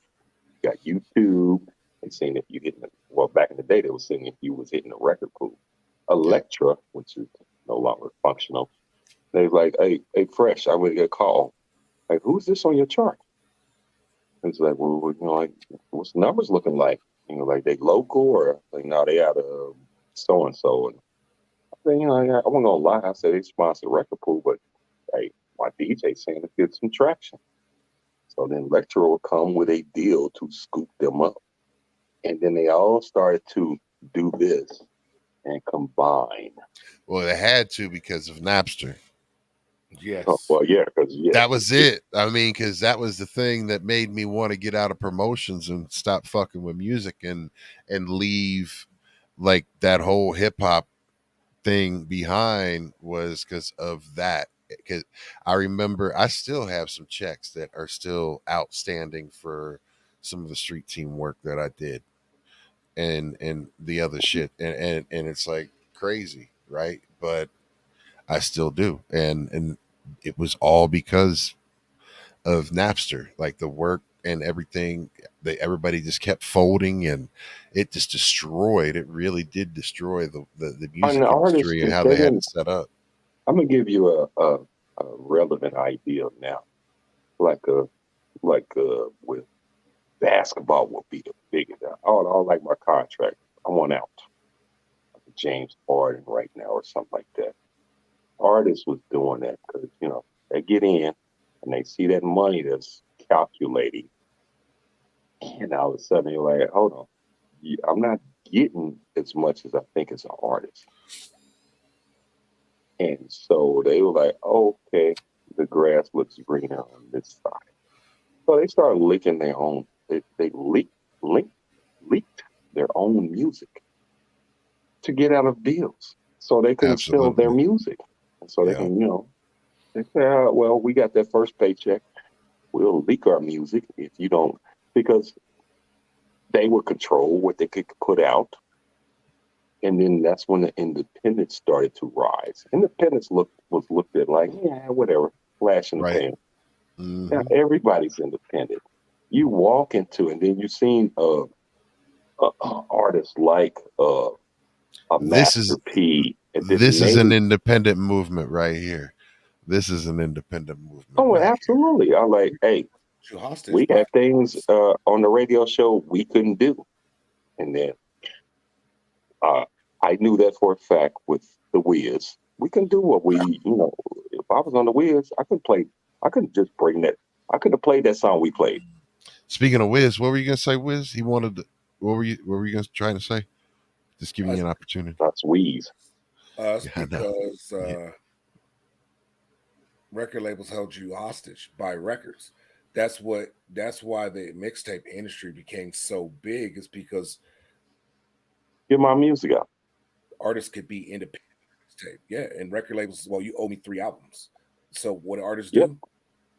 you got YouTube. They seen if you hitting well, back in the day, they were seeing if you was hitting the record pool. Yeah. Electra, which is no longer functional, they like, hey, Fresh, I would get a call. Like, who's this on your chart? It's like, well, like, what's the numbers looking like? Like they local or like, no, they out of so and so. And Then, you know, I wasn't gonna lie. I said they sponsored Record Pool, but hey, my DJ saying to get some traction. So then Lecturer would come with a deal to scoop them up. And then they all started to do this and combine. Well, they had to because of Napster. Yes. Oh, well, yeah, because That was it. I mean, because that was the thing that made me want to get out of promotions and stop fucking with music and leave like that whole hip hop thing behind, was because of that. Because I remember I still have some checks that are still outstanding for some of the street team work that I did and the other shit, and it's like crazy, right? But I still do, and it was all because of Napster, like the work and everything. Everybody just kept folding, and it just destroyed. It really did destroy the an music artist, industry and if how they they had it didn't, set up. I'm gonna give you a relevant idea now. Like a with basketball would be the biggest. I don't like my contract. I want out. Like James Harden right now or something like that. Artists was doing that because you know they get in and they see that money that's calculating, and all of a sudden you're like, hold on, I'm not getting as much as I think as an artist. And so they were like, oh, okay, the grass looks greener on this side. So they started licking their own. They leaked, leaked their own music to get out of deals, so they couldn't sell their Absolutely. music. And so they Yeah. can, you know, they say, well, we got that first paycheck. We'll leak our music if you don't, because they would control what they could put out. And then that's when the independents started to rise. Independents was looked at like, yeah, whatever, flash in the Right. pan. Now Hmm. everybody's independent. You walk into, and then you've seen artists like a This Master is P and this this is an name. independent movement right here. This is an independent movement Oh, right here. absolutely. I'm like, hey, You hostage we by had things on the radio show we couldn't do, and then uh, I knew that for a fact with the Wiz. We couldn't do what we, you know. If I was on the Wiz, I couldn't play. I couldn't just bring that. I could have played that song we played. Speaking of Wiz, what were you gonna say, Wiz? He wanted to, what were you gonna trying to say? Just giving us, you an opportunity. That's Weez. us Yeah, I know. because Yeah. record labels held you hostage by records. That's why the mixtape industry became so big, is because Get my music out. artists could be independent mixtape. Yeah, and record labels, well, you owe me 3 albums. So what do artists Yep. do?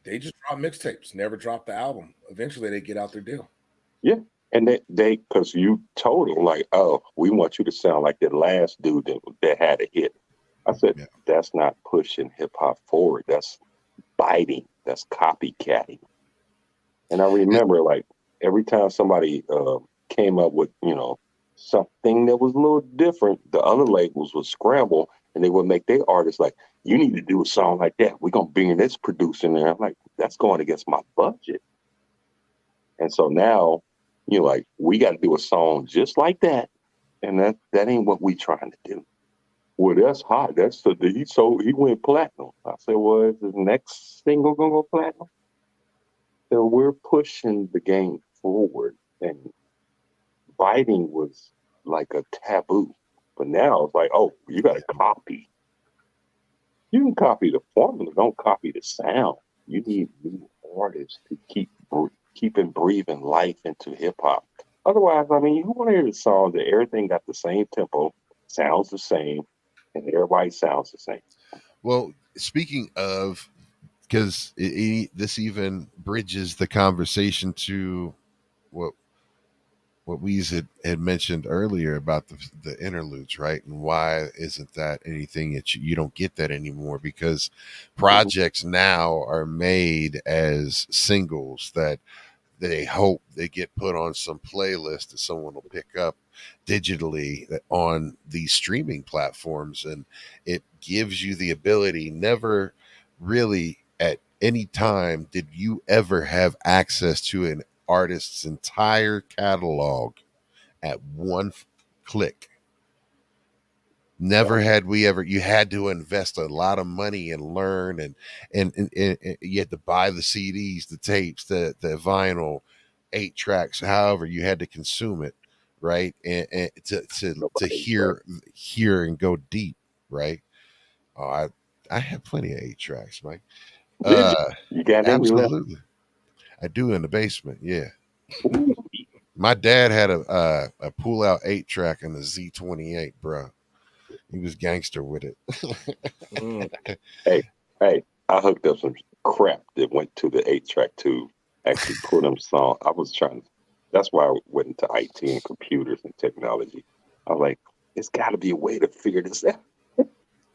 They just drop mixtapes, never drop the album. Eventually they get out their deal. Yeah. And they because you told them like, oh, we want you to sound like that last dude that had a hit. I said, Yeah. that's not pushing hip hop forward. That's biting. That's copycatting. And I remember like every time somebody came up with, you know, something that was a little different, the other labels would scramble and they would make their artists like, you need to do a song like that. We're gonna bring this producer in there. I'm like, that's going against my budget. And so now, you know, like we got to do a song just like that, and that ain't what we trying to do. Well, that's hot. That's he went platinum. I said, well, is the next single gonna go platinum? So we're pushing the game forward, and biting was like a taboo, but now it's like, oh, you got to copy. You can copy the formula, don't copy the sound. You need new artists to keeping breathing life into hip hop. Otherwise, I mean, you want to hear the song that everything got the same tempo, sounds the same, and everybody sounds the same. Well, speaking of, because this even bridges the conversation to what Weez had mentioned earlier about the interludes, right? And why isn't that anything that you don't get that anymore? Because Mhm. projects now are made as singles that they hope they get put on some playlist that someone will pick up digitally on these streaming platforms, and it gives you the ability. Never really at any time did you ever have access to an artist's entire catalog at one click. Never had we ever. You had to invest a lot of money and learn, and you had to buy the CDs, the tapes, the vinyl, 8 tracks. However, you had to consume it, right? And to Nobody track. hear and go deep, right? Oh, I have plenty of 8 tracks, Mike. Did you? Uh, You got any left? absolutely, I do in the basement. Yeah, Ooh, my dad had a pull out 8 track in the Z28, bro. He was gangster with it. Mm. hey, hey, I hooked up some crap that went to the 8-track to actually pull them songs. I was trying to, that's why I went into IT and computers and technology. I was like, it's got to be a way to figure this out.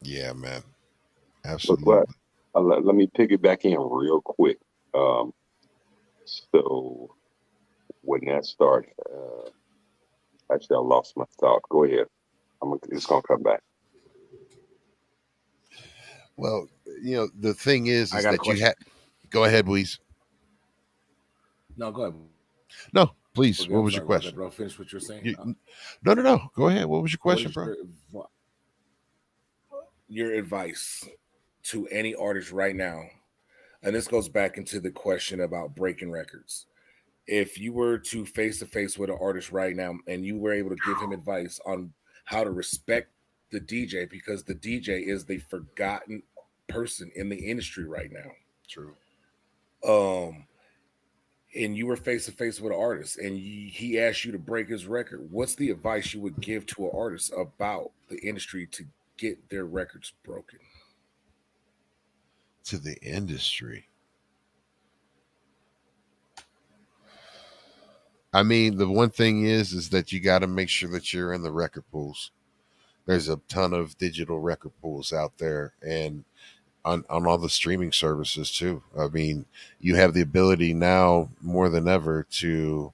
Yeah, man. But Absolutely. let me pick it back in real quick. Um, so when that started, actually, I lost my thought. Go ahead. It's gonna come back. Well, the thing is I got a that you question. had. Go ahead, Weez. No, go ahead. No, please. Okay, What I'm was your sorry about that, question? bro. Finish what you're saying. No, no, no. Go ahead. What was your What question, is bro? your advice to any artist right now? And this goes back into the question about breaking records. If you were to face with an artist right now and you were able to give him advice on how to respect the DJ, because the DJ is the forgotten person in the industry right now. True. Um, and you were face to face with an artist and he asked you to break his record, what's the advice you would give to an artist about the industry to get their records broken? To the industry. I mean, the one thing is that you got to make sure that you're in the record pools. There's a ton of digital record pools out there, and on all the streaming services too. I mean, you have the ability now more than ever to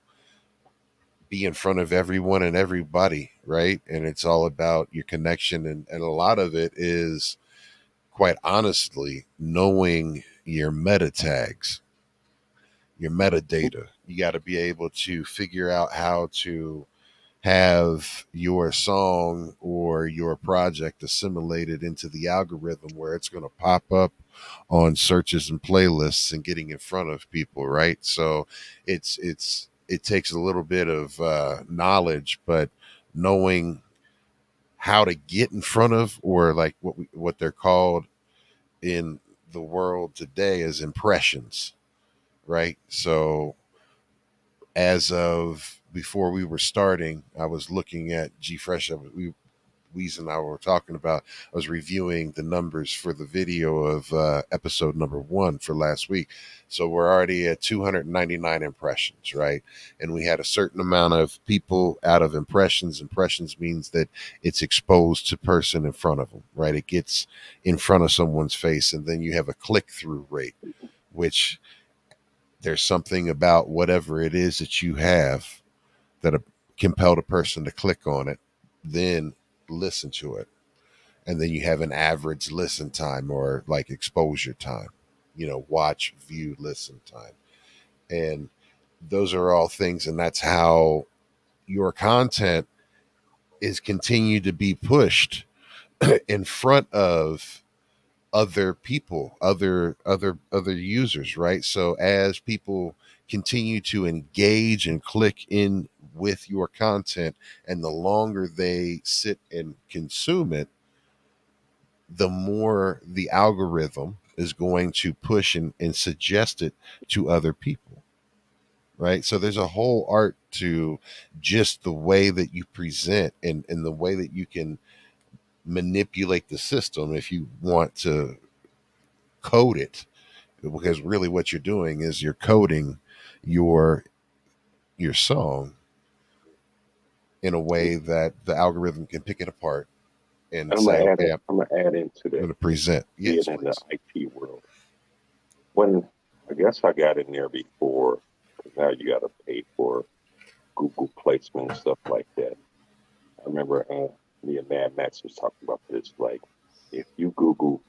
be in front of everyone and everybody, right? And it's all about your connection, and a lot of it is, quite honestly, knowing your meta tags, your metadata. You got to be able to figure out how to have your song or your project assimilated into the algorithm where it's going to pop up on searches and playlists and getting in front of people, right? So it takes a little bit of knowledge, but knowing how to get in front of, or like what they're called in the world today as impressions, right? So as of before we were starting, I was looking at G Fresh. Weez and I were talking about. I was reviewing the numbers for the video of episode number 1 for last week. So we're already at 299 impressions, right? And we had a certain amount of people out of impressions. Impressions means that it's exposed to person in front of them, right? It gets in front of someone's face, and then you have a click through rate, which there's something about whatever it is that you have that compelled a person to click on it, then listen to it. And then you have an average listen time, or like exposure time, watch, view, listen time. And those are all things. And that's how your content is continued to be pushed in front of other people, other users, right? So as people continue to engage and click in with your content, and the longer they sit and consume it, the more the algorithm is going to push and suggest it to other people, right? So there's a whole art to just the way that you present, and the way that you can manipulate the system if you want to code it, because really what you're doing is you're coding your your song in a way that the algorithm can pick it apart and I'm say, gonna add okay, it. I'm I'm gonna add into going that. to present. Being Yes, in the please. IT world, when I guess I got in there before, because now you got to pay for Google placement and stuff like that. I remember me and Mad Max was talking about this. Like, if you Google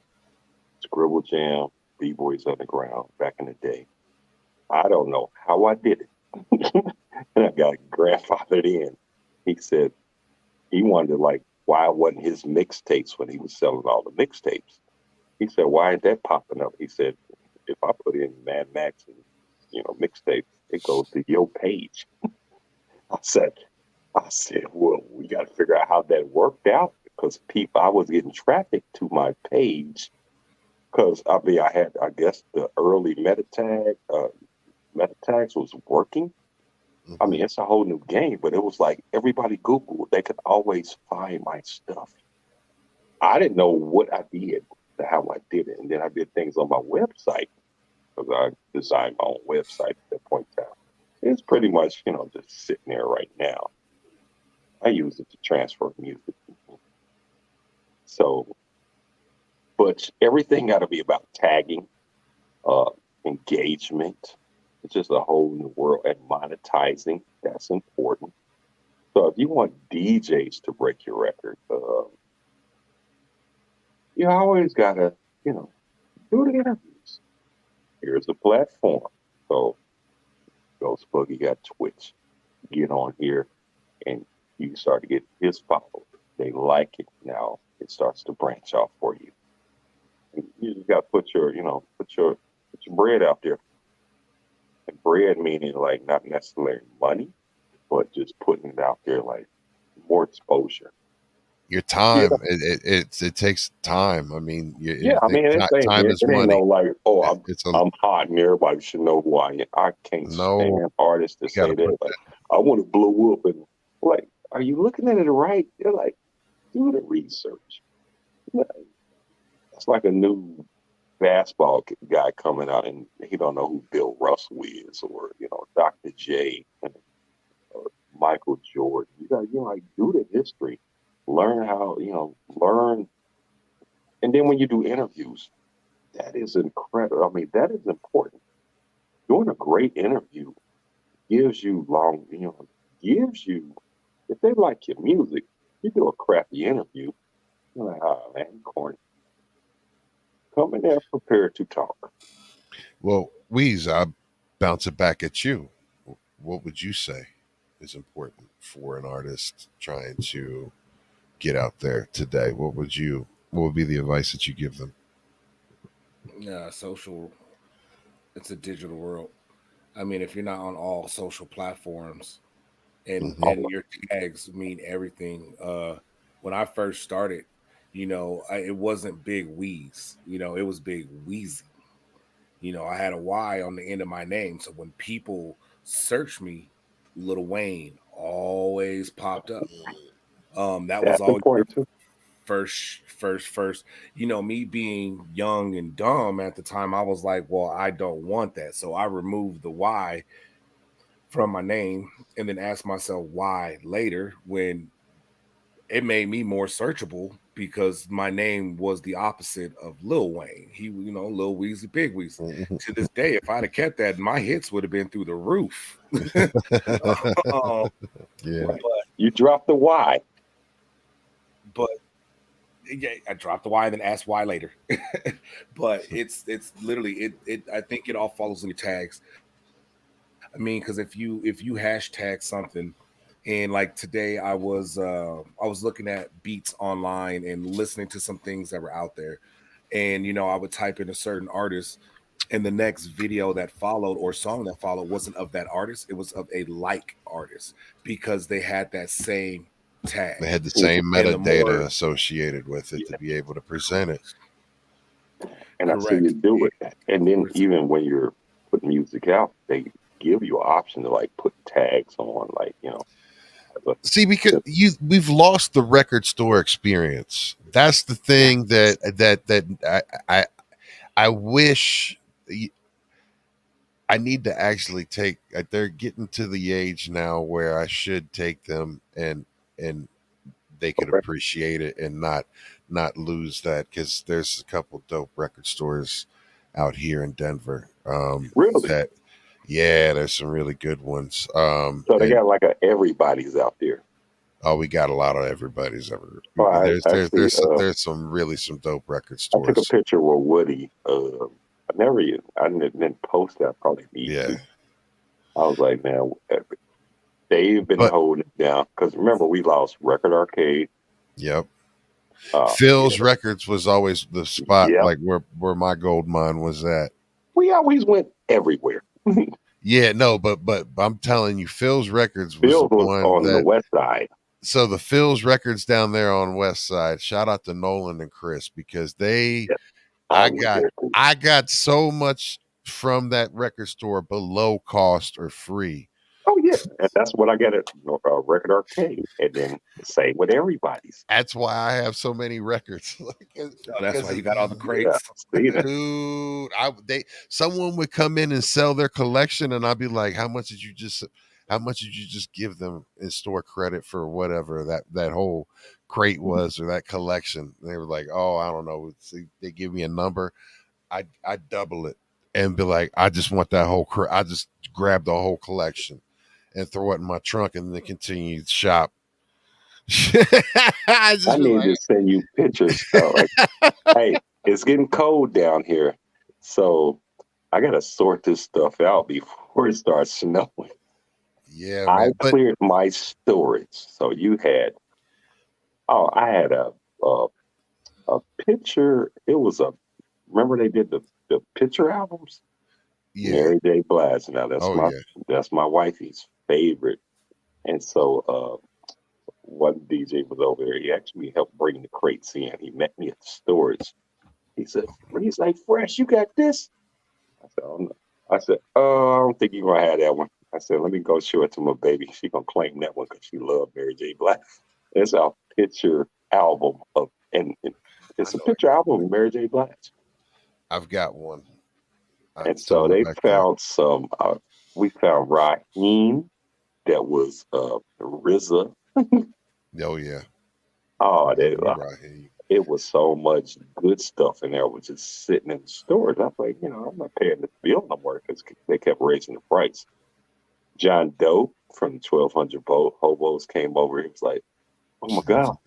Scribble Jam, B Boys Underground back in the day, I don't know how I did it, and I got grandfathered in. He said he wanted to like why wasn't his mixtapes when he was selling all the mixtapes? He said, why ain't that popping up? He said, if I put in Mad Max and mixtape, it goes to your page. I said, well, we got to figure out how that worked out because I was getting traffic to my page because I had, I guess, the early meta tags was working. I mean, it's a whole new game, but it was like everybody Googled, they could always find my stuff. I didn't know what I did, how I did it, and then I did things on my website because I designed my own website at that point in time. It's pretty much, just sitting there right now. I use it to transfer music. So, but everything got to be about tagging, engagement. It's just a whole new world, and monetizing. That's important. So if you want DJs to break your record, you always got to, do the interviews. Here's a platform. So Ghost Boogie got Twitch. Get on here and you start to get his followers. They like it. Now it starts to branch off for you. And you just got to put your bread out there. And bread meaning like not necessarily money, but just putting it out there like more exposure. Your time, it takes time. I mean, time is it ain't money. no like, I'm hot and everybody should know who I am. I can't stand artists that say that. Like, I want to blow up, and like, are you looking at it right? They're like, do the research. It's like a new basketball guy coming out, and he don't know who Bill Russell is, or Dr. J, or Michael Jordan. You got do the history. Learn how, learn. And then when you do interviews, that is incredible. I mean, that is important. Doing a great interview gives you if they like your music, you do a crappy interview, you're like, oh man, corny. Come in there prepared to talk. Well, Weez, I'll bounce it back at you. What would you say is important for an artist trying to get out there today? What would be the advice that you give them? Yeah, social. It's a digital world. I mean, if you're not on all social platforms, and your tags mean everything. When I first started, it wasn't Big Weez. It was Big Weezy. I had a Y on the end of my name, so when people search me, Lil Wayne always popped up. That was all first. Me being young and dumb at the time, I was like, well, I don't want that. So I removed the Y from my name and then asked myself why later when it made me more searchable because my name was the opposite of Lil Wayne. He, Lil Weezy, Big Weezy. To this day, if I'd have kept that, my hits would have been through the roof. Yeah. But you dropped the Y. But yeah, I dropped the Y and then asked why later. But it's literally it. I think it all follows in your tags. I mean, because if you hashtag something, and like today I was looking at beats online and listening to some things that were out there, and I would type in a certain artist, and the next video that followed or song that followed wasn't of that artist; it was of a like artist because they had that same tag. They had the same metadata associated with it to be able to present it. And I see you do it. And then even when you're putting music out, they give you an option to like put tags on, like, See, because we've lost the record store experience. That's the thing that I wish I need to actually take. They're getting to the age now where I should take them and they could appreciate it and not lose that, because there's a couple dope record stores out here in Denver. Really? There's some really good ones. So they got like everybody's out there. Oh, we got a lot of everybody's ever. There's some dope record stores. I took a picture with Woody. I didn't post that. Probably need to. I was like, man, they've been holding it down because remember we lost Record Arcade, Yep. Yeah, Phil's Records was always the spot, yep. like where my gold mine was at. We always went everywhere. Yeah, no, but I'm telling you, Phil's Records was Phil the was one on the that. west side. So the Phil's Records down there on West Side. Shout out to Nolan and Chris because they, Yes, I I was got, there too. I got so much from that record store below cost or free. Oh yeah, and that's what I got at Record Arcade, and then same with everybody's. That's why I have so many records. Oh, that's why Because you got all the Yeah, crates. see that? dude, someone would come in and sell their collection, and I'd be like, how much did you just give them in store credit for whatever that whole crate was or that collection? And they were like, oh, I don't know. See, they give me a number, I double it and be like, I just want that whole I just grab the whole collection and throw it in my trunk and then continue to shop. I I just be need like, to send you pictures though. Like, hey, it's getting cold down here, so I gotta sort this stuff out before it starts snowing. yeah, I man. But cleared my storage, so you had. Oh, I had a a picture. It was a. Remember they did the picture albums. yeah, Mary J. Blige. Now oh yeah, that's my wifey's favorite. And so one DJ was over there. He actually helped bring the crates in. He met me at the storage. He's like, Fresh, you got this? I said, oh no. I said, oh, I don't think you're gonna have that one. I said, let me go show it to my baby. She gonna claim that one because she loved Mary J. Blige. It's our picture album and I it's a know. picture album of Mary J. Blige. I've got one. And It's on so my they back there. found we found Raheem that was RZA. Oh yeah, Oh, yeah, you right here. it was so much good stuff in there. Was just sitting in the storage. I was like, I'm not paying this bill no more because they kept raising the price. John Doe from the 1200 Hobos came over. He was like, oh my God.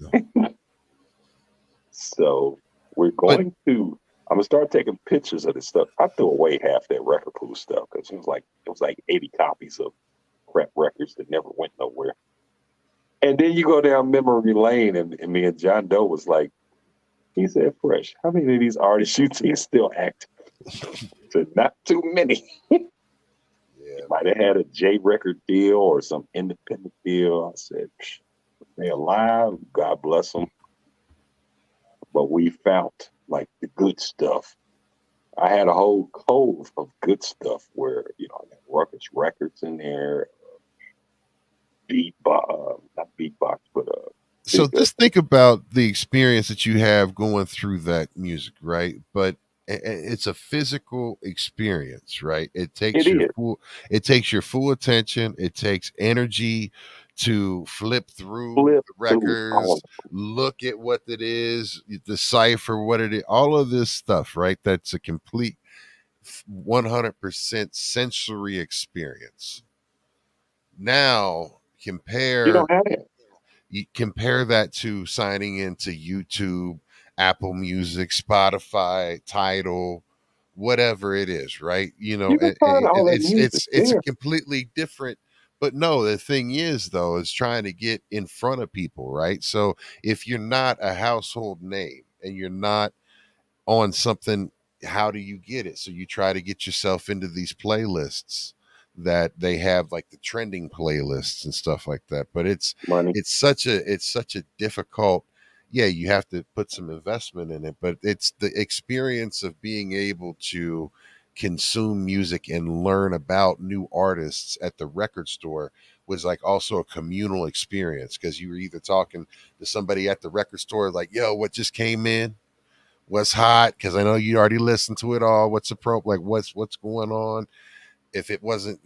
So we're But going to. I'm gonna start taking pictures of this stuff. I threw away half that record pool stuff because it was like 80 copies of crap records that never went nowhere. And then you go down memory lane, and me and John Doe was like, he said, Fresh, how many of these artists you think still active? I said, not too many. yeah, Might have had a J record deal or some independent deal. I said, they alive, God bless them. But we found like the good stuff. I had a whole cove of good stuff where, I got Ruckus Records in there, not beatbox, but so just think about the experience that you have going through that music, right? But it's a physical experience, right? it is It takes your full attention. It takes energy to flip through flip the through all records, look at what it is, decipher what it is, all of this stuff, right? That's a complete 100% sensory experience. Now you don't have it. you compare that to signing into YouTube, Apple Music, Spotify, Tidal, whatever it is, right? You can find all that music It's a there. completely different. But no, the thing is though, is trying to get in front of people, right? So if you're not a household name and you're not on something, how do you get it? So you try to get yourself into these playlists that they have, like the trending playlists and stuff like that. But Money. it's such a difficult, yeah, you have to put some investment in it, but it's the experience of being able to consume music and learn about new artists at the record store was like also a communal experience because you were either talking to somebody at the record store like, yo, what just came in, what's hot, because I know you already listened to it all, what's the pro, like what's going on. If it wasn't,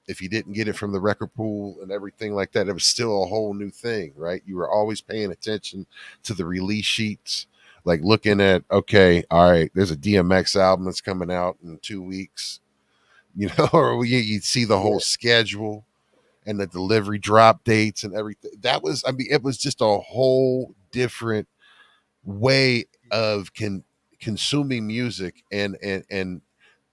if you didn't get it from the record pool and everything like that, it was still a whole new thing, right? You were always paying attention to the release sheets, like looking at, okay, all right, there's a DMX album that's coming out in 2 weeks, or you see the whole schedule and the delivery drop dates and everything. That was, I mean, it was just a whole different way of consuming music and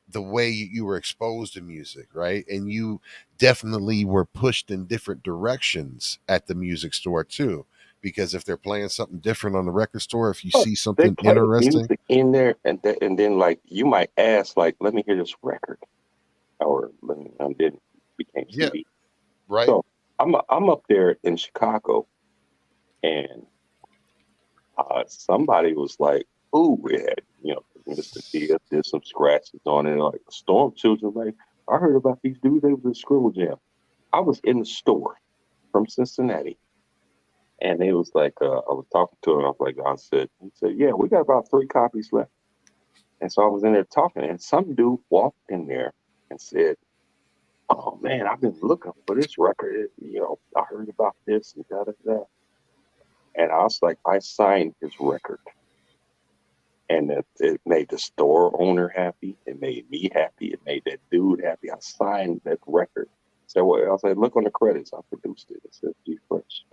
the way you were exposed to music, right? And you definitely were pushed in different directions at the music store too. because if they're playing something different on the record store, if you Oh, see they something play interesting, music in there, and then like you might ask, like, let me hear this record, or let me, and then it became yeah, CD. right, So I'm up there in Chicago, and somebody was like, "Ooh, it had, Mr. Diaz did some scratches on it, like Storm Children." Like, I heard about these dudes. They was in Scribble Jam. I was in the store from Cincinnati, and it was like, I was talking to him. I was like, he said, "Yeah, we got about 3 copies left." And so I was in there talking, and some dude walked in there and said, "Oh man, I've been looking for this record. I heard about this and da da da." And I was like, I signed his record. And it made the store owner happy. It made me happy. It made that dude happy. I signed that record. So I was like, look on the credits. I produced it. It said G Fresh.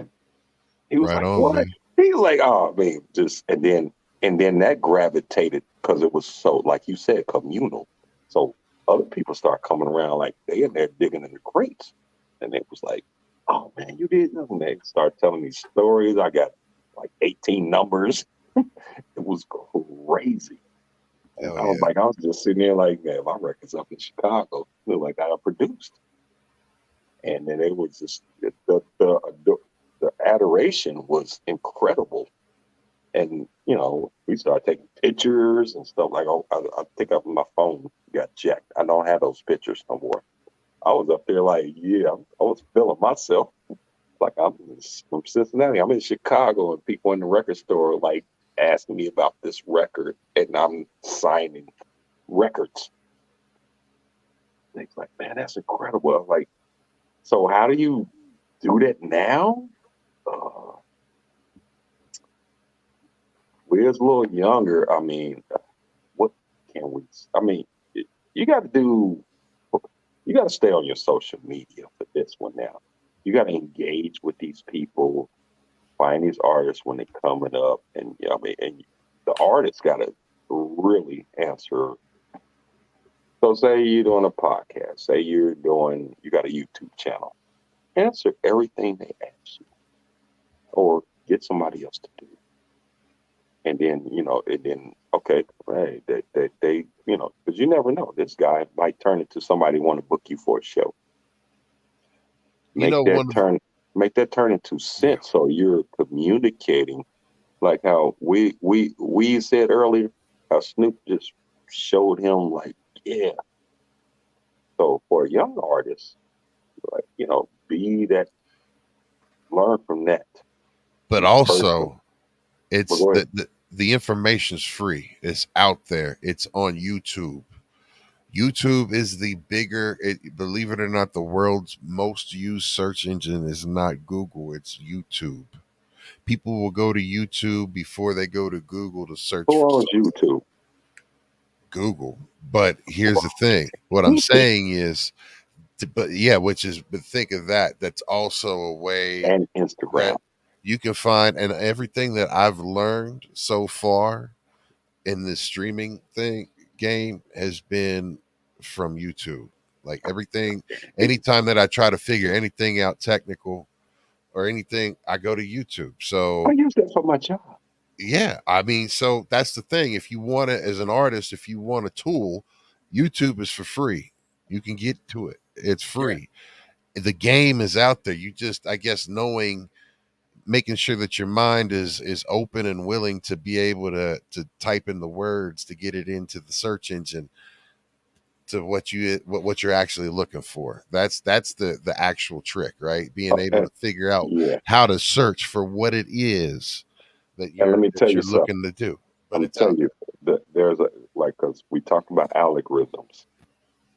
He was right like, on, what? man. He was like, oh man, and then that gravitated because it was so, like you said, communal. So other people start coming around, like they in there digging in the crates. And it was like, oh man, you did nothing. They start telling me stories. I got like 18 numbers. It was crazy. And Hell yeah. I was just sitting there like, man, my record's up in Chicago. Look like I produced. And then it was just the adoration was incredible. And we started taking pictures and stuff. Like, I think up my phone got jacked. I don't have those pictures no more. I was up there like, yeah, I was feeling myself. Like, I'm from Cincinnati. I'm in Chicago, and people in the record store like asking me about this record, and I'm signing records. And it's like, man, that's incredible. I'm like, so how do you do that now? We're a little younger. I mean, what can we? I mean, you got to do. You got to stay on your social media for this one now. You got to engage with these people, find these artists when they're coming up, and and the artists got to really answer. So, say you're doing a podcast, say you got a YouTube channel, answer everything they ask you, or get somebody else to do it. And then okay, hey, they because you never know, this guy might turn into somebody want to book you for a show. You know, Make that turn into sense, so you're communicating, like how we said earlier, how Snoop just showed him, like, yeah. So for a young artist, like, be that, learn from that. but Be personal. also it's Go ahead. the information's free. It's out there. It's on YouTube. YouTube is the believe it or not, the world's most used search engine is not Google, it's YouTube. People will go to YouTube before they go to Google to search Who for owns something. YouTube? Google. But here's the thing. What I'm saying is, but think of that. That's also a way And that Instagram. you can find, and everything that I've learned so far in this streaming game has been from YouTube. Like everything, anytime that I try to figure anything out technical or anything, I go to YouTube. I So use that for my job. yeah, I mean, so that's the thing. If you want it as an artist, if you want a tool, YouTube is for free. You can get to it. It's free. The game is out there. You just, I guess, making sure that your mind is open and willing to be able to type in the words to get it into the search engine to what you're actually looking for. That's the actual trick, right? Being able to figure out Yeah. how to search for what it is that And let me tell you you're something. looking to do. But I'm it's telling out you that there's because we talk about algorithms.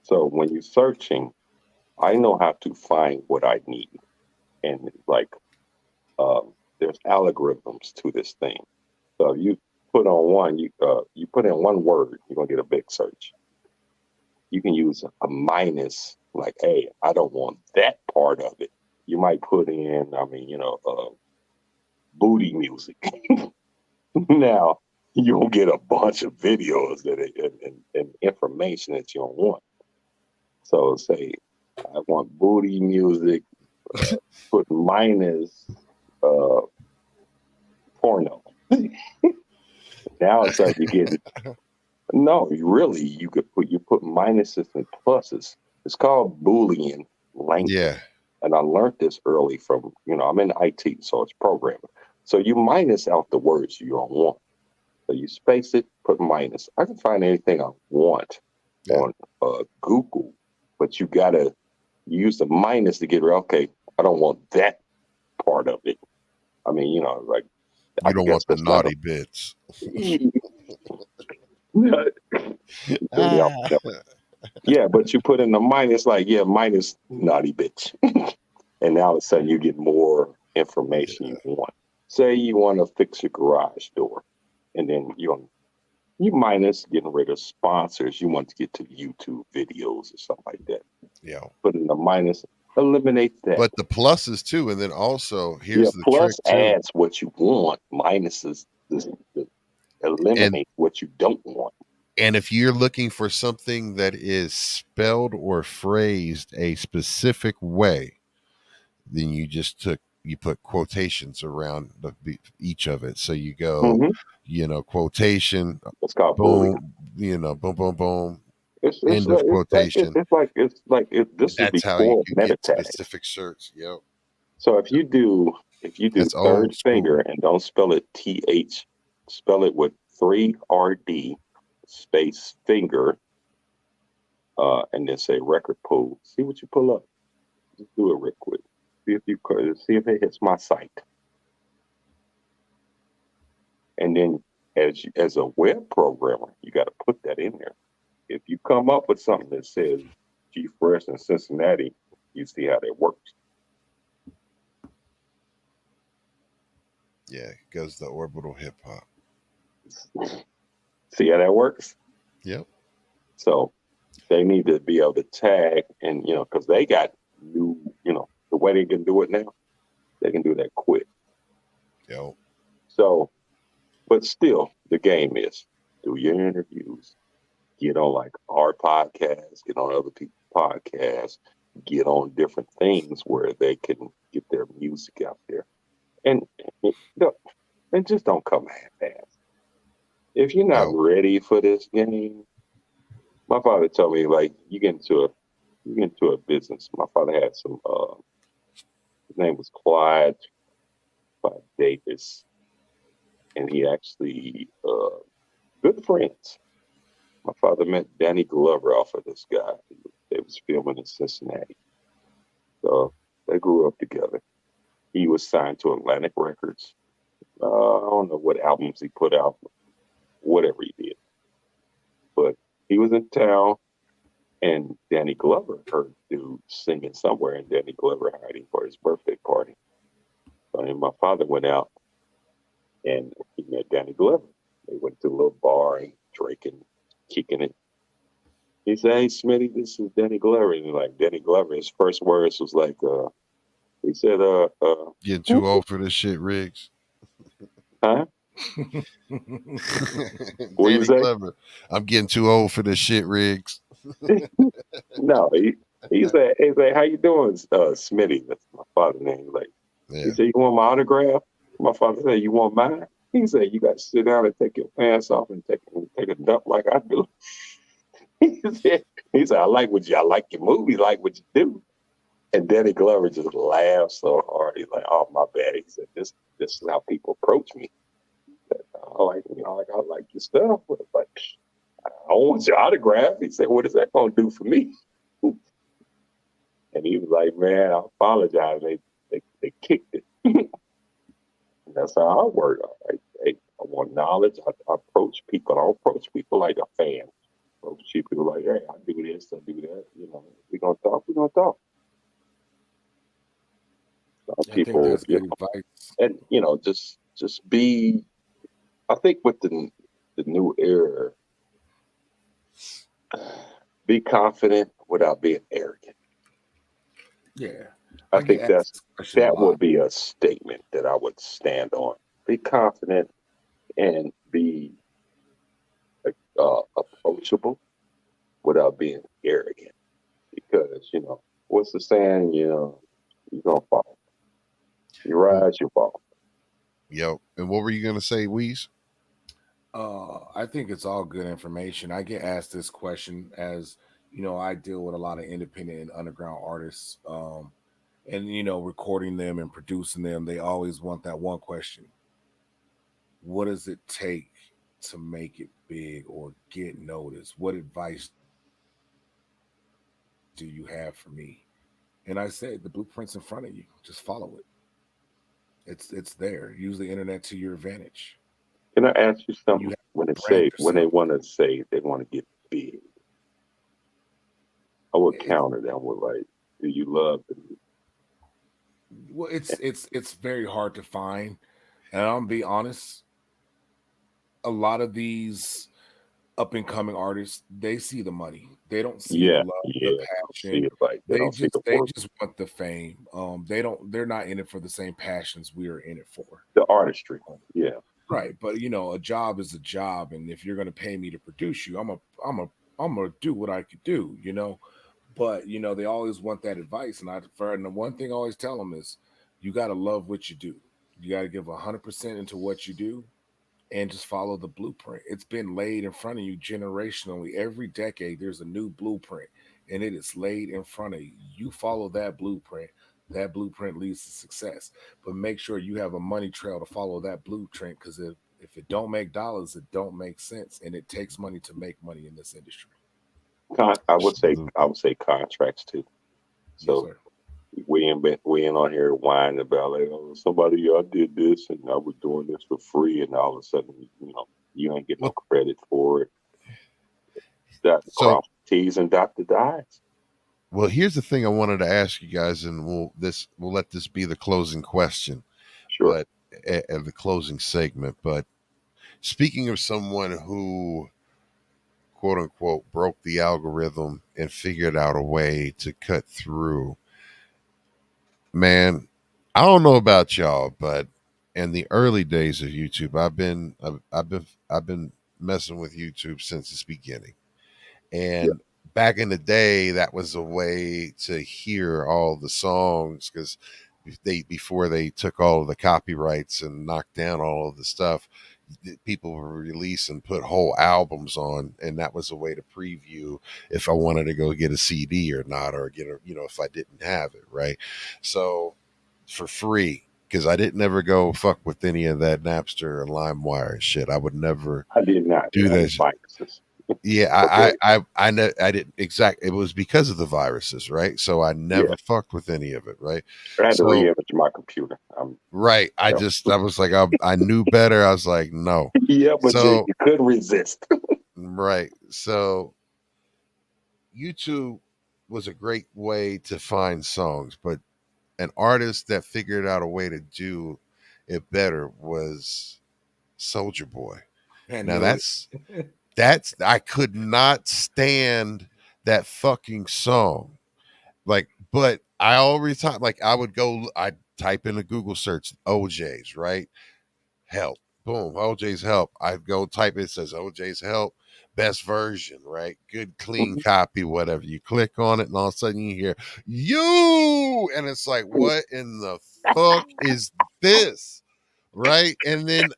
So when you're searching, I know how to find what I need. And there's algorithms to this thing. So you put on one, you put in one word, you're gonna get a big search. You can use a minus, like, hey, I don't want that part of it. You might put in, booty music. Now you'll get a bunch of videos and information that you don't want. So say I want booty music, put minus porno. Now it's like you get no, you put minuses and pluses. It's called Boolean language. Yeah. And I learned this early from, I'm in IT, so it's programming. So you minus out the words you don't want. So you space it, put minus. I can find anything I want on Google, but you got to use the minus to get rid. Okay, I don't want that part of it. I mean, like You don't want the naughty bits. Yeah, but you put in the minus, like, minus naughty bitch. And now all of a sudden you get more information you want. Say you want to fix your garage door, and then you minus getting rid of sponsors. You want to get to YouTube videos or something like that. Yeah. Put in the minus, eliminate that. But the pluses too, and then also here's the plus trick too. Adds what you want, minuses eliminate what you don't want. And if you're looking for something that is spelled or phrased a specific way, then you put quotations around each of it. So you go, quotation, it's called boom, boom, boom, boom. End of quotation. This is before meta-tag. Specific search. Yep. So if you do That's third finger and don't spell it TH, spell it with 3 RD space finger, and then say record pool. See what you pull up. Just do it real quick. See if it hits my site. And then as a web programmer, you got to put that in there. If you come up with something that says G Fresh in Cincinnati, you see how that works. Yeah, it goes the orbital hip hop. See how that works? Yep. So they need to be able to tag, and because they got new, the way they can do it now, they can do that quick. Yep. So, but still, the game is do your interviews, get on like our podcast, get on other people's podcasts, get on different things where they can get their music out there, and just don't come half-assed. If you're not ready for this game, my father told me, like, you get into a business. My father had some. His name was Clyde Davis, and he actually good friends. My father met Danny Glover off of this guy. They was filming in Cincinnati, so they grew up together. He was signed to Atlantic Records. I don't know what albums he put out, whatever he did, but he was in town, and Danny Glover heard dude singing somewhere, and Danny Glover hired him for his birthday party. So my father went out, and he met Danny Glover. They went to a little bar and drinking, kicking it. He said, "Hey, Smitty, this is Danny Glover." And like Danny Glover, his first words was like, he said, "Getting too old for this shit, Riggs." Huh? What you say? Glover, I'm getting too old for this shit, Riggs. No, he said, "Hey, how you doing, Smitty?" That's my father's name. He said, "You want my autograph?" My father said, "You want mine?" He said, "You got to sit down and take your pants off and take a dump like I do." He said, I like your movie, like what you do." And Danny Glover just laughed so hard. He's like, "Oh, my bad." He said, "This is how people approach me. I like your stuff, but like, I don't want your autograph." He said, "What is that going to do for me?" And he was like, "Man, I apologize. They kicked it." That's how I work. I want knowledge. I approach people. I don't approach people like a fan. I approach people like, "Hey, I do this, I do that. We're going to talk. We're going to talk." People, that's good advice. And just be. I think with the new era, be confident without being arrogant. Yeah, I think that would be a statement that I would stand on. Be confident and be approachable without being arrogant. Because what's the saying? You're gonna fall. You rise, you fall. Yo, and what were you gonna say, Weez? I think it's all good information. I get asked this question as I deal with a lot of independent and underground artists, and recording them and producing them. They always want that one question: what does it take to make it big or get noticed? What advice do you have for me? And I said the blueprint's in front of you. Just follow it. It's there. Use the internet to your advantage. Can I ask you You something? have When they to brand say when they yourself. want to say they want to get big, I would It's counter them with like, do you love the well, it's very hard to find. And I'll be honest, a lot of these up and coming artists, they see the money. They don't see the yeah, love, the yeah. I don't see passion. it like they They don't see just the they work. just want the fame. They're not in it for the same passions we are in it for. The artistry. Um, Yeah. Right. But a job is a job, and if you're gonna pay me to produce you, I'm gonna do what I could do. But they always want that advice. And the one thing I always tell them is you gotta love what you do. You gotta give 100% into what you do and just follow the blueprint. It's been laid in front of you generationally. Every decade, there's a new blueprint, and it is laid in front of you. You follow that blueprint. That blueprint leads to success. But make sure you have a money trail to follow that blueprint, because if it don't make dollars, it don't make sense, and it takes money to make money in this industry. I Absolutely. would say contracts too. Yes, So sir. we ain't on here whining about like, oh, somebody I did this and I was doing this for free, and all of a sudden, you ain't get no Well, credit for it. That so cross T's and dot the I's. well, here's the thing I wanted to ask you guys, and we'll let this be the closing question, Sure. but the closing segment. But speaking of someone who quote unquote broke the algorithm and figured out a way to cut through, man, I don't know about y'all, but in the early days of YouTube, I've been messing with YouTube since its beginning. Yeah. And back in the day, that was a way to hear all the songs, because before they took all of the copyrights and knocked down all of the stuff, people would release and put whole albums on, and that was a way to preview if I wanted to go get a CD or not, or get a, if I didn't have it, right? So for free, because I didn't ever go fuck with any of that Napster and LimeWire and shit. I would never I did not. do I had that. viruses. Yeah, But go I didn't exact. It was because of the viruses, right? So I yeah. never fucked with any of it, right? I had to So re-image my computer. right, Yeah, I was like, I knew better. I was like, no. yeah, but you So couldn't resist. right, so YouTube was a great way to find songs, but an artist that figured out a way to do it better was Soldier Boy. I Now knew that's I could not stand that fucking song. Like, but I always time like I type in a Google search OJ's, right? Help. Boom, OJ's help. I go type it says OJ's help, best version, right? Good clean Mhm. copy, whatever. You click on it and all of a sudden you hear you, and it's like, what in the fuck is this? Right? And then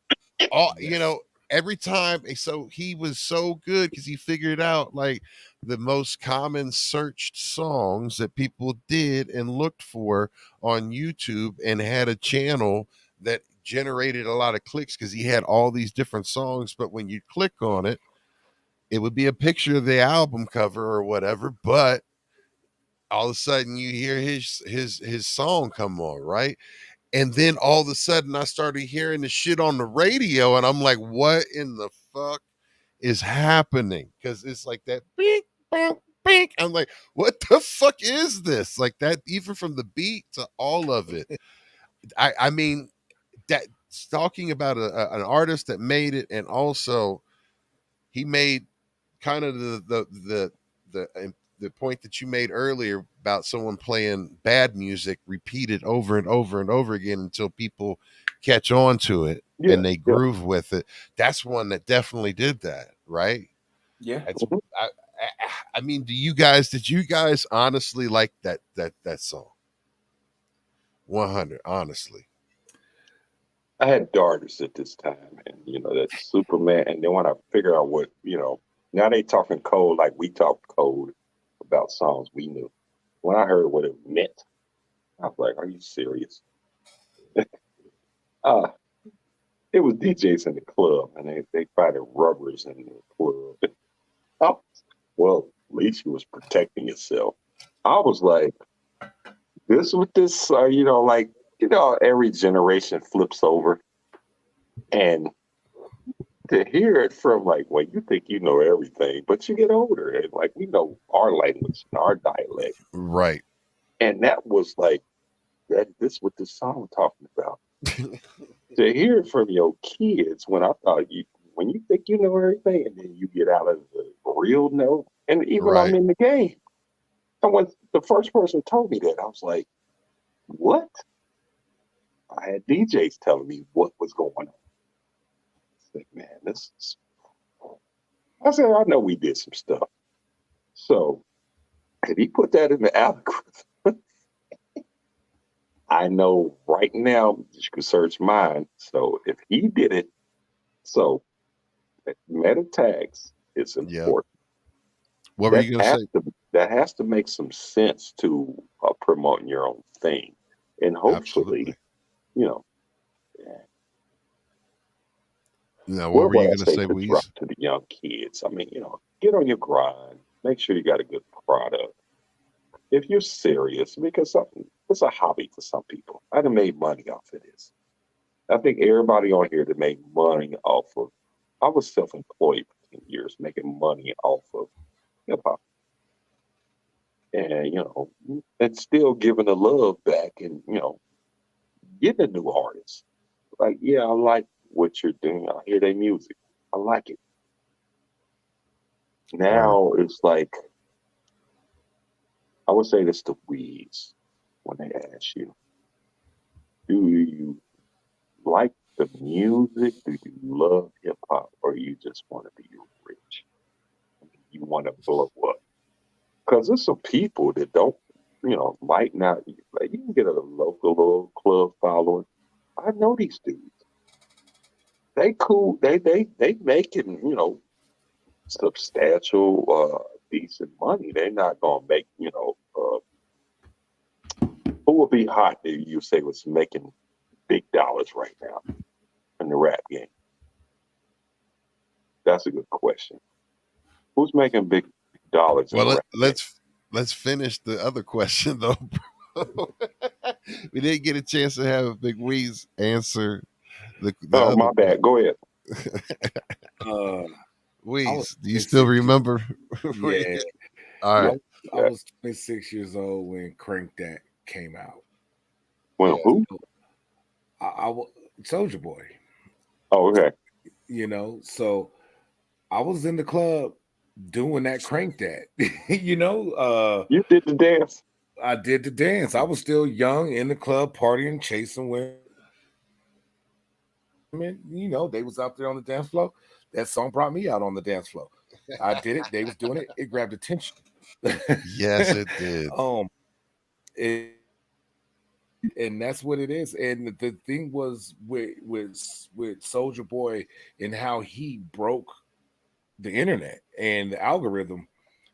all it. Yes. every time, so he was so good because he figured out like the most common searched songs that people did and looked for on YouTube, and had a channel that generated a lot of clicks because he had all these different songs. But when you click on it, it would be a picture of the album cover or whatever, but all of a sudden you hear his song come on, right? And then all of a sudden I started hearing the shit on the radio, and I'm like, what in the fuck is happening? Because it's like that bink, bink, bink. I'm like, what the fuck is this? Like that, even from the beat to all of it. I mean, that talking about an artist that made it, and also he made kind of the point that you made earlier about someone playing bad music repeated over and over and over again until people catch on to it Yeah, and they yeah. groove with it. That's one that definitely did that, right? Yeah. That's Mhm. I mean, did you guys honestly like that song? 100, honestly. I had daughters at this time, and that Superman. And then when I figure out what now they talking code like we talk code about songs we knew. When I heard what it meant, I was like, "Are you serious?" uh, it was DJs in the club, and they fighted rubbers in the club. Oh, well, at least you was protecting yourself. I was like, this with this, every generation flips over, and to hear it from like, well, you think you know everything, but you get older, and like we know our language and our dialect, Right. and that was like that. This what this song talking about. To hear it from your kids when I thought when you think you know everything, and then you get out of the real know, and even I'm Right. in the game. Someone, the first person told me that, I was like, what? I had DJs telling me what was going on. I said, man, this is. I said, I know we did some stuff. So if he put that in the algorithm, I know right now you can search mine. So if he did it, so meta tags is Yeah. important. What were you gonna say? That has to make some sense to promoting your own thing, and hopefully, Absolutely. you know, Now, what what were would you I gonna say say, to drop Weeze? to the young kids? I mean, get on your grind. Make sure you got a good product. If you're serious, because it's a hobby for some people. I done made money off of this. I think everybody on here that made money off of. I was self-employed for 10 years, making money off of hip hop, and and still giving the love back, and getting a new artist. Like, yeah, I like what you're doing. I hear their music. I like it. Word. Now it's like I would say this to Weeds when they ask you, do you like the music? Do you love hip hop, or you just want to be rich? You want to blow up? Because there's some people that don't, might not. Like, you can get a local little club following. I know these dudes. They cool. They making substantial, decent money. They're not gonna make who would be hot that you say was making big dollars right now in the rap game? That's a good question. Who's making big dollars in Well, the rap game? let's finish the other question though, bro. We didn't get a chance to have Big Weeze answer the Oh, other my question. bad. Go ahead. Uh, I was Weeze, do you still 26 years. remember? Yeah, All I, right. Yeah. was- I Yeah. was 26 years old when Crank That came out. Well, Yeah. who? I was Soldier Boy, Oh, okay. so I was in the club doing that Crank That. You did the dance. I did the dance. I was still young in the club, partying, chasing women. They was out there on the dance floor. That song brought me out on the dance floor. I did it. They was doing it. It grabbed attention. Yes, it did. It, and that's what it is. And the thing was with Soldier Boy and how he broke the internet and the algorithm.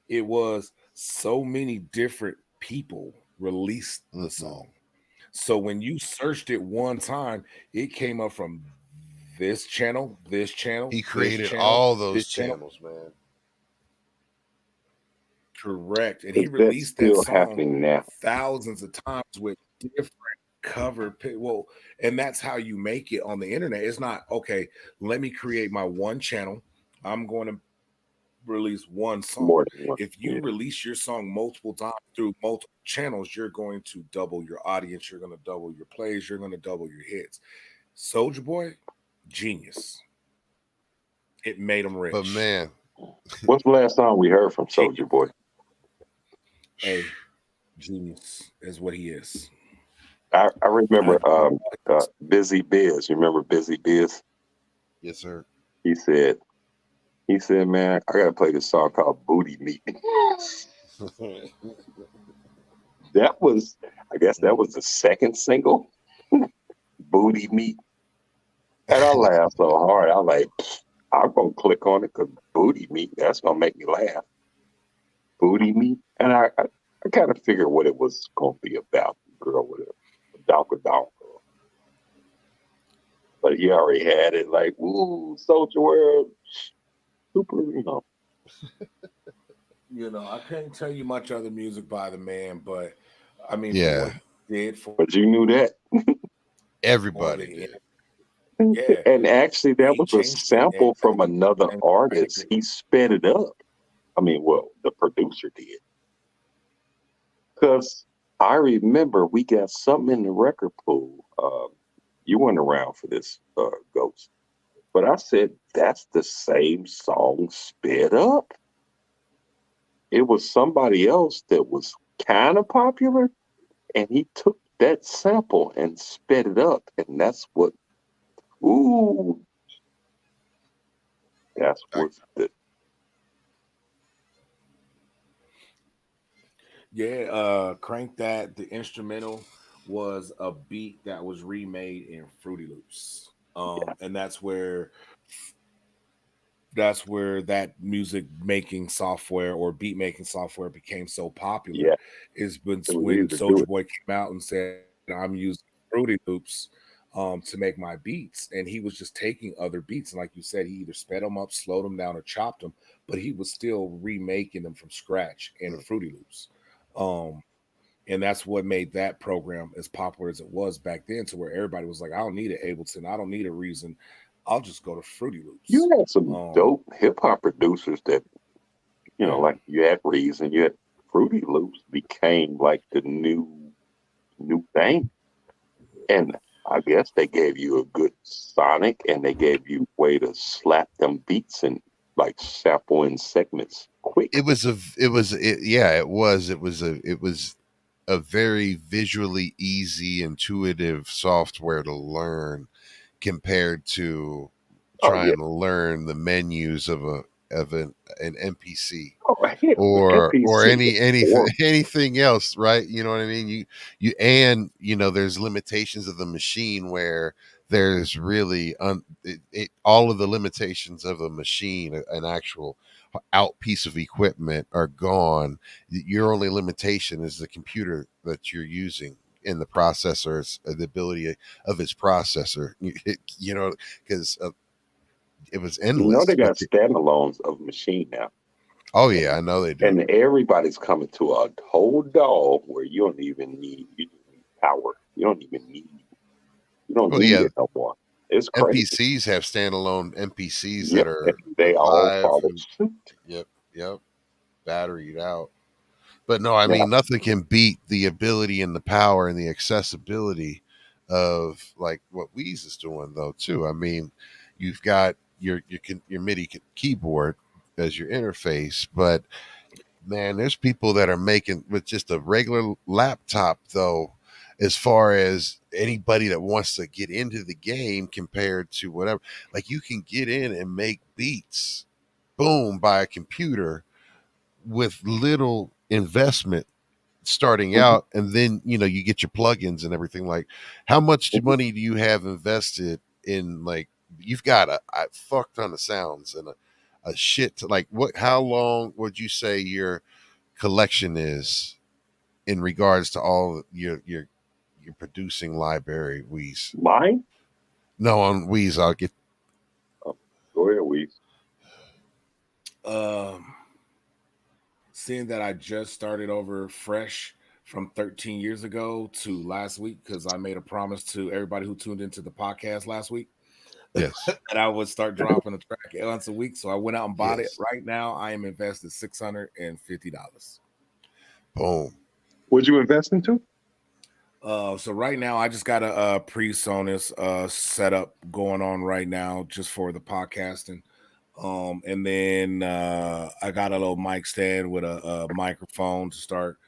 It was so many different people released the Mhm. song. So when you searched it one time, it came up from this channel, this channel, He this created channel, all this those channel. channels, man. Correct. And he Is that released that still song happening now? thousands of times with different cover. Well, and that's how you make it on the internet. It's not, okay, let me create my one channel. I'm going to release one song. More than one. If you Yeah. release your song multiple times through multiple channels, you're going to double your audience, you're going to double your plays, you're going to double your hits. Soldier Boy, genius. It made him rich. But man, What's the last song we heard from Soldier Boy? Hey, genius is what he is. I remember Busy Biz. You remember Busy Biz? yes, sir. He said, man, I gotta play this song called Booty Meat. I guess that was the second single, Booty Meat. And I laughed so hard. I'm like, I'm gonna click on it because booty meat. That's gonna make me laugh. Booty meat, and I kind of figured what it was gonna be about. Girl with a donka. But he already had it like, ooh, Soldier World, super, I can't tell you much other music by the man, but I mean, for Yeah. what he did for But you knew that. Everybody the did. yeah, And actually, that he was a changed it sample from another and artist. He sped it up. I mean, well, the producer did. Because I remember we got something in the record pool. You weren't around for this, Ghost. But I said, that's the same song sped up. It was somebody else that was kind of popular, and he took that sample and sped it up. And that's what, ooh, that's what's the. Yeah, Crank That, the instrumental was a beat that was remade in Fruity Loops. And that's where that music making software or beat making software became so popular. Yeah, Is when it was easy when to do Soldier it. Boy came out and said, I'm using Fruity Loops to make my beats. And he was just taking other beats. And like you said, he either sped them up, slowed them down, or chopped them, but he was still remaking them from scratch in Fruity Loops. Um, and that's what made that program as popular as it was back then, to where everybody was like, I don't need an Ableton, I don't need a Reason, I'll just go to Fruity You Loops. had some dope hip hop producers that, Yeah. like you had Reason, you had Fruity Loops became like the new thing. And I guess they gave you a good sonic and they gave you a way to slap them beats and like sample in segments quick. It was a very visually easy, intuitive software to learn compared to Oh yeah. trying to learn the menus of an MPC Oh hell, the or NPC is anything horrible. anything else, right? You know what I mean? There's limitations of the machine where there's really all of the limitations of a machine, an actual out piece of equipment, are gone. Your only limitation is the computer that you're using in the processors, the ability of its processor. Because it was They endless. got standalones of machine now. Oh yeah, I know they do. And everybody's coming to a whole dog where you don't even need power. You don't Well, need yeah, it no more. It's crazy. NPCs have standalone NPCs that Yep. And are they all live follow and suit. yep, batteried out. But no, I Now, mean nothing can beat the ability and the power and the accessibility of like what Wheeze is doing though too. I mean, you've got your MIDI keyboard as your interface, but man, there's people that are making with just a regular laptop though, as far as anybody that wants to get into the game compared to whatever. Like you can get in and make beats, boom, by a computer with little investment starting mhm, out, and then you get your plugins and everything. Like how much mhm. money do you have invested in, like you've got a fuck ton of sounds and a shit to, like what how long would you say your collection is in regards to all your producing library, Wheeze? Mine? No, on Wheeze I'll get. Oh, go ahead, Weez. Um, Seeing that I just started over fresh from 13 years ago to last week, because I made a promise to everybody who tuned into the podcast last week Yes. that I would start dropping a track once a week. So I went out and bought it. Yes. Right now, I am invested $650. Boom. What'd you invest into? So right now, I just got a PreSonus setup going on right now just for the podcasting. And then I got a little mic stand with a microphone to start,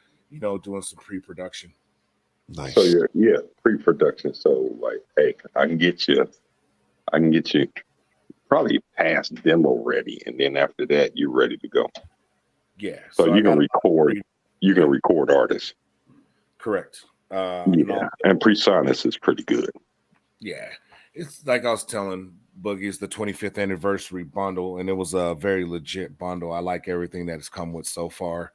doing some pre-production. Nice. So pre-production. So like, hey, I can get you probably past demo ready, and then after that, you're ready to go. Yeah. So I you can got record. You can record artists. correct. Yeah, and PreSonus is pretty good. Yeah. It's like I was telling Boogie, it's the 25th anniversary bundle, and it was a very legit bundle. I like everything that it's come with so far.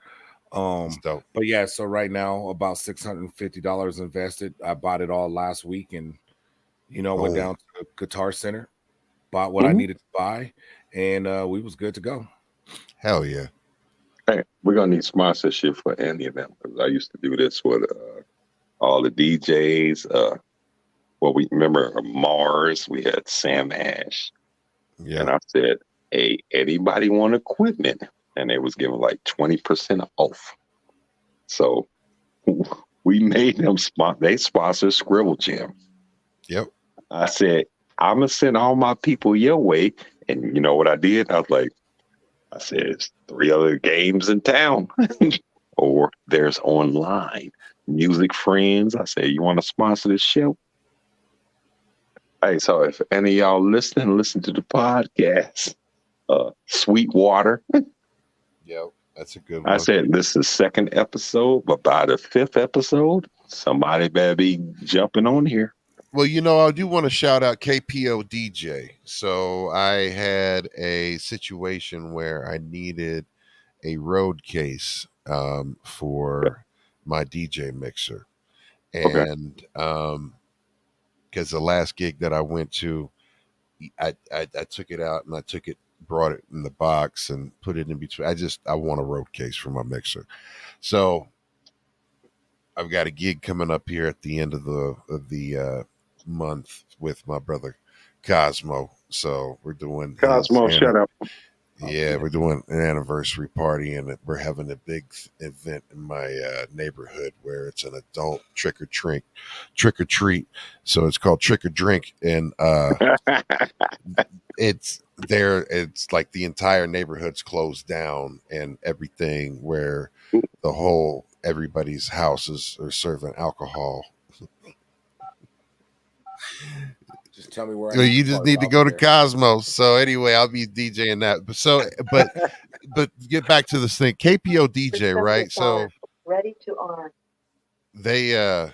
It's dope. But yeah, so right now about $650 invested. I bought it all last week, and went Oh, down to the Guitar Center, bought what I Mhm. needed to buy, and we was good to go. hell yeah. Hey, we're gonna need sponsorship for Andy and them. 'Cause I used to do this with all the DJs. Well, we remember Mars. We had Sam Ash, and Yeah. I said, "Hey, anybody want equipment?" And they was giving like 20% off. So we made them They sponsored Scribble Jam. Yep. I said, "I'm gonna send all my people your way." And you know what I did? I said, "It's 3 other games in town, or there's online music friends." I said, "You want to sponsor this show?" Hey, so if any of y'all listen to the podcast, Sweetwater. Yep. That's a good I one. said this is the second episode, but by the 5th episode, somebody better be jumping on here. Well, I do want to shout out KPO DJ. So I had a situation where I needed a road case for my DJ mixer. Okay. And because the last gig that I went to, I took it out and brought it in the box and put it in between. I want a road case for my mixer. So I've got a gig coming up here at the end of the month with my brother Cosmo. So we're doing Cosmo, shut up. we're doing an anniversary party, and we're having a big event in my neighborhood where it's an adult trick or treat. So it's called Trick or Drink, and it's like the entire neighborhood's closed down and everything, where everybody's houses are serving alcohol. Just tell me where I Well, need you to just park. need to I'll go be to there. Cosmos. So anyway, I'll be DJing that. But get back to this thing. KPO DJ, right? So ready to arm. they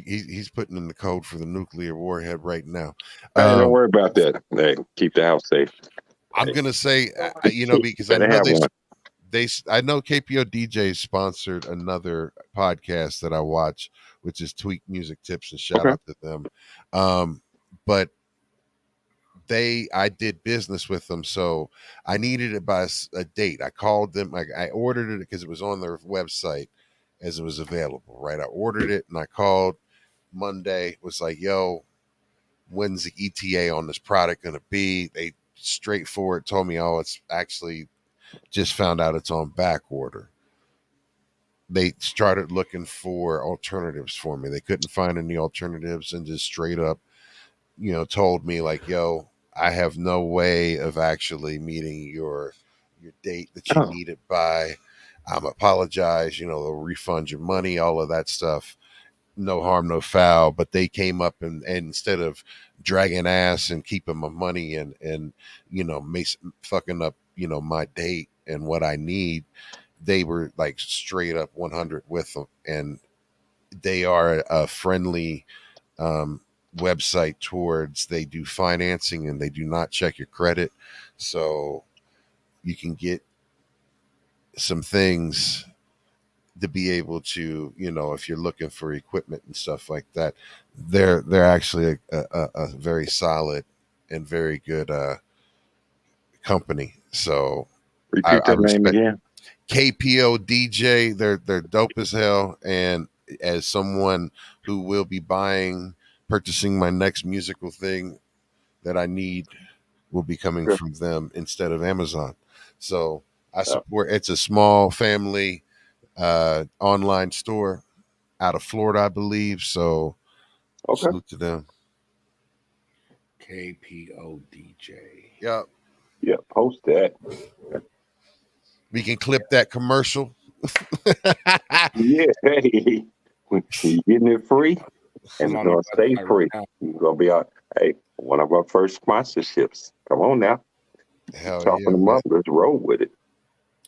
he's putting in the code for the nuclear warhead right now. Hey, don't worry about that. Hey, keep the house safe. I'm gonna say, because I Better know have one. I know KPO DJ sponsored another podcast that I watch, which is Tweak Music Tips, and shout Okay. out to them. But I did business with them, so I needed it by a date. I called them, I ordered it because it was on their website as it was available, right? I ordered it and I called Monday, was like, yo, when's the ETA on this product gonna be? They straightforward told me, oh, it's actually just found out it's on back order. They started looking for alternatives for me. They couldn't find any alternatives, and just straight up, told me like, yo, I have no way of actually meeting your date that you Oh, need it by. I'm apologize, they'll refund your money, all of that stuff. No harm, no foul. But they came up and instead of dragging ass and keeping my money and fucking up, my date and what I need, they were like straight up 100 with them. And they are a friendly website towards, they do financing and they do not check your credit. So you can get some things to be able to, if you're looking for equipment and stuff like that, they're actually a very solid and very good company. So repeat I that name respect again. KPO DJ. They're dope as hell. And as someone who will be purchasing my next musical thing that I need, will be coming Sure. from them instead of Amazon. So I Yeah. support. It's a small family online store out of Florida, I believe. So Okay. salute to them. KPO DJ. Yeah, Yeah, post that. we can clip that commercial. Yeah, hey, you getting it free, and I'm it's on gonna the stay website free. right now. It's gonna be one of our first sponsorships. Come on now, Hell chopping yeah, them man. up. Let's roll with it.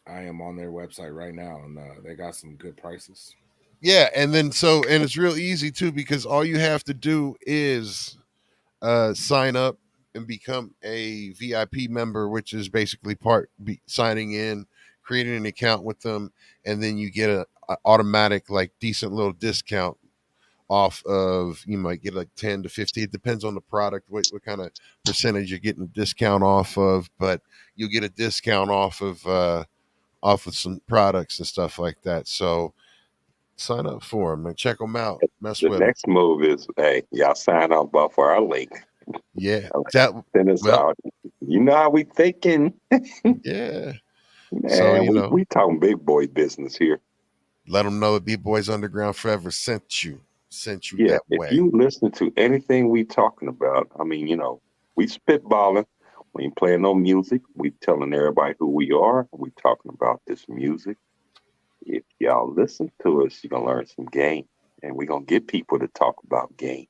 I am on their website right now, and they got some good prices. Yeah, and it's real easy too, because all you have to do is sign up and become a VIP member, which is basically signing in, creating an account with them, and then you get a automatic like decent little discount off of, you might get like 10 to 50. It depends on the product, what kind of percentage you're getting a discount off of, but you'll get a discount off of some products and stuff like that. So sign up for them and check them out. Mess The with them. next move is, hey, y'all sign up for our link. Yeah. Send us out. You know how we thinking. Yeah. Man, So, we talking big boy business here. Let them know that B-Boys Underground Forever sent you Yeah, that if way. you listen to anything we talking about, I mean, we spitballing. We ain't playing no music. We telling everybody who we are. We talking about this music. If y'all listen to us, you're going to learn some game. And we're going to get people to talk about game.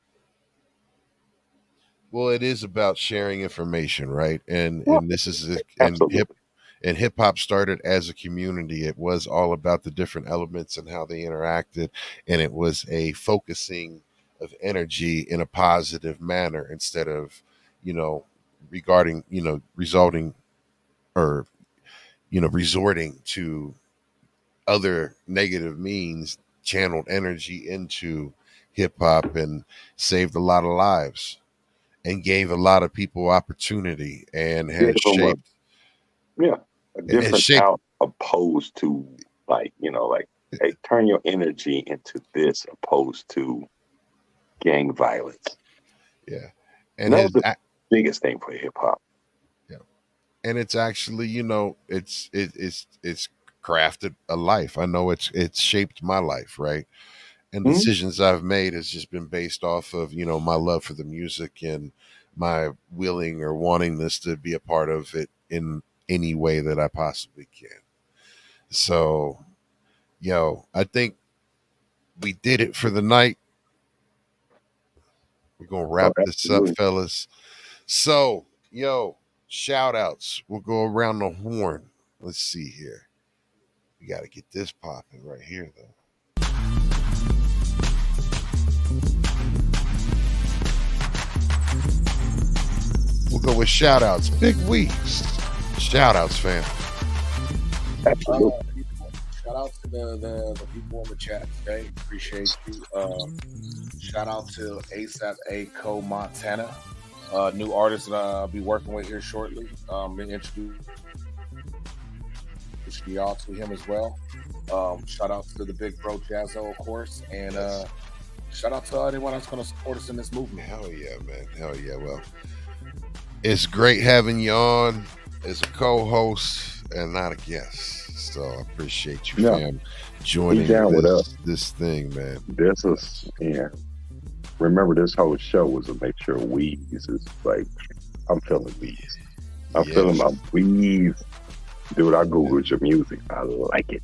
Well, it is about sharing information, right? And this is Absolutely. and hip hop started as a community. It was all about the different elements and how they interacted, and it was a focusing of energy in a positive manner instead of, resulting or resorting to other negative means. Channeled energy into hip hop and saved a lot of lives and gave a lot of people opportunity and has shaped. A different out opposed to like, hey, turn your energy into this opposed to gang violence. Yeah. And that was the biggest thing for hip hop. Yeah. And it's actually, it's crafted a life. I know it's shaped my life, right? And decisions I've made has just been based off of, my love for the music and my willing or wantingness to be a part of it in any way that I possibly can. So, I think we did it for the night. We're going to wrap this up, fellas. So, shout outs. We'll go around the horn. Let's see here. We got to get this popping right here, though. We'll go with shout outs. Big Weeks. Shout outs, fam. Shout out to the people in the chat today. Appreciate you. Shout out to ASAP A-Co Montana, new artist that I'll be working with here shortly. Introduce y'all to him as well. Shout out to the big bro Jazzo, of course, and shout out to anyone that's going to support us in this movement. Hell yeah, man. Hell yeah. Well, it's great having you on as a co-host and not a guest. So I appreciate you, fam, joining this thing, man. This is, remember, this whole show was to make sure Weez is like, I'm feeling Weez. I'm feeling my Weez. Dude, I Googled your music. I like it.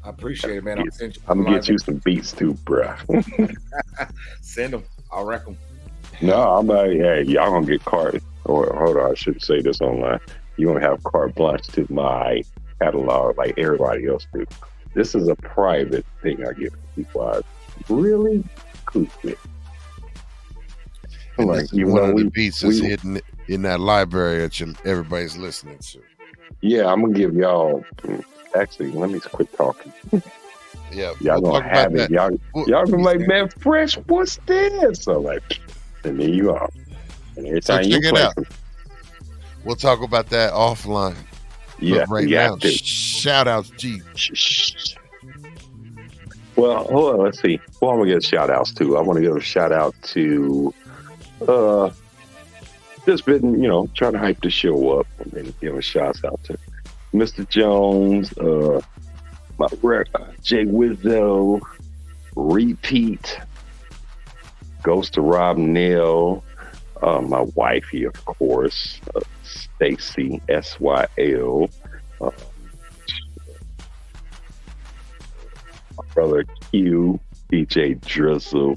I appreciate it, man. I'm going to get you some beats too, bruh. Send them. I'll wreck them. No, I'm like, hey, y'all going to get carte. Or hold on, I shouldn't say this online. You're going to have carte blanche to my catalog like everybody else do. This is a private thing I give people I really cool with. And like, one of the beats is hidden in that library that everybody's listening to. Yeah, I'm gonna give y'all. Actually, let me quit talking. Yeah, y'all gonna have it. Y'all gonna like, man, Fresh, what's this? So like, and there you are. And every time you play, we'll talk about that offline. Yeah, but right now, shout outs, G. Well, hold on, let's see. Well, I'm gonna give shout outs to. I want to give a shout out to just been, trying to hype the show up and then give a shout out to Mr. Jones, my Jay Wizzo, Repeat, goes to Rob Neal, my wifey, of course, Stacy SYL, my brother Q, DJ Drizzle,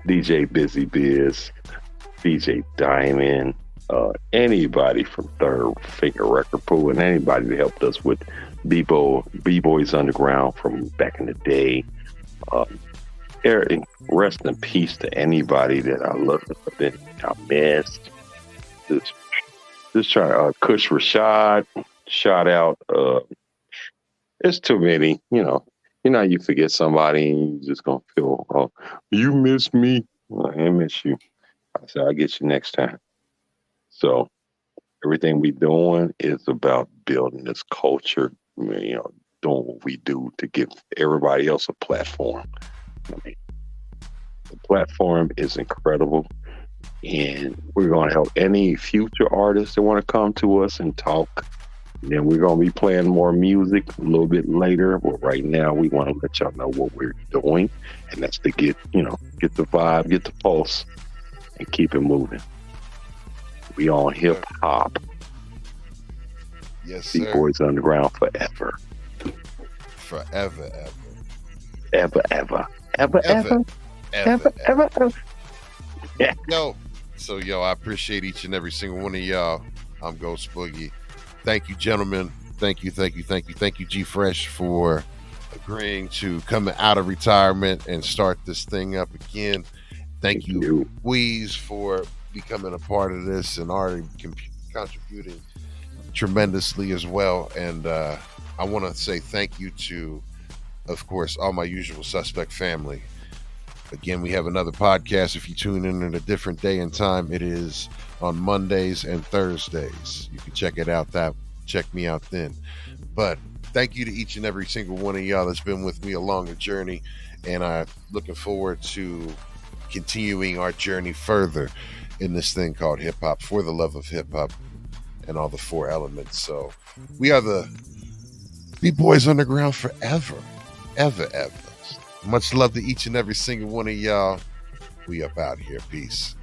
DJ Busy Biz, DJ Diamond, anybody from Third Finger Record Pool, and anybody that helped us with B-Boys Underground from back in the day. rest in peace to anybody that I love, I missed. Just trying to Kush Rashad, shout out. It's too many, you forget somebody and you just gonna feel, oh, you miss me. Well, I miss you. I said, I'll get you next time. So everything we doing is about building this culture, doing what we do to give everybody else a platform. The platform is incredible, and we're going to help any future artists that want to come to us and talk. And then we're going to be playing more music a little bit later. But right now, we want to let y'all know what we're doing, and that's to get the vibe, get the pulse, and keep it moving. We on hip hop. Yes, sir. B-Boys Underground forever. Forever, ever. Yeah. Yo, I appreciate each and every single one of y'all. I'm Ghost Boogie. Thank you, gentlemen. Thank you, G Fresh, for agreeing to come out of retirement and start this thing up again. Thank you, Weeze, for becoming a part of this and already contributing tremendously as well. And I want to say thank you to, of course, all my usual suspect family. Again, we have another podcast. If you tune in at a different day and time, it is on Mondays and Thursdays. You can check it out. Check me out then. But thank you to each and every single one of y'all that's been with me along the journey, and I'm looking forward to continuing our journey further in this thing called hip hop, for the love of hip hop and all the four elements. So we are the B-Boys Underground forever, ever. Much love to each and every single one of y'all. We up out here. Peace.